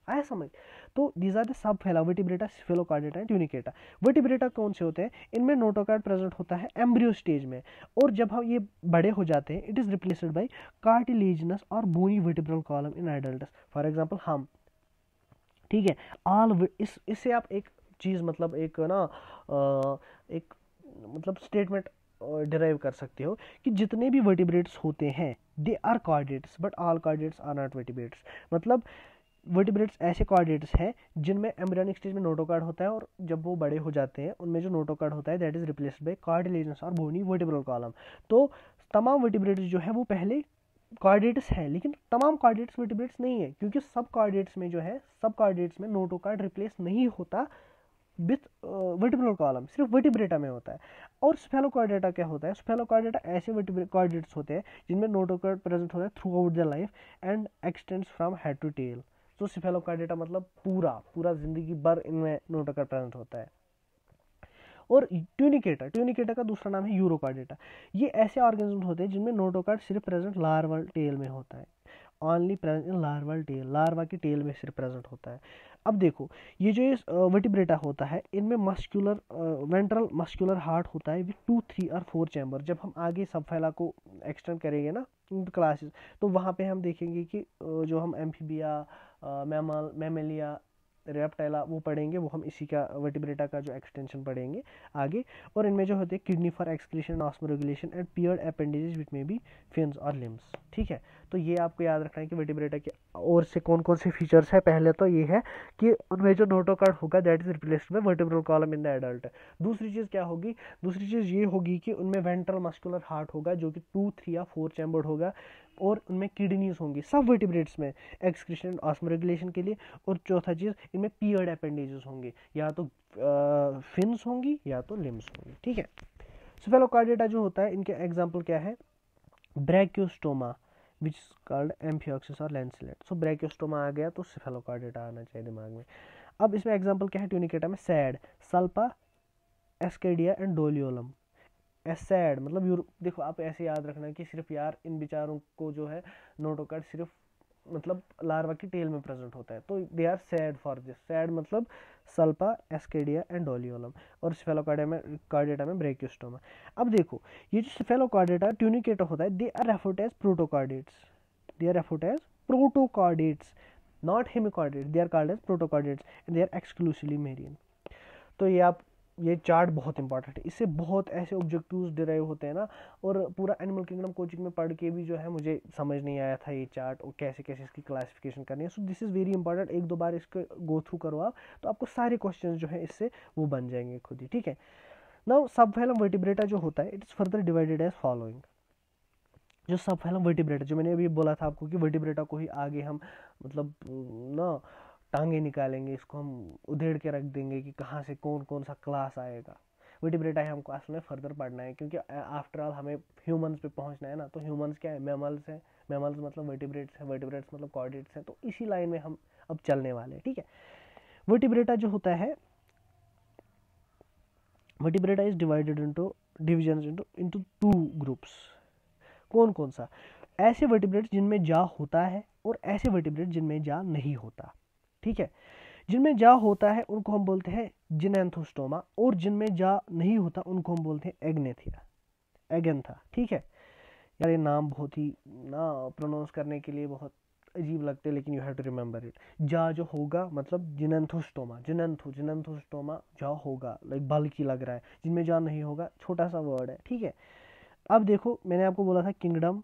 आया समझ। तो these are the subphyla, vertebrata, cephalochordata and tunicata. Vertebrata कौन से होते हैं? इनमें नोटोकार्ड प्रेजेंट होता है एम्ब्रियो स्टेज में, और जब हम ये बड़े हो जाते हैं it is replaced by cartilaginous और bony vertebral column in adults. For example हम, ठीक है, ऑल इससे आप एक चीज मतलब एक ना एक मतलब स्टेटमेंट डिराइव कर सकते हो कि जितने भी वर्टिब्रेट्स होते हैं they are chordates, but all chordates are not vertebrates. मतलब वर्टिब्रेट्स ऐसे कार्डेट्स हैं जिनमें एम्ब्रियोनिक स्टेज में नोटोकार्ड होता है, और जब वो बड़े हो जाते हैं उनमें जो नोटोकार्ड होता है that is replaced by cartilaginous और बोनी वर्टिब्रल कॉलम। तो तमाम वर्टिब्रेट्स जो है वो पहले कार्डेट्स है, लेकिन तमाम कार्डेट्स वर्टिब्रेट्स नहीं है, क्योंकि सब कार्डेट्स में जो है, सब कार्डेट्स में नोटोकार्ड रिप्लेस नहीं होता विथ वर्टिब्रल कॉलम, सिर्फ वर्टिब्रेटा में होता है। और स्फेलोकार्डेटा क्या होता है? स्फेलोकार्डेटा ऐसे कार्डेट्स होते हैं जिनमें नोटोकार्ड प्रेजेंट होता है throughout the life and extends from head to tail. तो स्फेलोकार्डेटा मतलब पूरा पूरा जिंदगी भर इनमें नोटोकार्ड प्रेजेंट होता है। और ट्यूनिकेटा, ट्यूनिकेटा का दूसरा नाम है यूरोकार्डेटा। ये ऐसे ऑर्गेनिज्म होते हैं जिनमें नोटोकार्ड सिर्फ प्रेजेंट लार्वल टेल में होता है, only present in larval tail, larva की टेल में सिर्फ प्रेजेंट होता है। अब देखो, ये जो वर्टिब्रेटा होता है इनमें मस्कुलर वेंट्रल मस्कुलर हार्ट होता है विथ 2, 3 और 4 चैम्बर। जब हम आगे सब फैला को एक्सटेंड करेंगे ना क्लासेस, तो वहाँ पे हम देखेंगे कि जो हम एम्फीबिया, मैमलिया, रेप्टाइला वो पढ़ेंगे, वो हम इसी का वर्टिब्रेटा का जो एक्सटेंशन पढ़ेंगे आगे। और इनमें जो होते हैं kidney for excretion, osmoregulation and paired appendages which may be fins और लिम्स। ठीक है, तो ये आपको याद रखना है कि वर्टिब्रेटा के और से कौन कौन से फीचर्स है। पहले तो ये है कि उनमें जो नोटोकार्ड होगा that is replaced bye vertebral column in the adult. दूसरी चीज़ क्या होगी? दूसरी चीज़ ये होगी कि उनमें वेंट्रल मस्कुलर हार्ट होगा जो कि 2, 3 या 4 चैम्बर्ड होगा, और उनमें किडनीज होंगी सब वर्टिब्रेट्स में एक्सक्रीशन ऑस्मोरेगुलेशन के लिए। और चौथा चीज़, इनमें पियर्ड अपेंडेजेस होंगे, या तो फिन्स होंगी या तो लिम्स होंगी। ठीक है, स्फेलोकार्डेटा जो होता है इनके एग्जाम्पल क्या है? ब्रैकियोस्टोमा विच इज कॉल्ड एम्फियोक्सिस और लैंसलेट। सो ब्रैकियोस्टोमा आ गया तो स्फेलोकार्डेटा आना चाहिए दिमाग में। अब इसमें एग्जाम्पल क्या है ट्यूनिकेटा में? Sad, salpa, ascidia and doliolum. Sad मतलब देखो, आप ऐसे याद रखना कि सिर्फ यार इन बेचारों को जो है नोटोकार्ड सिर्फ मतलब लार्वा की टेल में प्रेजेंट होता है, तो they are sad for this. Sad मतलब सल्पा, एस्केडिया एंड डोलियोलम, और स्फेलोकार्डेटा में ब्रैकियोस्टोमा। अब देखो, ये जो स्फेलोकार्डेटा ट्यूनिकेटा होता है they are referred as protochordates, they are referred as protochordates, not hemichordates, they are called as protochordates and they are exclusively marine. तो ये चार्ट बहुत इंपॉर्टेंट है, इससे बहुत ऐसे ऑब्जेक्टिव्स डिराइव होते हैं ना। और पूरा एनिमल किंगडम कोचिंग में पढ़ के भी जो है मुझे समझ नहीं आया था ये चार्ट और कैसे कैसे इसकी क्लासिफिकेशन करनी है। So this is very important, एक दो बार इसको गो थ्रू करो आप, तो आपको सारे क्वेश्चन जो है इससे वो बन जाएंगे खुद ही। ठीक है, नाउ सबफाइलम वर्टिब्रेटा जो होता है it is further divided as following. जो सबफाइलम वर्टिब्रेटा, जो मैंने अभी बोला था आपको कि वर्टिब्रेटा को ही आगे हम मतलब ना टांगे निकालेंगे, इसको हम उधेड़ के रख देंगे कि कहाँ से कौन कौन सा क्लास आएगा। वर्टिब्रेटा है हमको असल में फर्दर पढ़ना है, क्योंकि आफ्टर ऑल हमें ह्यूमंस पे पहुंचना है ना। तो ह्यूमंस क्या है? मैमल्स है, मैमल्स मतलब वर्टिब्रेट्स है, वर्टिब्रेट्स मतलब कॉर्डेट्स है, तो इसी लाइन में हम अब चलने वाले हैं। ठीक है, वर्टिब्रेटा जो होता है, vertebrata is divided into division into 2 groups. कौन कौन सा? ऐसे वर्टिब्रेट्स जिनमें जा होता है और ऐसे वर्टिब्रेट्स जिनमें जा नहीं होता। ठीक है, जिनमें जा होता है उनको हम बोलते हैं जिनैंथोस्टोमा, और जिनमें जा नहीं होता उनको हम बोलते हैं एग्नेथिया, एगेंथा। ठीक है यार, ये नाम बहुत ही ना प्रोनाउंस करने के लिए बहुत अजीब लगते हैं, लेकिन you have to remember it. जा जो होगा मतलब जिनैंथोस्टोमा, जिनैंथोस्टोमा जा होगा, लाइक बल्कि लग रहा है। जिनमें जा नहीं होगा, छोटा सा वर्ड है। ठीक है, अब देखो मैंने आपको बोला था किंगडम,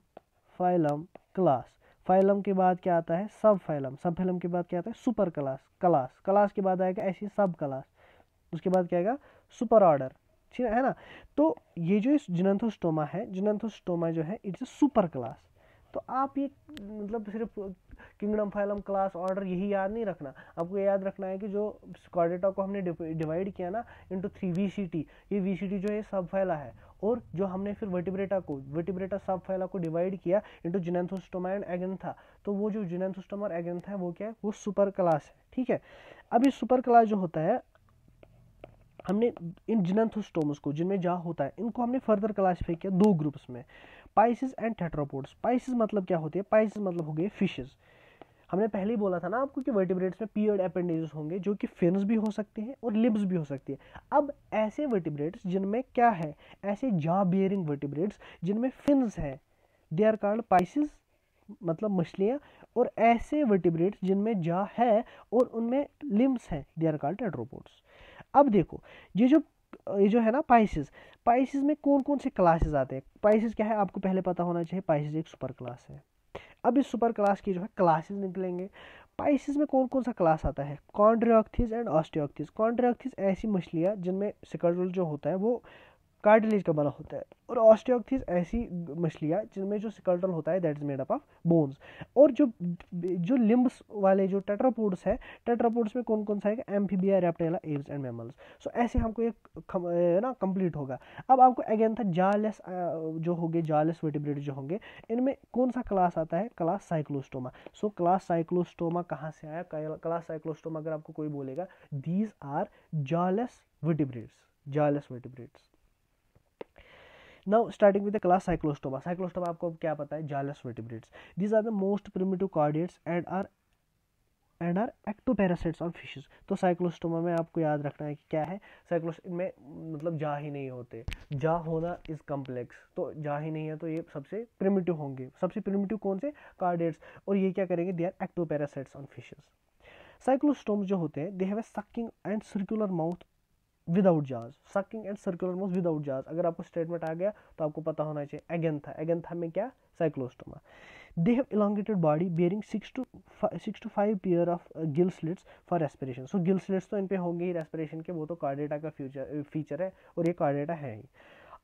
फाइलम, क्लास। फाइलम के बाद क्या आता है? सब फाइलम। सब फाइलम के बाद क्या आता है? Super class. क्लास, क्लास के बाद आएगा ऐसी सब क्लास। उसके बाद क्या आएगा? सुपर ऑर्डर, ठीक है ना। तो ये जो जिनेंथोस्टोमा है, जिनेंथोस्टोमा जो है इट्स अ सुपर क्लास। तो आप ये मतलब सिर्फ किंगडम, फाइलम, क्लास, ऑर्डर यही याद नहीं रखना, आपको याद रखना है कि जो कॉर्डेटा को हमने डिवाइड किया ना इनटू 3 वीसीटी, ये वीसीटी जो है सब फाइला है, और जो हमने फिर वर्टिब्रेटा सब फाइला को डिवाइड किया इनटू जिनेंथोस्टोमा एंड एगेंथा, तो वो जो जिनेंथोस्टोमा और एगेंथा है वो क्या है? वो सुपर क्लास है, ठीक है। अब ये सुपर क्लास जो होता है, हमने इन जिनेंथोस्टोमस को, जिनमें जा होता है, इनको हमने फर्दर क्लासिफाई किया 2 ग्रुप्स में, पाइसिस एंड टेट्रापोड्स। पाइसिस मतलब क्या होती है? पाइसिस मतलब हो गए फिशेस। हमने पहले ही बोला था ना आपको कि वर्टिब्रेट्स में पियर्ड अपेंडेजेस होंगे, जो कि फिन्स भी हो सकते हैं और लिब्स भी हो सकती है। अब ऐसे वर्टिब्रेट्स जिनमें क्या है? ऐसे जा बियरिंग वर्टिब्रेट्स जिनमें फिन्स है, दे आर कॉल्ड पाइसिस, मतलब मछलियाँ। और ऐसे वर्टिब्रेट्स जिनमें जा है और उनमें लिम्स है, दे आर कॉल्ड टेट्रोपोड्स। अब देखो, ये जो है ना पाइसिस, पाइसिस में कौन कौन से क्लासेस आते हैं? पाइसिस क्या है आपको पहले पता होना चाहिए, पाइसिस एक सुपर क्लास है। अब इस सुपर क्लास की जो है क्लासेस निकलेंगे। पाइसिस में कौन कौन सा क्लास आता है? कॉन्ड्रियोक्थिस एंड ऑस्टियोक्थिस। कॉन्ड्रियोक्थिस ऐसी मछलियाँ जिनमें सिकल जो होता है वो कार्टिलेज का बना होता है, और ऑस्टियोक्थिस ऐसी मछलियाँ जिनमें जो स्केलेटल होता है that is made up of bones. और जो लिम्ब्स वाले जो टेट्रापोड्स है, टेट्रापोड्स में कौन कौन सा है? Amphibia, reptilia, aves and mammals. So ऐसे हमको एक ना कंप्लीट होगा। अब आपको अगेन था जालेस, जो होंगे जालेस वर्टिब्रेट जो होंगे, इनमें कौन सा क्लास आता है? Class cyclostomata. So class cyclostomata कहाँ से आया? क्लास साइक्लोस्टोमा अगर आपको कोई बोलेगा, these are jawless vertebrates, jawless vertebrates. Now starting with the class cyclostomata. Cyclostomata आपको क्या पता है? Jawless vertebrates. These are the most primitive chordates and are ectoparasites on fishes. तो साइक्लोस्टोमा में आपको याद रखना है कि क्या है? इनमें मतलब जा ही नहीं होते, जा होना इज कम्प्लेक्स, तो जा ही नहीं है, तो ये सबसे प्रिमिटिव होंगे। सबसे प्रिमिटिव कौन से? कार्डियड्स। और ये क्या करेंगे? They are ectoparasites on fishes. Cyclostomes जो होते हैं, they have a sucking and circular mouth without jaws. Sucking and circular mouth without jaws, अगर आपको स्टेटमेंट आ गया तो आपको पता होना चाहिए एगेंथा। एगेंथा में क्या? Cyclostoma. They have elongated body bearing 6 to 5 pair of gill slits for respiration. So gill slits तो इन पे होंगे ही रेस्पिरेशन के, वो तो कार्डेटा का फीचर है, और ये कार्डेटा है ही।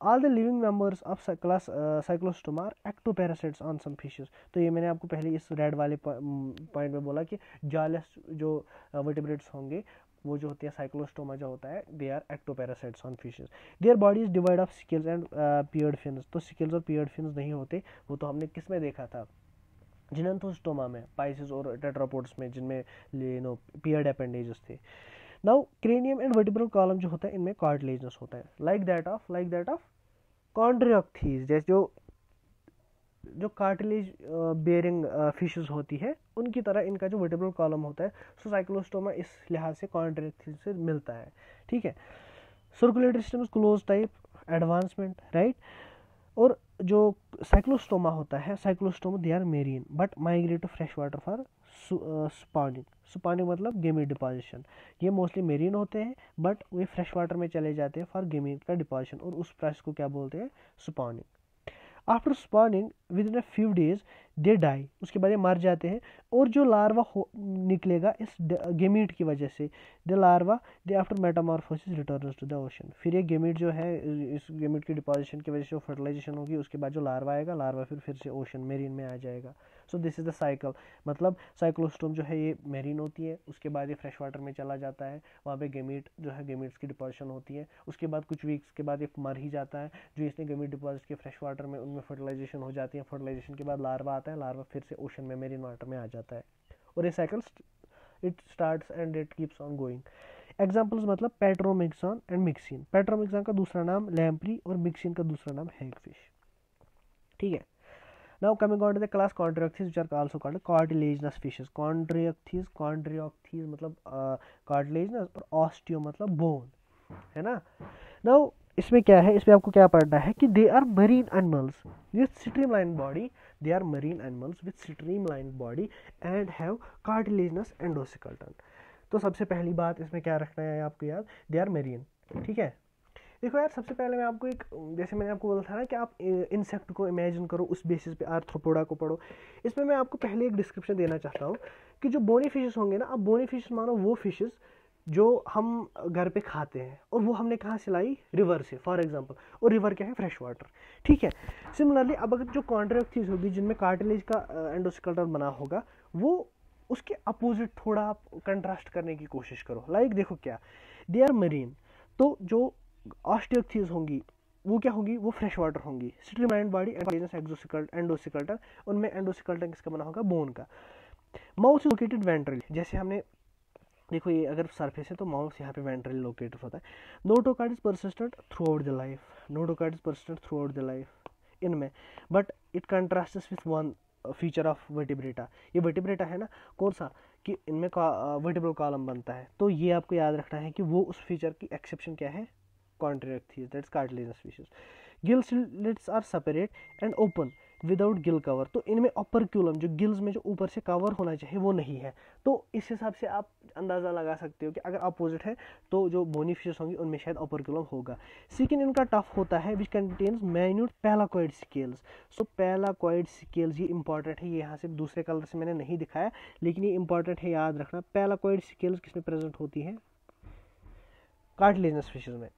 All the living members of class cyclostomata are ectoparasites on some fishes. तो ये मैंने आपको पहले इस रेड वाले पॉइंट में बोला कि जालस जो वर्टिब्रेट्स होंगे, वो जो होती है साइक्लोस्टोमा जो होता है, they are ectoparasites on fishes. Their body is devoid of scales and paired fins. तो स्केल्स और पियर्ड फिन्स नहीं होते, वो तो हमने किस में देखा था? जिनेंथोस्टोमा में, पाइसिस और टेट्रापोड्स में, जिनमें पियर्ड अपेंडेजेस थे। Now cranium and vertebral column जो होता है, इनमें कार्टिलेजनस होता है, लाइक दैट ऑफ कॉन्ड्रियोक्थीज। जैसे जो कार्टिलेज बेयरिंग फिशेस होती है, उनकी तरह इनका जो वर्टिब्रल कॉलम होता है। सो साइक्लोस्टोमा इस लिहाज से कॉन्ड्रियोक्थीज से मिलता है, ठीक है। Circulatory system close type, advancement, right. और जो साइक्लोस्टोमा होता है, Cyclostomata they are marine but migrate to fresh water for spawning. Spawning मतलब गेमीट डिपोजिशन। ये मोस्टली मेरीन होते हैं, बट वे फ्रेश वाटर में चले जाते हैं फॉर गेमीट का डिपोजिशन, और उस प्रोसेस को क्या बोलते हैं? Spawning. After spawning within a few days they die, उसके बाद ये मर जाते हैं। और जो लार्वा निकलेगा इस गेमीट की वजह से, the larva they after metamorphosis returns to the ocean. फिर ये गेमीट जो है, इस गेमीट की डिपोजिशन की वजह से फर्टिलाइजेशन होगी, उसके बाद जो लार्वा आएगा, लार्वा फिर से ओशन मेरीन में आ जाएगा। सो दिस इज द साइकिल। मतलब साइक्लोस्टोम जो है ये मेरीन होती है, उसके बाद ये फ्रेश वाटर में चला जाता है, वहाँ पे गेमीट जो है, गेमीट्स की डिपोजिशन होती है, उसके बाद कुछ वीक्स के बाद ये मर ही जाता है। जो इसने गेमीट डिपॉजिट किए फ्रेश वाटर में, उनमें फर्टिलाइजेशन हो जाती है, फर्टिलाइजेशन के बाद लार्वा आता है, लार्वा फिर से ओशन में, मेरीन वाटर में आ जाता है, और ये cycle it starts and it keeps on going. Examples मतलब पेट्रोमिक्सॉन एंड मिक्सिन। पेट्रोमिक्सॉन का दूसरा नाम लैम्प्री और मिक्सिन का दूसरा नाम हैगफिश, ठीक है। Now coming on to the class chondrichthyes which are also called cartilaginous fishes. Chondrichthyes मतलब कार्टिलेजिनस, और ऑस्टियो मतलब बोन, है ना। नाउ इसमें क्या है? इसमें आपको क्या पढ़ना है कि they are marine animals with streamline body, they are marine animals with streamline body and have cartilaginous endoskeleton. तो सबसे पहली बात इसमें क्या रखना है आपको याद? दे आर मरीन, ठीक है। देखो यार, सबसे पहले मैं आपको एक, जैसे मैंने आपको बोला था ना कि आप इंसेक्ट को इमेजिन करो, उस बेसिस पे आर्थ्रोपोडा को पढ़ो। इसमें मैं आपको पहले एक डिस्क्रिप्शन देना चाहता हूँ कि जो बोनी फिशेस होंगे ना, अब बोनी फिशेस मानो वो फिशेस जो हम घर पे खाते हैं, और वो हमने कहाँ से लाई, रिवर से फॉर एग्जांपल, और रिवर क्या है, फ्रेश वाटर, ठीक है। सिमिलरली अब अगर जो कॉन्ट्रैक्ट चीज़ होगी जिनमें कार्टिलेज का एंडोस्केलेटन बना होगा, वो उसके अपोजिट थोड़ा आप कंट्रास्ट करने की कोशिश करो। लाइक देखो क्या, दे आर मरीन, तो जो ऑस्टियोथीज होंगी वो क्या होंगी, वो फ्रेश वाटर होंगी। स्ट्रीमलाइन बॉडी एंडोस्केलेटन, उनमें एंडोस्केलेटन किसका बना होगा, बोन का। माउथ इज लोकेटेड वेंट्रली, जैसे हमने देखो ये अगर सरफेस है तो माउथ यहाँ पे वेंट्रली लोकेटेड होता है। Notochord is persistent throughout the life, notochord is persistent throughout the life इनमें, but it contrasts with one feature of vertebrata. ये वर्टिब्रेटा है ना, कौन सा, कि इनमें वर्टिब्रल कॉलम बनता है, तो ये आपको याद रखना है कि वो उस फीचर की एक्सेप्शन क्या है, contract, that's cartilaginous fishes. Gill slits are separate and open without gill cover, तो इनमें ऑपरक्यूलम, जो गिल्स में जो ऊपर से कवर होना चाहिए वो नहीं है। तो इस हिसाब से आप अंदाज़ा लगा सकते हो कि अगर अपोजिट है तो जो बोनी फिशेस होंगी उनमें शायद ऑपरक्यूलम होगा। स्किन इनका टफ होता है, which contains minute पैलाकॉइड scales. So पैलाकॉइड scales ये इंपॉर्टेंट है, ये यहाँ से दूसरे कलर से मैंने नहीं दिखाया, लेकिन ये इंपॉर्टेंट है, याद रखना। पैलाकॉइड स्केल्स किसमें प्रेजेंट होती हैं, कार्टिलेजिनस फिशेस में।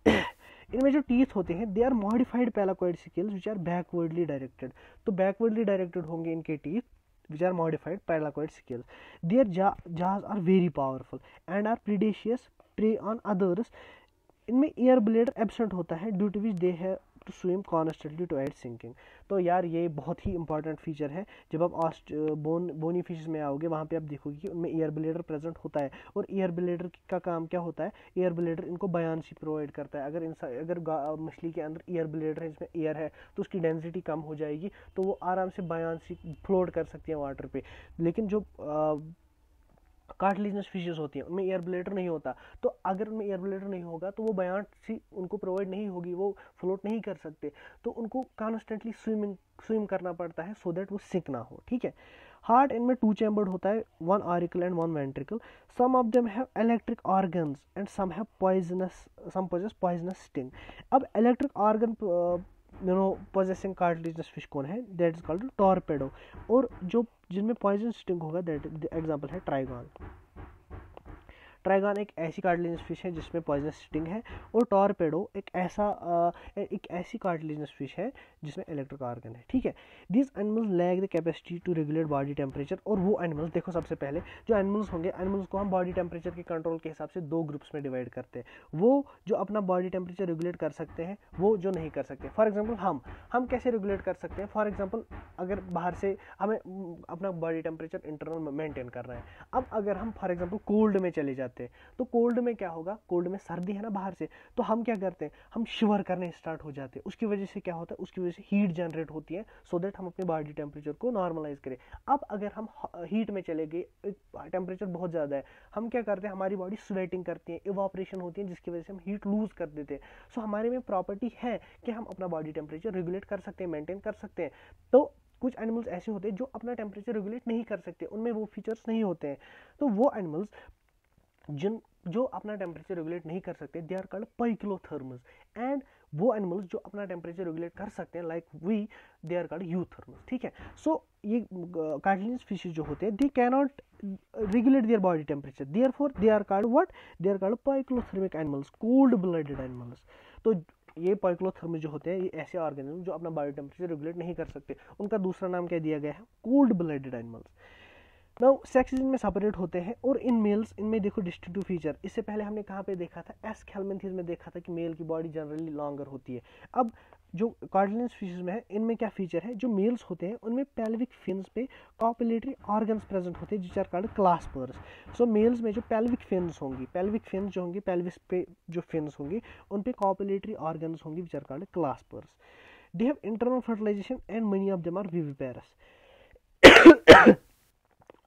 इनमें जो टीथ होते हैं, they are modified placoid scales which are backwardly directed, तो बैकवर्डली डायरेक्टेड होंगे इनके teeth which are modified placoid scales. Their jaws are very powerful and are predaceous prey on others. इनमें air bladder absent होता है, due to which they have to swim constantly to add sinking. तो यार ये बहुत ही important feature है। जब आप बोनी फिशेस में आओगे वहाँ पे आप देखोगे कि उनमें एयर ब्लेडर प्रेजेंट होता है, और एयर ब्लेडर का काम क्या होता है, एयर ब्लेडर इनको बयानसी प्रोवाइड करता है। अगर मछली के अंदर एयर ब्लेडर है, जिसमें एयर है, तो उसकी डेंसिटी कम हो जाएगी, तो वो आराम से बयानसी फ्लोट कर सकती है वाटर पे। लेकिन जो कार्टिलेजिनस फिशेस होती हैं उनमें एयर ब्लेडर नहीं होता, तो अगर उनमें एयर ब्लेडर नहीं होगा तो वो बयानसी उनको प्रोवाइड नहीं होगी, वो फ्लोट नहीं कर सकते, तो उनको कॉन्स्टेंटली स्विम करना पड़ता है, सो दैट वो सिंक ना हो, ठीक है। हार्ट इनमें 2 चैम्बर्ड होता है, 1 auricle and 1 ventricle. Some of them have electric organs and some have some possess poisonous sting. अब electric organ possessing cartilaginous fish कौन है, दैट इज कॉल्ड टॉर्पेडो। और जो जिनमें पॉइजन स्टिंग होगा, दैट एग्जांपल है ट्राइगॉन। ट्राइगॉन एक ऐसी कार्टिलेजिनस फिश है जिसमें पॉइजनस स्टिंग है, और टॉर्पेडो एक ऐसी कार्टिलेजिनस फिश है जिसमें इलेक्ट्रिक ऑर्गन है, ठीक है। These animals lack the capacity to regulate body temperature. और वो एनिमल्स, देखो सबसे पहले जो एनिमल्स होंगे, एनिमल्स को हम बॉडी टेम्परेचर के कंट्रोल के हिसाब से 2 ग्रुप्स में डिवाइड करते हैं। वो जो अपना बॉडी टेम्परेचर रेगुलेट कर सकते हैं, वो जो नहीं कर सकते। फॉर एग्जाम्पल हम कैसे रेगुलेट कर सकते हैं, फॉर एग्जाम्पल अगर बाहर से हमें अपना बॉडी टेम्परेचर इंटरनल मेंटेन करना है। अब अगर हम फॉर एग्जाम्पल कोल्ड में चले जाते हैं, तो कोल्ड में क्या होगा, कोल्ड में सर्दी है ना बाहर से, तो हम क्या करते हैं, हम शिवर करने स्टार्ट हो जाते हैं। उसकी वजह से क्या होता है, उसकी वजह से हीट जनरेट होती है, सो दैट हम अपने बॉडी टेम्परेचर को नॉर्मलाइज करें। अब अगर हम हीट में चले गए, टेम्परेचर बहुत ज़्यादा है, हम क्या करते हैं, हमारी बॉडी स्वेटिंग करती है, इवापोरेशन होती है, जिसकी वजह से हम हीट लूज कर देते हैं। सो हमारे में प्रॉपर्टी है कि हम अपना बॉडी टेम्परेचर रेगुलेट कर सकते हैं, मेंटेन कर सकते हैं। तो कुछ एनिमल्स ऐसे होते हैं जो अपना टेम्परेचर रेगुलेट नहीं कर सकते, उनमें वो फीचर्स नहीं होते हैं। तो वो एनिमल्स जो अपना टेम्परेचर रेगुलेट नहीं कर सकते, they are called poikilotherms. And वो एनिमल्स जो अपना टेम्परेचर रेगुलेट कर सकते हैं, like we, they are called eutherms, ठीक है। सो ये कार्टिलेजिनस फिशेस जो होते हैं, they can not regulate their body temperature, therefore they are called what, they are called poikilothermic animals, cold blooded animals. तो ये पाइक्लोथर्म्स जो होते हैं, ये ऐसे ऑर्गेनिज्म जो अपना बॉडी टेम्परेचर रेगुलेट नहीं कर सकते, उनका दूसरा नाम क्या दिया गया है, cold blooded animals. Now sexes इनमें सेपरेट होते हैं, और इन मेल्स इनमें देखो डिस्टिंक्टिव फीचर। इससे पहले हमने कहाँ पे देखा था, एस्केल्मेंथीज में देखा था कि मेल की बॉडी जनरली लॉन्गर होती है। अब जो कार्टिलेजिनस फिशेस में है, इनमें क्या फीचर है, जो मेल्स होते हैं उनमें पेल्विक फिन्स पे कॉपुलेटरी ऑर्गन्स प्रेजेंट होते हैं, which are called claspers. So males में जो पेल्विक फिन्स होंगी, पेल्विक फिन्स जो होंगी, पेल्विस पे जो फिन्स होंगी, उन पे कॉपुलेटरी ऑर्गन्स होंगी, which are called claspers. They have internal fertilization and many of them are viviparous.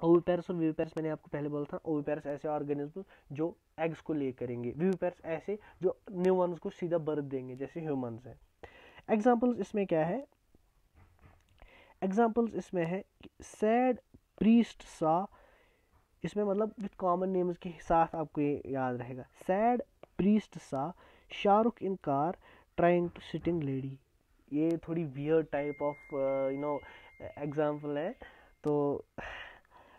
Oviparous और विविपेरस मैंने आपको पहले बोला था, ओविपेरस ऐसे ऑर्गेनिज्म जो एग्स को ले करेंगे, विविपेरस ऐसे जो न्यू वंस को सीधा बर्थ देंगे, जैसे ह्यूमंस हैं। एग्जांपल्स इसमें क्या है, एग्जांपल्स इसमें है सैड प्रीस्ट सा, इसमें मतलब विद कॉमन नेम्स के साथ आपको ये याद रहेगा, sad priest saw Shahrukh in car trying to sitting lady. ये थोड़ी वियर्ड टाइप ऑफ एग्जाम्पल है। तो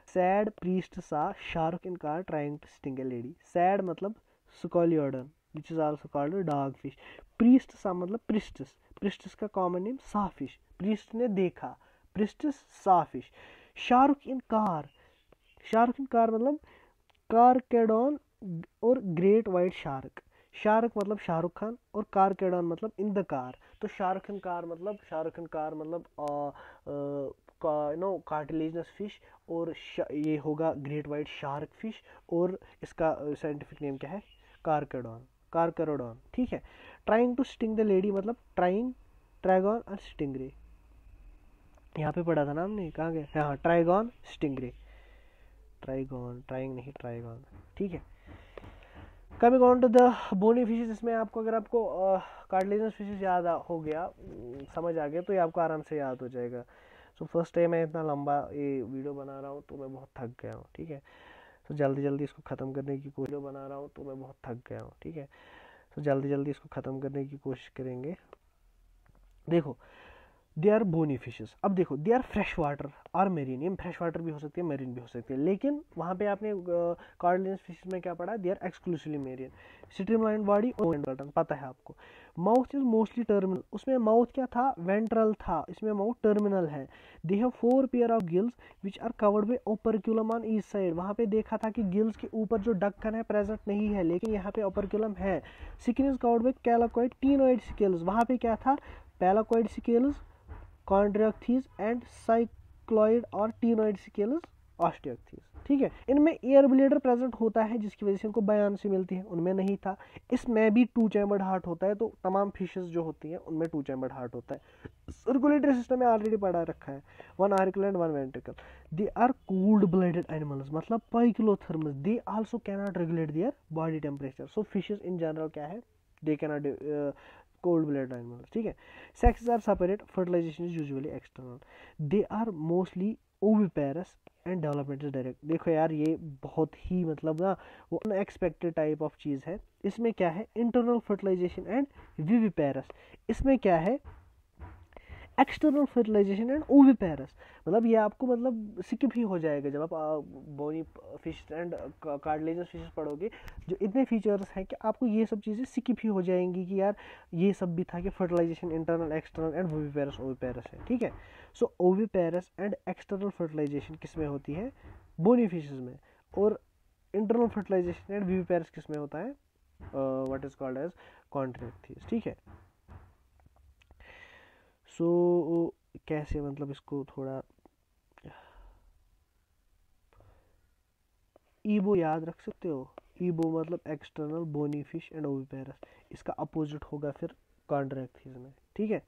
sad priest saw Shahrukh in car trying to sitting a lady. Sad मतलब scoliodon which is also called dog fish. Priest saw मतलब pristis, pristis का common name sawfish, priest ने देखा, pristis sawfish. Shahrukh in car, Shahrukh in car मतलब carcharodon और great white shark. Shark मतलब शाहरुख खान और कारकेडॉन मतलब इन द कार। तो शाहरुख इन कार मतलब कार्टिलेजनस फिश, और ये होगा ग्रेट वाइट शार्क फिश, और इसका साइंटिफिक नेम क्या है, कारकेडॉन, कारकेरोडॉन। ठीक है। Trying to sting the lady मतलब ट्राइंग, ट्रैगॉन और स्टिंगरे। यहाँ पे पढ़ा था ना हमने, कहाँ गए, हाँ ट्राइगॉन स्टिंगरे, ट्राइगॉन, ट्राइंग नहीं ट्राइगॉन। ठीक है। Coming on to the bony fishes, इसमें आपको अगर आपको कार्टिलेजनस फिशेस याद हो गया, समझ आ गया, तो ये आपको आराम से याद हो जाएगा। सो फर्स्ट टाइम मैं इतना लंबा ये वीडियो बना रहा हूँ तो मैं बहुत थक गया हूँ। ठीक है। तो जल्दी जल्दी इसको ख़त्म करने की कोशिश बना रहा हूँ तो मैं बहुत थक गया हूँ। ठीक है। तो जल्दी जल्दी इसको ख़त्म करने की कोशिश करेंगे। देखो दे आर बोनी फिशेस। अब देखो दे आर फ्रेश वाटर और मेरीन, ये फ्रेश वाटर भी हो सकती है, मेरीन भी हो सकती है, लेकिन वहाँ पे आपने कार्टिलेजनस फिशेस में क्या पढ़ा, they are exclusively marine. Streamline body और बटन पता है आपको। माउथ इज मोस्टली टर्मिनल, उसमें माउथ क्या था, वेंट्रल था, इसमें माउथ टर्मिनल है। They have 4 pair of gills which are covered by operculum on each side. वहाँ पे देखा था कि गिल्स के ऊपर जो ढक्कन है प्रेजेंट नहीं है, लेकिन यहाँ पे ओपर्क्यूलम है। Skin is covered by cycloid ctenoid scales. वहाँ पे क्या था, placoid scales, chondrichthyes and cycloid और टीनोइड स्केल्स, ऑस्टियोक्थीज। ठीक है। इनमें एयर ब्लेडर प्रेजेंट होता है जिसकी वजह से इनको बयान से मिलती है, उनमें नहीं था। इसमें भी 2 चैम्बर्ड हार्ट होता है। तो तमाम फिशेस जो होती हैं उनमें 2 चैम्बर्ड हार्ट होता है। सर्कुलेटरी सिस्टम में ऑलरेडी पढ़ा रखा है, 1 auricle and 1 ventricle. They are cold blooded animals मतलब poikilotherms. They also can not regulate their body temperature. So fishes in general क्या है, they can not cold blooded animals। ठीक है। Sexes are separate, fertilization is usually external. They are mostly oviparous and development is direct। देखो यार ये बहुत ही मतलब ना वो अनएक्सपेक्टेड टाइप ऑफ चीज़ है। इसमें क्या है, इंटरनल फर्टिलाइजेशन एंड विविपेरस। इसमें क्या है, एक्सटर्नल फर्टिलाइजेशन एंड ओविपेरस। मतलब ये आपको मतलब स्किप ही हो जाएगा जब आप bony fish and cartilaginous fishes पढ़ोगे। जो इतने फीचर्स हैं कि आपको ये सब चीज़ें स्किप ही हो जाएंगी कि यार ये सब भी था कि fertilization internal external and oviparous, oviparous है। ठीक है। So oviparous and external fertilization किस में होती है, बोनी फिशेस में, और इंटरनल फर्टिलाइजेशन एंड विविपेरस किस में होता है, व्हाट इज कॉल्ड एज कॉन्ट्रियोक्थीज। ठीक है। सो कैसे मतलब इसको थोड़ा ईबो याद रख सकते हो। ईबो मतलब external bony fish and oviparous, इसका अपोजिट होगा फिर कॉन्ट्रियोक्थीज में। ठीक है।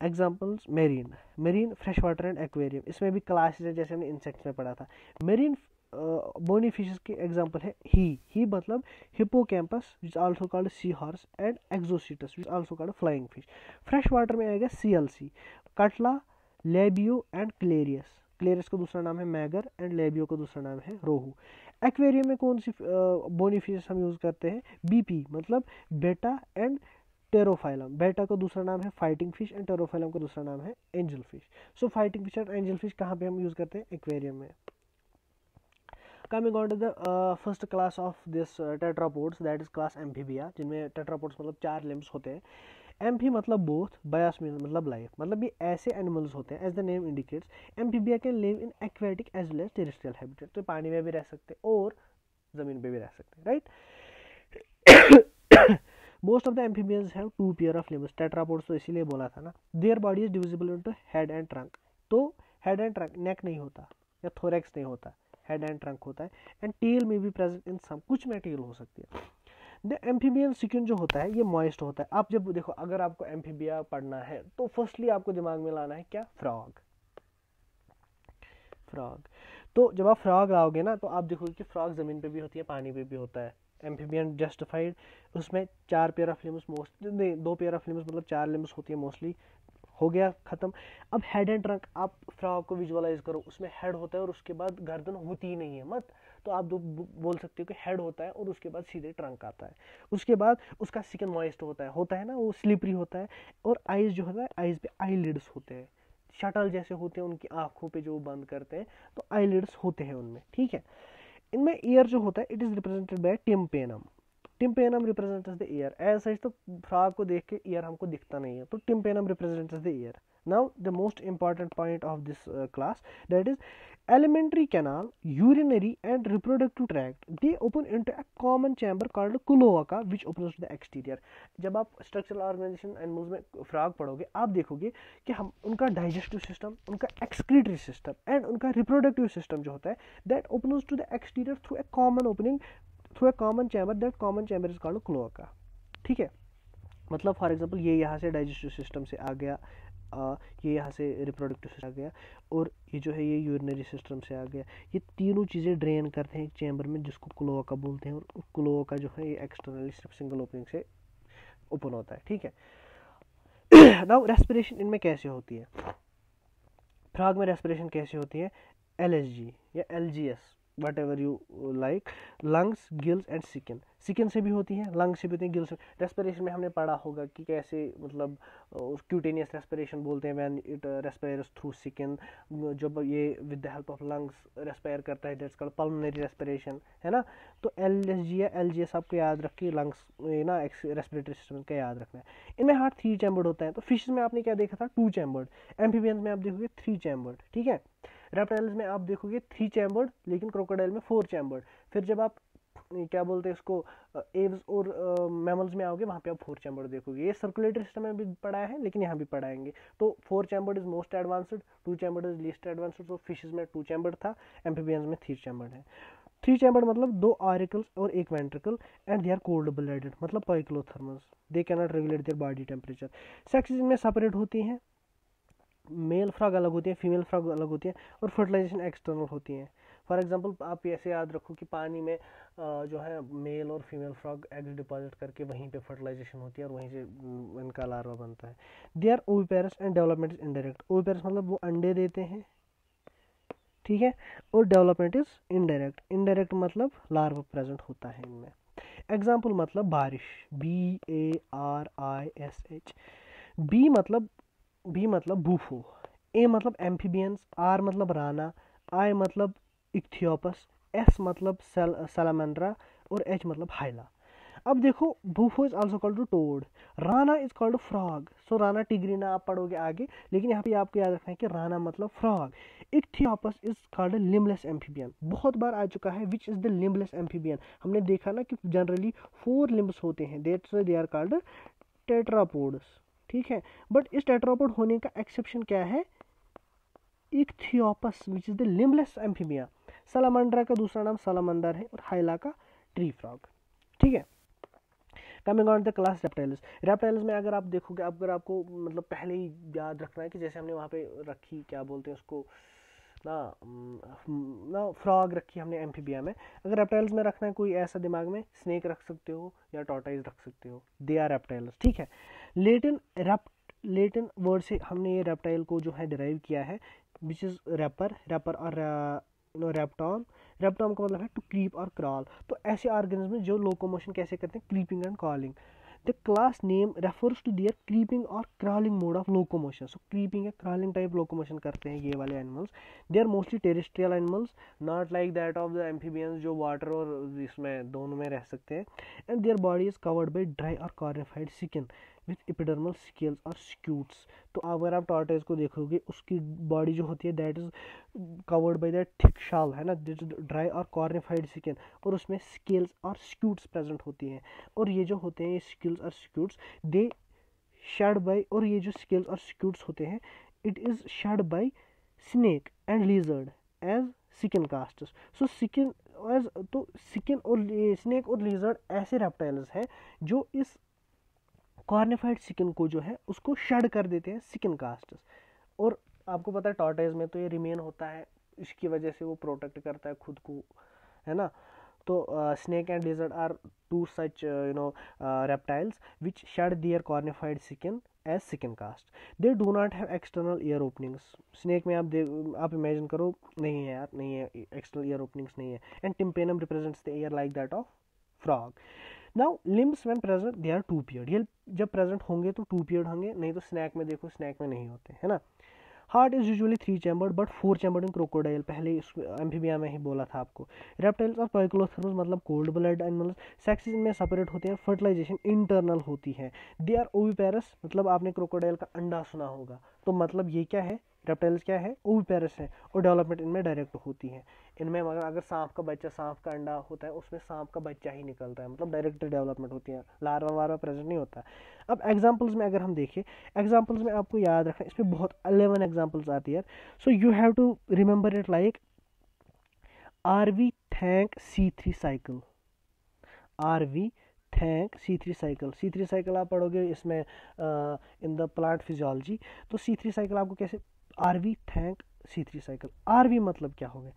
Examples, marine, marine fresh water and aquarium. इसमें भी क्लासेस है जैसे हमने इंसेक्ट्स में पढ़ा था। मेरीन बोनी फिशेस की एग्जांपल है ही मतलब hippocampus which also called sea horse and exocoetus which also called flying fish. Fresh water में आएगा CLC, catla, labeo and clarias. Clarias का दूसरा नाम है मैगर एंड लेबियो का दूसरा नाम है रोहू। एक्वेरियम में कौन सी बोनी फिशेस हम यूज करते हैं, बीपी मतलब बेटा एंड टेरोफाइलम। बेटा का दूसरा नाम है फाइटिंग फिश एंड टेरोफाइलम का दूसरा नाम है angel fish. So fighting fish and angel fish कहाँ पे हम यूज करते हैं, एक्वेरियम में। Coming on to the first class of this tetrapods, that is class amphibia, जिनमें tetrapods मतलब 4 limbs होते हैं। एम्फी मतलब बोथ, बायस मतलब लाइफ, मतलब ये ऐसे एनिमल्स होते हैं, as the name indicates Amphibia can live in aquatic as well as terrestrial habitat. तो पानी में भी रह सकते हैं और जमीन पे भी रह सकते हैं, right. Most of the amphibians have 2 pair of limbs. Tetrapods तो इसीलिए बोला था ना। There body is divisible into head and trunk. तो हेड एंड ट्रंक, नेक नहीं होता या थोरेक्स नहीं होता, हेड एंड ट्रंक होता है। एंड टेल में भी प्रेजेंट इन सम, कुछ में टेल हो सकती है। द एम्फीबियन स्किन जो होता है ये मॉइस्ट होता है। आप जब देखो अगर आपको एम्फीबिया पढ़ना है तो फर्स्टली आपको दिमाग में लाना है क्या, फ्रॉग। फ्रॉग, तो जब आप फ्रॉग लाओगे ना तो आप देखोगे कि फ्रॉग जमीन पे भी होती है, पानी पे भी होता है। एम्फीबियन जस्टिफाइड, उसमें 4 पेयर ऑफ लिम्स मोस्ट नहीं 2 पेयर ऑफ लिम्स मतलब 4 लिम्स होती है मोस्टली हो गया ख़त्म। अब हेड एंड ट्रंक, आप फ्रॉग को विजुअलाइज करो, उसमें हेड होता है और उसके बाद गर्दन होती ही नहीं है मत, तो आप बोल सकते हो कि हेड होता है और उसके बाद सीधे ट्रंक आता है। उसके बाद उसका स्किन मॉइस्ट होता है ना, वो स्लिपरी होता है। और आइज जो होता है, आइज पे आईलिड्स होते हैं, शटल जैसे होते हैं उनकी आंखों पे जो बंद करते हैं, तो आईलिड्स होते हैं उनमें, ठीक है। इनमें ईयर जो होता है, it is represented by tympanum. Tympanum represents the ear. As such तो फ्रॉग को देख के ईयर हमको दिखता नहीं है, तो tympanum represents the year. Now the most important point of this class, that is alimentary canal, urinary and reproductive tract, they open into a common chamber called cloaca which opens to the exterior. जब आप structural organization animals में frog पढ़ोगे, आप देखोगे कि हम उनका digestive system, उनका एक्सक्रीटरी सिस्टम एंड उनका रिप्रोडक्टिव सिस्टम जो होता है, that opens to the exterior through a common opening, through a common chamber, that common chamber is called cloaca, ठीक है। मतलब फॉर एग्जांपल ये यहाँ से डाइजेस्टिव सिस्टम से आ गया, ये यहाँ से रिप्रोडक्टिव सिस्टम आ गया, और ये जो है ये यूरिनरी सिस्टम से आ गया। ये तीनों चीज़ें ड्रेन करते हैं एक चैम्बर में जिसको क्लोआका बोलते हैं, और क्लोआका जो है ये एक्सटर्नली सिंगल ओपनिंग से ओपन होता है, ठीक है। नाउ रेस्पिरेशन इनमें कैसे होती है, फ्रॉग में रेस्पिरेशन कैसे होती है, LSG या LGS, what ever you like, lungs, gills and skin. Skin से भी होती है, लंग्स से भी होती है, गिल्स से। रेस्पिरेशन में हमने पढ़ा होगा कि कैसे, मतलब क्यूटेनियस रेस्पिरेशन बोलते हैं when it respires through skin, जब ये with the help of lungs respire करता है, दैट्स कॉल्ड पल्मोनरी रेस्पिरेशन, है ना। तो LSG या LGS आपको याद रखिए, लंग्स ना रेस्पिरेटरी सिस्टम का याद रखना है। इनमें हार्ट 3 चैम्बर्ड होता है, तो फिश में आपने क्या देखा था, 2 चैम्बर्ड, एम्फीबियंस में आप देखोगे 3 चैम्बर्ड, ठीक है। रेप्टाइल्स में आप देखोगे 3 चैम्बर्ड, लेकिन क्रोकोडाइल में 4 चैम्बर्ड। फिर जब आप क्या बोलते हैं इसको, एव्स और मैमल्स में आओगे, वहाँ पे आप 4 चैम्बर्ड देखोगे। ये सर्कुलेटरी सिस्टम में भी पढ़ाया है, लेकिन यहाँ भी पढ़ाएंगे। तो 4 chambered is most advanced, 2 chambered is least advanced. तो फिशेस में 2 चैम्बर्ड था, एम्फीबियंस में 3 चैम्बर्ड है। 3 चैम्बर्ड मतलब 2 ऑरिकल्स और 1 ventricle, and they are cold blooded, मतलब poikilotherms, they can not regulate their body temperature. Sexes इनमें सेपरेट होती हैं, मेल फ्रॉग अलग होती है, फीमेल फ्रॉग अलग होती है, और फर्टिलाइजेशन एक्सटर्नल होती है। फॉर एग्जांपल आप ऐसे याद रखो कि पानी में जो है मेल और फीमेल फ्रॉग एग्स डिपॉजिट करके वहीं पे फर्टिलाइजेशन होती है और वहीं से इनका लार्वा बनता है। They are oviparous and development is indirect. Oviparous मतलब वो अंडे देते हैं, ठीक है, और डेवलपमेंट इज इनडायरेक्ट। इनडायरेक्ट मतलब लार्वा प्रेजेंट होता है इनमें। एग्जाम्पल मतलब बारिश, BARISH। बी मतलब बूफो, ए मतलब एम्फीबियंस, आर मतलब राना, आई मतलब इक्थियोपस, एस मतलब सैलामेंड्रा, और एच मतलब हाइला। अब देखो, Bufo is also called to toad, Rana is called frog. So Rana tigrina आप पढ़ोगे आगे, लेकिन यहाँ पे आपको याद रखना है कि राना मतलब frog. Ichthyophis is called limbless amphibian, बहुत बार आ चुका है, which is the limbless amphibian. हमने देखा ना कि जनरली 4 लिम्ब्स होते हैं, that's why they are called tetrapods, ठीक है। बट इस टेट्रापोड होने का एक्सेप्शन क्या है, ichthyophis which is the limbless amphibia. Salamandra का दूसरा नाम सलामंदर है, और हाइला का ट्री फ्रॉग, ठीक है। Coming on the class reptiles. Reptiles में अगर आप देखोगे, अगर आपको मतलब पहले ही याद रखना है कि जैसे हमने वहाँ पे रखी, क्या बोलते हैं उसको ना फ्रॉग रखी हमने एम्फीबिया में, अगर रेप्टाइल्स में रखना है कोई ऐसा दिमाग में, स्नेक रख सकते हो या टॉर्टाइज रख सकते हो, दे आर रेप्टाइल्स, ठीक है। लेटिन वर्ड से हमने ये रेप्टाइल को जो है डिराइव किया है, विच इज रैपर और रेप्टॉन। रेप्टॉन का मतलब है टू क्रीप और क्रॉल। तो ऐसे ऑर्गेनिज्म जो लोकोमोशन कैसे करते हैं, creeping and crawling. The class name refers to their creeping और crawling mode of locomotion. So creeping या क्रॉलिंग टाइप लोकोमोशन करते हैं ये वाले animals. They are mostly terrestrial animals, not like that of the amphibians जो water और इसमें दोनों में रह सकते हैं। And their body is covered by dry और cornified skin with epidermal scales और स्क्यूट्स। तो अगर आप टॉर्टोइज को देखोगे, उसकी बॉडी जो होती है that is covered by that thick shell, है ना, दिस ड्राई और कॉर्निफाइड स्किन, और उसमें स्केल्स और स्क्यूट्स प्रेजेंट होती हैं। और ये जो होते हैं ये स्केल्स और स्क्यूट्स, दे शेड बाय, और ये जो स्केल्स और स्क्यूट्स होते हैं, it is shed by snake and lizard as skin casts. So skin as, तो स्किन और स्नेक और लिजर्ड ऐसे रेप्टाइल्स हैं जो इस कॉर्निफाइड स्किन को जो है उसको शेड कर देते हैं स्किन कास्ट्स। और आपको पता है टॉर्टोइज में तो ये रिमेन होता है, इसकी वजह से वो प्रोटेक्ट करता है खुद को, है ना। तो snake and lizard are two such reptiles which shed their cornified skin as second cast. They do not have external ear openings. Snake में आप इमेजिन करो, नहीं है यार, नहीं है, एक्सटर्नल ईयर ओपनिंग्स नहीं है। And tympanum represents the ear like that of frog. Now limbs when present they are two paired. ये जब प्रेजेंट होंगे तो टू पियर्ड होंगे, नहीं तो स्नैक में देखो, स्नैक में नहीं होते, है ना। Heart is usually 3 chambered but 4 chambered in crocodile. पहले एम्फीबिया में ही बोला था आपको। रेप्टाइल्स और पाइकोलोथर्म्स मतलब कोल्ड ब्लड एनिमल्स। सेक्सेस में सेपरेट होते हैं, फर्टिलाइजेशन इंटरनल होती है। दे आर ओविपेरस, मतलब आपने क्रोकोडाइल का अंडा सुना होगा, तो मतलब ये क्या है, रेप्टाइल्स क्या है, ओविपेरस है, और डेवलपमेंट इनमें डायरेक्ट होती है। इनमें अगर सांप का बच्चा, सांप का अंडा होता है, उसमें सांप का बच्चा ही निकलता है, मतलब डायरेक्ट डेवलपमेंट होती है, लार्वा वार्वा प्रेजेंट नहीं होता। अब एग्जाम्पल्स में अगर हम देखें, एग्जाम्पल्स में आपको याद रखना, इसमें बहुत 11 एग्जाम्पल्स आती है। So you have to remember it like RV thank C3 cycle. RV thank C3 cycle. C3 cycle आप पढ़ोगे इसमें इन द प्लांट फिजियोलॉजी। तो C3 साइकिल आपको कैसे, RV thank C3 cycle. RV मतलब क्या हो गया,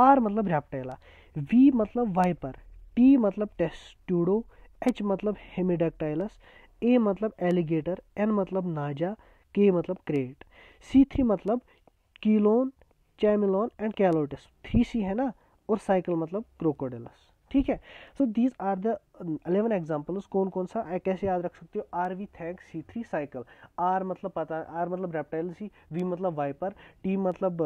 R मतलब रेप्टाइला, V मतलब वाइपर, T मतलब टेस्टूडो, H मतलब हेमिडक्टाइलस, A मतलब एलिगेटर, N मतलब नाजा, K मतलब क्रेट, C3 मतलब कीलोन, चैमिलोन एंड कैलोटिस। 3C है ना, और साइकिल मतलब क्रोकोडिलस। ठीक है, so these are the 11 examples. कौन कौन सा कैसे याद रख सकते हो, RV thank C3 cycle. R मतलब पता, R मतलब रेप्टाइल, सी, V मतलब वाइपर, T मतलब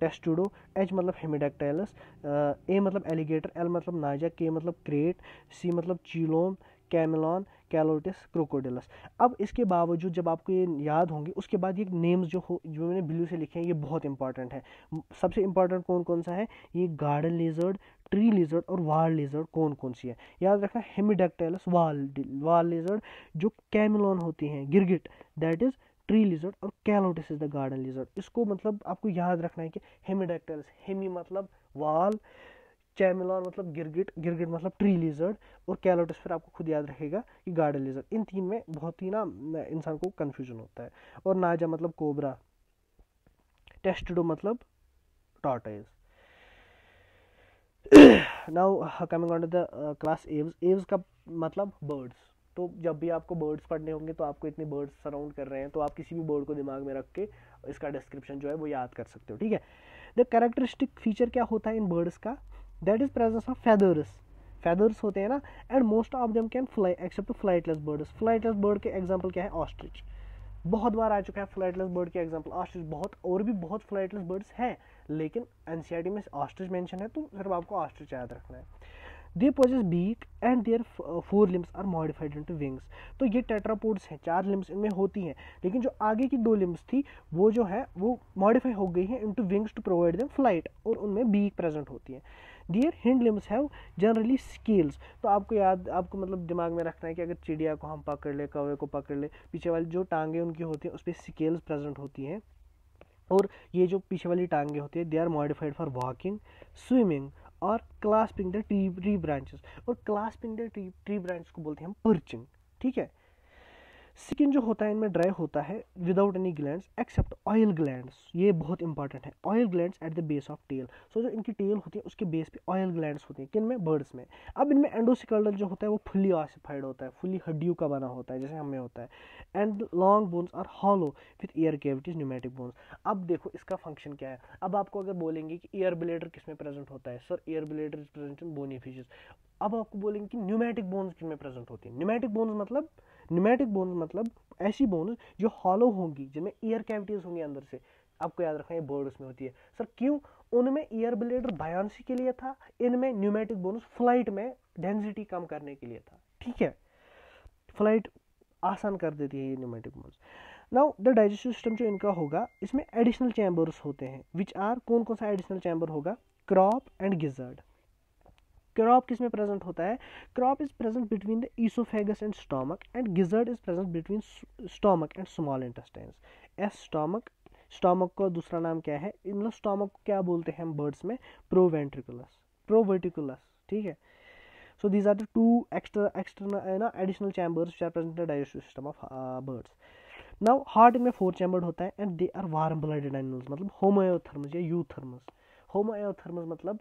टेस्टूडो, H मतलब हेमिडक्टाइलस, A मतलब एलिगेटर, L मतलब नाजा, K मतलब क्रेट, C मतलब चीलोन, कैमिलॉन, कैलोटिस, क्रोकोडिलस। अब इसके बावजूद जब आपको ये याद होंगे, उसके बाद ये नेम्स जो मैंने ब्लू से लिखे हैं, ये बहुत इंपॉर्टेंट है। सबसे इंपॉर्टेंट कौन कौन सा है, ये गार्डन लेजर्ड, ट्री लेजर्ड और वाल लेजर्ड कौन कौन सी है, याद रखना। हेमिडक्टाइलस वाल लेजर्ड, जो कैमिलॉन होती हैं गिरगिट, दैट इज ट्री लिजर्ड, और कैलोटिस इज द गार्डन लिजर्ड। इसको मतलब आपको याद रखना है कि हेमिडक्टाइलस, हेमी मतलब वाल, चैमिलॉन मतलब गिरगिट, गिरगिट मतलब ट्री लिजर्ड, और कैलोटिस फिर आपको खुद याद रखेगा कि गार्डन लिजर्ड। इन तीन में बहुत ही ना इंसान को कंफ्यूजन होता है। और नाजा मतलब कोबरा, टेस्टिडो मतलब tortoise. Now coming on to the class Aves. Aves का मतलब बर्ड्स। तो जब भी आपको बर्ड्स पढ़ने होंगे, तो आपको इतने बर्ड्स सराउंड कर रहे हैं, तो आप किसी भी बर्ड को दिमाग में रख के इसका डिस्क्रिप्शन जो है वो याद कर सकते हो, ठीक है। द कैरेक्टरिस्टिक फीचर क्या होता है इन बर्ड्स का, that is presence of feathers. Feathers होते हैं ना, and most of them can fly except flightless birds. Flightless bird के एग्जांपल क्या है, ऑस्ट्रिच। बहुत बार आ चुका है फ्लाइटलेस बर्ड के एग्जांपल, ऑस्ट्रिच। बहुत और भी बहुत फ्लाइटलेस बर्ड्स हैं, लेकिन एनसीईआरटी में ऑस्ट्रिच मेंशन है, तो सिर्फ आपको ऑस्ट्रिच याद रखना है। They possess beak and their 4 limbs are modified into wings. तो ये टेट्रापोड्स हैं, 4 लिम्स इनमें होती हैं, लेकिन जो आगे की 2 लिम्स थी वो जो है वो मॉडिफाई हो गई हैं into wings to provide them flight, और उनमें बीक प्रेजेंट होती है। Their hind limbs have generally scales. तो आपको मतलब दिमाग में रखना है कि अगर चिड़िया को हम पकड़ ले, कौवे को पकड़ ले, पीछे वाली जो टांगे उनकी होती हैं उस पर स्केल्स प्रेजेंट होती हैं, और ये जो पीछे वाली टांगे होती है, they are modified for walking, swimming और क्लास्पिंग द ट्री ब्रांचेस। और क्लास्पिंग द ट्री ब्रांच को बोलते हैं हम पर्चिंग, ठीक है। स्किन जो होता है इनमें ड्राई होता है without any glands except oil glands. ये बहुत इंपॉर्टेंट है, oil glands at the base of tail. So जो इनकी टेल होती है उसके बेस पे ऑयल ग्लैंड्स होती हैं, किन में, बर्ड्स में। अब इनमें एंडोसिकल्डल जो होता है वो फुली ऑसिफाइड होता है, फुली हड्डियों का बना होता है, जैसे हमें होता है। And long bones are hollow with air cavities, pneumatic bones. अब देखो इसका फंक्शन क्या है। अब आपको अगर बोलेंगे कि ईयर ब्लेडर किस में प्रेजेंट होता है, sir air bladder is present in bony fishes. अब आपको बोलेंगे कि न्यूमेटिक बोन्स किन में प्रेजेंट होती है। न्यूमेटिक बोन्स मतलब ऐसी बोन्स जो हॉलो होंगी, जिनमें ईयर कैविटीज होंगी अंदर से। आपको याद रखना है बर्ड्स में होती है। सर क्यों, उनमें ईयर ब्लेडर बायोंसी के लिए था, इनमें न्यूमेटिक बोन्स फ्लाइट में डेंसिटी कम करने के लिए था, ठीक है। फ्लाइट आसान कर देती है ये pneumatic bones. Now the digestive system जो इनका होगा, इसमें एडिशनल चैम्बर्स होते हैं, विच आर कौन कौन सा एडिशनल चैम्बर होगा, क्रॉप एंड गिजर्ड। क्रॉप किस में प्रेजेंट होता है, crop is present between the oesophagus and stomach, and gizzard is present between stomach and small intestines. Stomach, stomach का दूसरा नाम क्या है, मतलब स्टोमक को क्या बोलते हैं हम बर्ड्स में, प्रोवेंट्रिकुलस, प्रोवर्टिकुलस, ठीक है। So these are the two external additional chambers which are present in the digestive system of birds. Now heart इनमें 4 चैम्बर्ड होता है, and they are warm blooded animals, मतलब होमोएथर्मस या यूथर्मस। होमोएथर्मस मतलब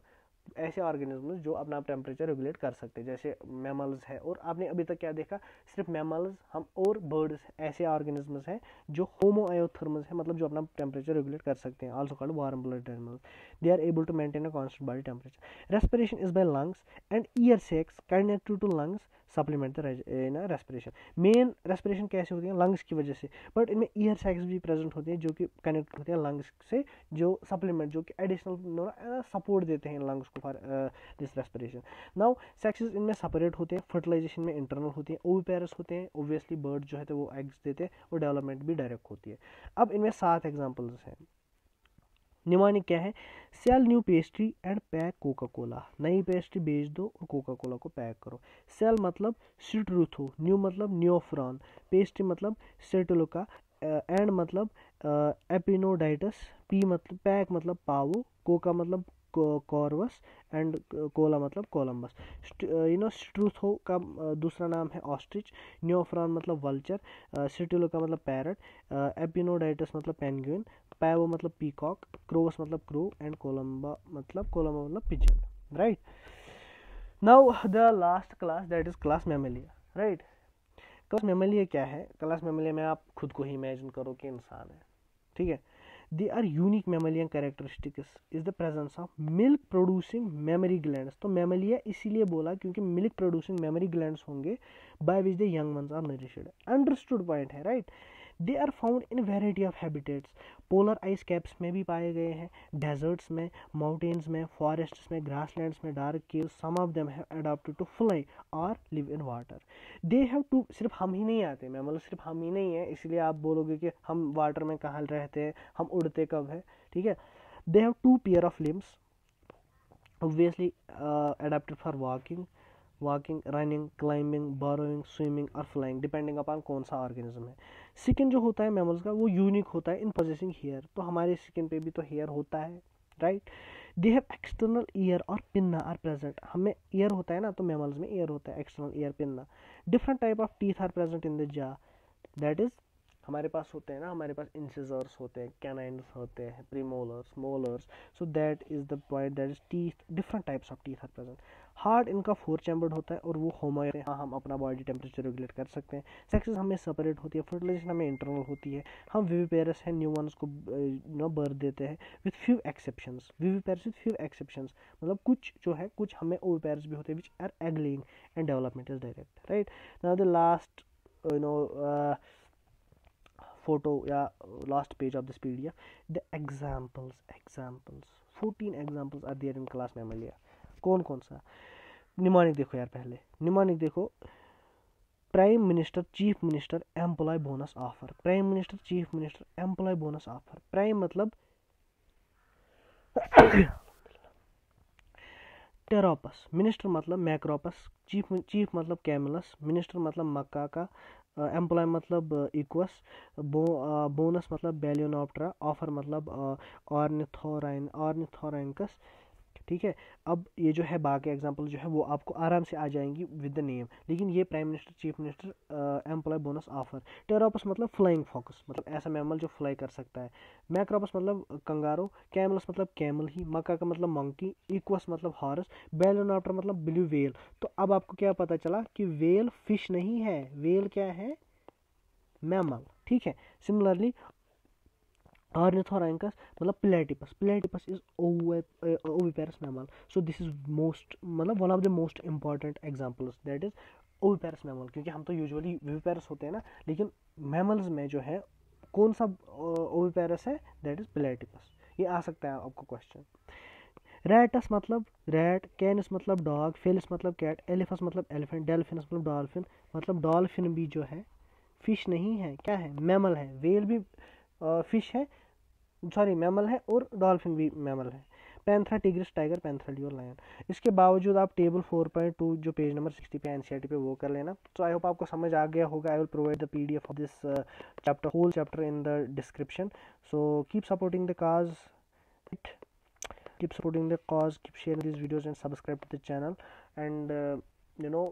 ऐसे ऑर्गेनिज्म जो अपना टेम्परेचर रेगुलेट कर सकते हैं, जैसे मैमल्स है। और आपने अभी तक क्या देखा, सिर्फ मैमल्स हम और बर्ड्स ऐसे ऑर्गेनिजम्स हैं जो होमोआयोथर्म्स है, मतलब जो अपना टेम्परेचर रेगुलेट कर सकते हैं, also called warm blood animals. They are able to maintain a constant body temperature. Respiration is by lungs and air sacs connected to lungs supplement the respiration. Main respiration कैसे होती है, lungs की वजह से, but इनमें year सैक्स भी present होते हैं जो कि कनेक्ट होते हैं लंग्स से, जो सप्लीमेंट, जो कि एडिशनल सपोर्ट देते हैं लंग्स को for this respiration. Now sexes इनमें सेपरेट होते हैं, फर्टिलाइजेशन में इंटरनल होती है, ओविपेरस होते हैं, ऑब्वियसली बर्ड जो है तो वो एग्स देते हैं, और डेवलपमेंट भी डायरेक्ट होती है। अब इनमें 7 एग्जांपल्स हैं। निमानिक क्या है, sell new pastry and pack Coca Cola, नई पेस्ट्री बेच दो और कोका कोला को पैक करो। सेल मतलब सिट्रूथो, न्यू मतलब न्योफ्रॉन, पेस्ट्री मतलब सेटुलुका, एंड मतलब एपिनोडाइटस, पी मतलब पैक मतलब पावो, कोका मतलब कॉर्वस, एंड कोला मतलब कोलम्बस। स्ट्रूथो का दूसरा नाम है ऑस्ट्रिच, न्योफ्रॉन मतलब वल्चर, सेटुलुका मतलब पैरट, एपिनोडाइटस मतलब पेंगुइन, पैवो मतलब पीकॉक, क्रोवस मतलब क्रो, एंड कोलम्बा मतलब pigeon. Right, now the last class, that is class Mammalia. Right, class Mammalia क्या है, क्लास मैमेलिया में आप खुद को ही इमेजिन करो कि इंसान है, ठीक है। They are unique mammalian characteristics is the presence of milk producing mammary glands. तो मैमेलिया इसीलिए बोला क्योंकि मिल्क प्रोड्यूसिंग मेमोरी ग्लैंड्स होंगे by which the young ones are nourished. Understood point है, right. They are found in variety of habitats, polar ice caps में भी पाए गए हैं, डेजर्ट्स में, माउंटेन्स में, फॉरेस्ट्स में, ग्रासलैंड्स में, dark caves, some of them have adapted to fly और live in water. They have to, सिर्फ हम ही नहीं आते, मैं मतलब सिर्फ हम ही नहीं है, इसलिए आप बोलोगे कि हम वाटर में कहाँ रहते हैं, हम उड़ते कब है, ठीक है। They have 2 pair of limbs, obviously adapted for walking, running, climbing, burrowing, swimming और फ्लाइंग, डिपेंडिंग अपॉन कौन सा ऑर्गेनिज्म है। स्किन जो होता है मैमल्स का वो यूनिक होता है इन पोजेसिंग हेयर, तो हमारे स्किन पे भी तो हेयर होता है, right. They have external ear और पिन्ना आर प्रेजेंट, हमें ईयर होता है ना, तो मैमल्स में ईयर होता है, external ear, pinna. Different type of teeth are present in the jaw, that is हमारे पास होते हैं ना, हमारे पास इंसिजर्स होते हैं, कैनाइन्स होते हैं, premolars, molars, so that is the point, that is teeth, different types of teeth are present. Heart इनका 4 चैम्बर्ड होता है और वो होमो, हाँ हम अपना बॉडी टेम्परेचर रेगुलेट कर सकते हैं। सेक्सेस हमें सेपरेट होती है, फर्टिलाइजेशन हमें इंटरनल होती है, हम विविपेरस हैं, न्यू वंस को बर्थ देते हैं with few exceptions, viviparous with few exceptions, मतलब कुछ जो है, कुछ हमें ओविपेरस भी होते हैं which are egg laying and development is direct, right. Now the last photo या last page of this PDF, the examples 14 examples are there in class Mammalia. कौन कौन सा, निमानिक देखो यार, पहले निमानिक देखो, prime minister chief minister employ bonus offer, prime minister chief minister employ bonus offer. Prime मतलब Pteropus, minister मतलब Macropus, chief मतलब कैमलस, मिनिस्टर मतलब मक्का का, एम्प्लॉय मतलब इक्वस, बोनस मतलब बैलियोनॉप्टरा, ऑफर मतलब ऑर्निथोराइनकस, ठीक है। अब ये जो है बाकी एग्जांपल जो है वो आपको आराम से आ जाएंगी विद द नेम, लेकिन ये prime minister chief minister employ bonus offer. Pteropus मतलब फ्लाइंग फॉक्स, मतलब ऐसा मैमल जो फ्लाई कर सकता है। मैक्रोपस मतलब कंगारो, कैमलस मतलब कैमल ही, मक्का का मतलब मंकी, इक्वस मतलब हॉर्स, बैलोनाप्टर मतलब ब्लू वेल। तो अब आपको क्या पता चला कि वेल फिश नहीं है, वेल क्या है, मैमल, ठीक है। सिमिलरली ऑर्निथोरैंकस मतलब platypus, platypus is oviparous mammal, so this is most, मतलब one of the most important examples, that is oviparous mammal, क्योंकि हम तो यूजुअली विविपेरस होते हैं ना, लेकिन मैमल्स में जो है कौन सा ओविपेरस है, दैट इज प्लेटिपस। ये आ सकता है आपको क्वेश्चन। रैटस मतलब रैट, कैनिस मतलब डॉग, फेलिस मतलब कैट, एलिफस मतलब एलिफेंट, डेल्फिनस मतलब डॉल्फिन, मतलब डॉल्फिन भी जो है फिश नहीं है, क्या है, मैमल है। वेल भी फिश है, सॉरी मैमल है, और डॉल्फिन भी मैमल है। Panthera tigris tiger, Panthera leo lion. इसके बावजूद आप टेबल 4.2 जो पेज नंबर 60 पे एनसीईआरटी पे वो कर लेना। तो आई होप आपको समझ आ गया होगा। I will provide the PDF of this chapter, whole chapter in the description. So keep supporting the cause, keep supporting the cause, keep sharing these videos and subscribe to the channel, and you know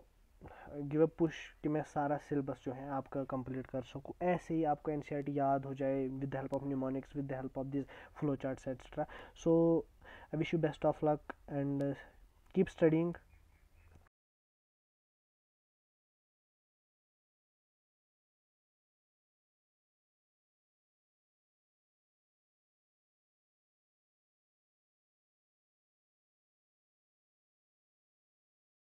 give a push कि मैं सारा syllabus जो है आपका complete कर सकूँ, ऐसे ही आपको एनसीईआरटी याद हो जाए with the help of mnemonics, with the help of this flow charts etcetera. So I wish you best of luck and keep studying.